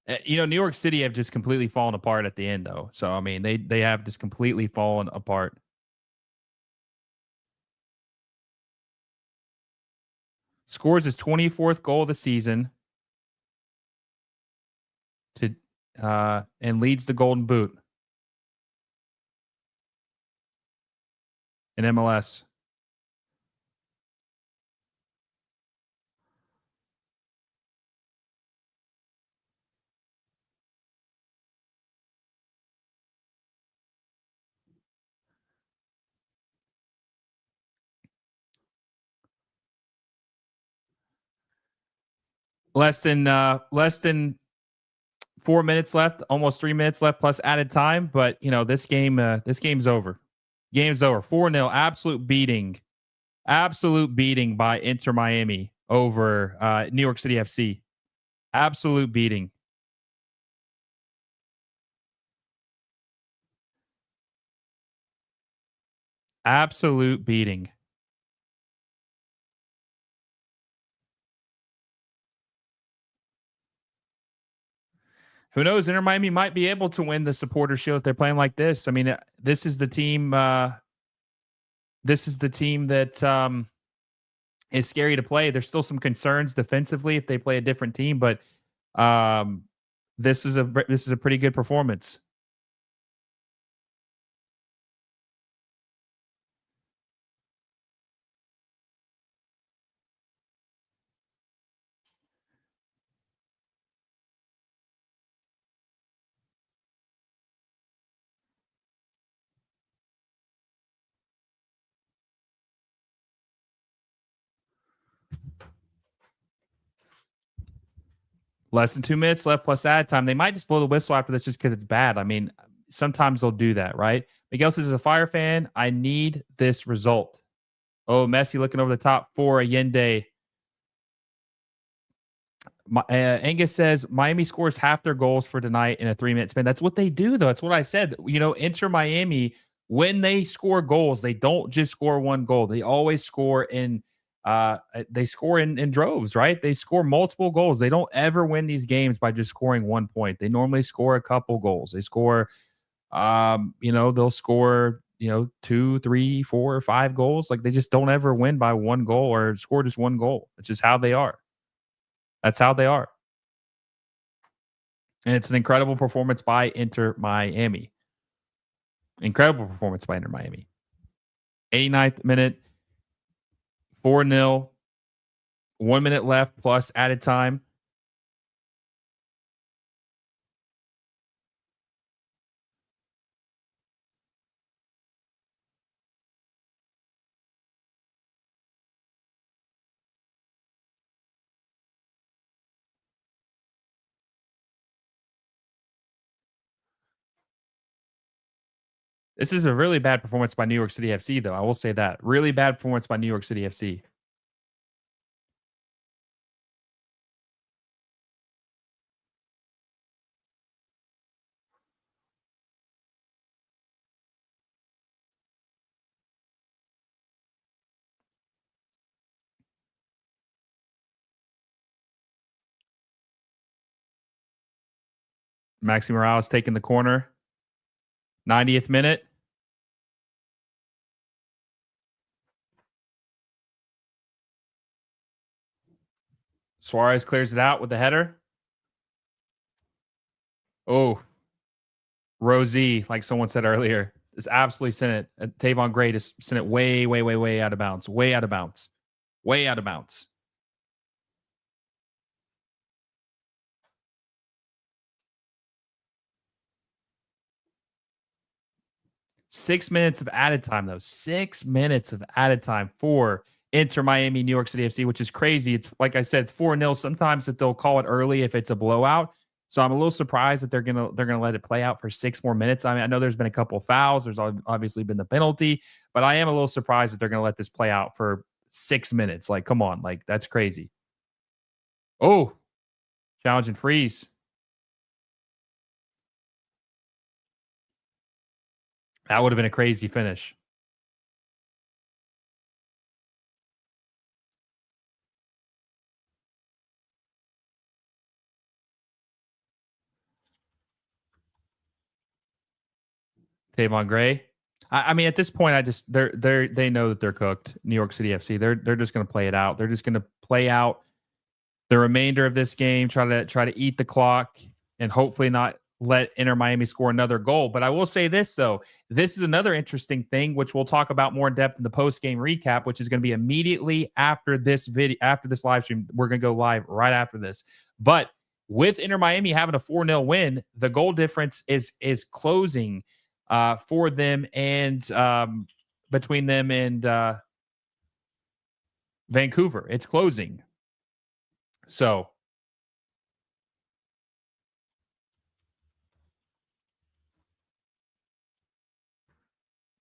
New York City have just completely fallen apart at the end, though. So I mean, they have just completely fallen apart. Scores his 24th goal of the season to and leads the Golden Boot in MLS. Less than 4 minutes left, almost 3 minutes left plus added time. But this game's over. Game's over. 4-0. Absolute beating by Inter Miami over New York City FC. Absolute beating. Absolute beating. Who knows? Inter Miami might be able to win the Supporter Shield if they're playing like this. I mean, this is the team. This is the team that is scary to play. There's still some concerns defensively if they play a different team, but um, this is a pretty good performance. Less than 2 minutes left plus add time. They might just blow the whistle after this just because it's bad. I mean, sometimes they'll do that, right? Miguel says, as a Fire fan, I need this result. Oh, Messi looking over the top for Allende. Angus says Miami scores half their goals for tonight in a 3-minute span. That's what they do, though. That's what I said. Inter Miami, when they score goals, they don't just score one goal. They always score in droves, right? They score multiple goals. They don't ever win these games by just scoring 1 point. They normally score a couple goals. They score, they'll score, 2, 3, 4, 5 goals. Like they just don't ever win by one goal or score just one goal. It's just how they are. That's how they are. And it's an incredible performance by Inter Miami. Incredible performance by Inter Miami. 89th minute, 4-0, 1 minute left plus added time. This is a really bad performance by New York City FC, though. I will say that. Really bad performance by New York City FC. Maxi Morales taking the corner. 90th minute. Suárez clears it out with the header. Oh, Rosie, like someone said earlier, is absolutely sent it. Tavon Gray just sent it way, way, way, way out of bounds. Way out of bounds. Way out of bounds. Six minutes of added time, though. 6 minutes of added time for Inter Miami, New York City FC, which is crazy. It's like I said, it's 4-0. Sometimes that they'll call it early if it's a blowout. So I'm a little surprised that they're gonna let it play out for 6 more minutes. I mean, I know there's been a couple of fouls. There's obviously been the penalty, but I am a little surprised that they're gonna let this play out for 6 minutes. Like, come on, like that's crazy. Oh, challenge and freeze. That would have been a crazy finish. Tavon Gray. I mean, at this point, I just they know that they're cooked. New York City FC. They're just going to play it out. They're just going to play out the remainder of this game. Try to eat the clock and hopefully not let Inter Miami score another goal. But I will say this though, this is another interesting thing, which we'll talk about more in depth in the post game recap, which is going to be immediately after this video, after this live stream. We're going to go live right after this. But with Inter Miami having a 4-0 win, the goal difference is closing for them and between them and Vancouver. It's closing. So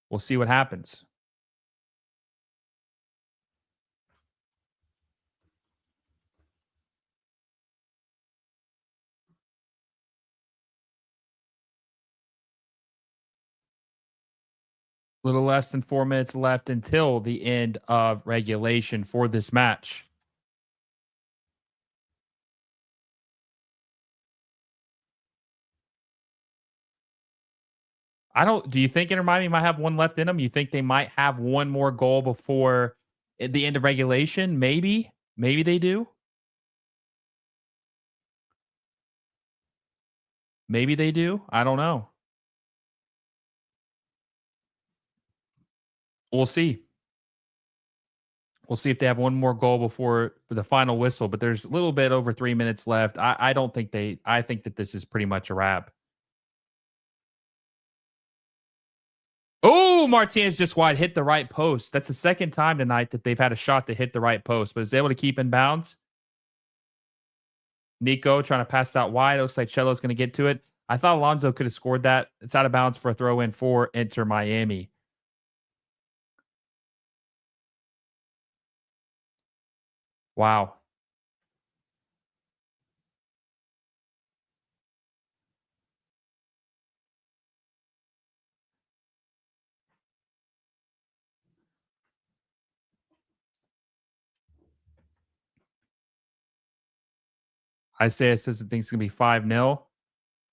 we'll see what happens. Little less than 4 minutes left until the end of regulation for this match. Do you think Inter Miami might have one left in them? You think they might have one more goal before the end of regulation? Maybe. Maybe they do. Maybe they do. I don't know. We'll see. We'll see if they have one more goal before the final whistle, but there's a little bit over 3 minutes left. I don't think I think that this is pretty much a wrap. Oh, Martinez just wide hit the right post. That's the second time tonight that they've had a shot that hit the right post, but is able to keep in bounds. Nico trying to pass out wide. Looks like Cello's going to get to it. I thought Alonso could have scored that. It's out of bounds for a throw in for Inter Miami. Wow. Isaiah says that things going to be 5-0.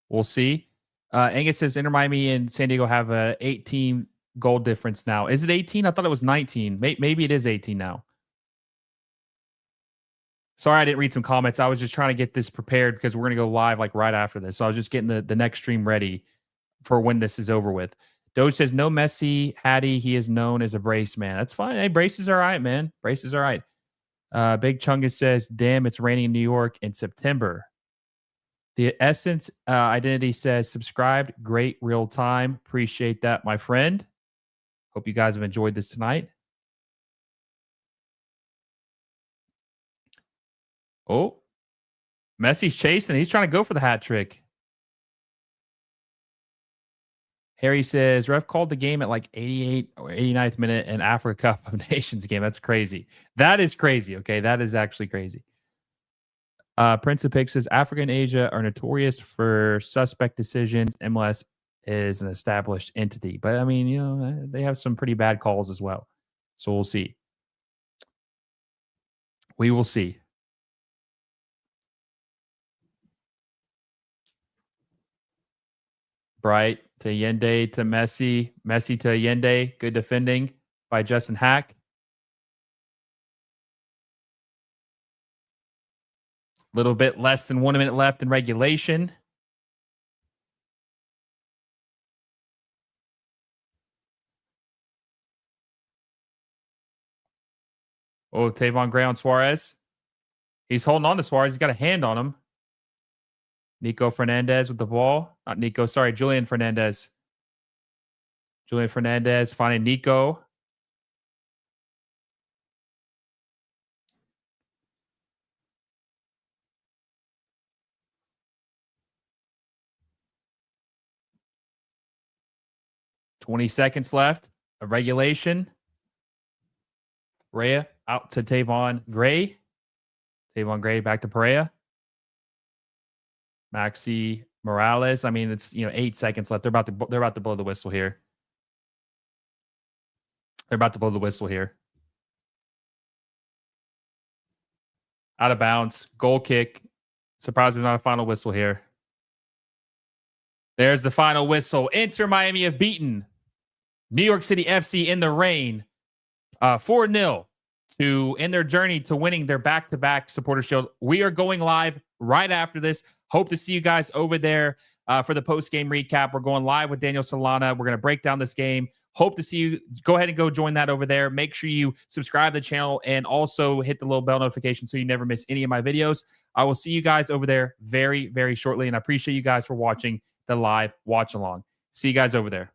We'll see. Angus says Inter Miami and San Diego have a 18 goal difference now. Is it 18? I thought it was 19. Maybe it is 18 now. Sorry, I didn't read some comments. I was just trying to get this prepared because we're going to go live like right after this. So I was just getting the next stream ready for when this is over with. Doge says no Messi, Hattie. He is known as a brace man. That's fine. Hey, brace is all right, man. Brace is all right. Big Chungus says, damn, it's raining in New York in September. The Essence Identity says, subscribed. Great real time. Appreciate that, my friend. Hope you guys have enjoyed this tonight. Oh, Messi's chasing. He's trying to go for the hat trick. Harry says, ref called the game at like 88 or 89th minute in Africa Cup of Nations game. That's crazy. That is crazy. Okay. That is actually crazy. Prince of Pix says, Africa and Asia are notorious for suspect decisions. MLS is an established entity. But I mean, you know, they have some pretty bad calls as well. So we'll see. We will see. Bright to Yende to Messi. Messi to Yende. Good defending by Justin Hack. Little bit less than 1 minute left in regulation. Oh, Tavon Gray on Suárez. He's holding on to Suárez. He's got a hand on him. Nico Fernandez with the ball. Not Nico, sorry, Julian Fernandez. Julian Fernandez finding Nico. $20 left. A regulation. Rhea Out to Tavon Gray. Tavon Gray back to Perea. Maxi Morales. I mean, it's 8 seconds left. They're about to blow the whistle here. They're about to blow the whistle here. Out of bounds. Goal kick. Surprised there's not a final whistle here. There's the final whistle. Inter Miami have beaten New York City FC in the rain 4-0 to end their journey to winning their back-to-back Supporter Shield. We are going live right after this. Hope to see you guys over there for the post-game recap. We're going live with Daniel Solana. We're going to break down this game. Hope to see you. Go ahead and go join that over there. Make sure you subscribe to the channel and also hit the little bell notification so you never miss any of my videos. I will see you guys over there very, very shortly, and I appreciate you guys for watching the live watch along. See you guys over there.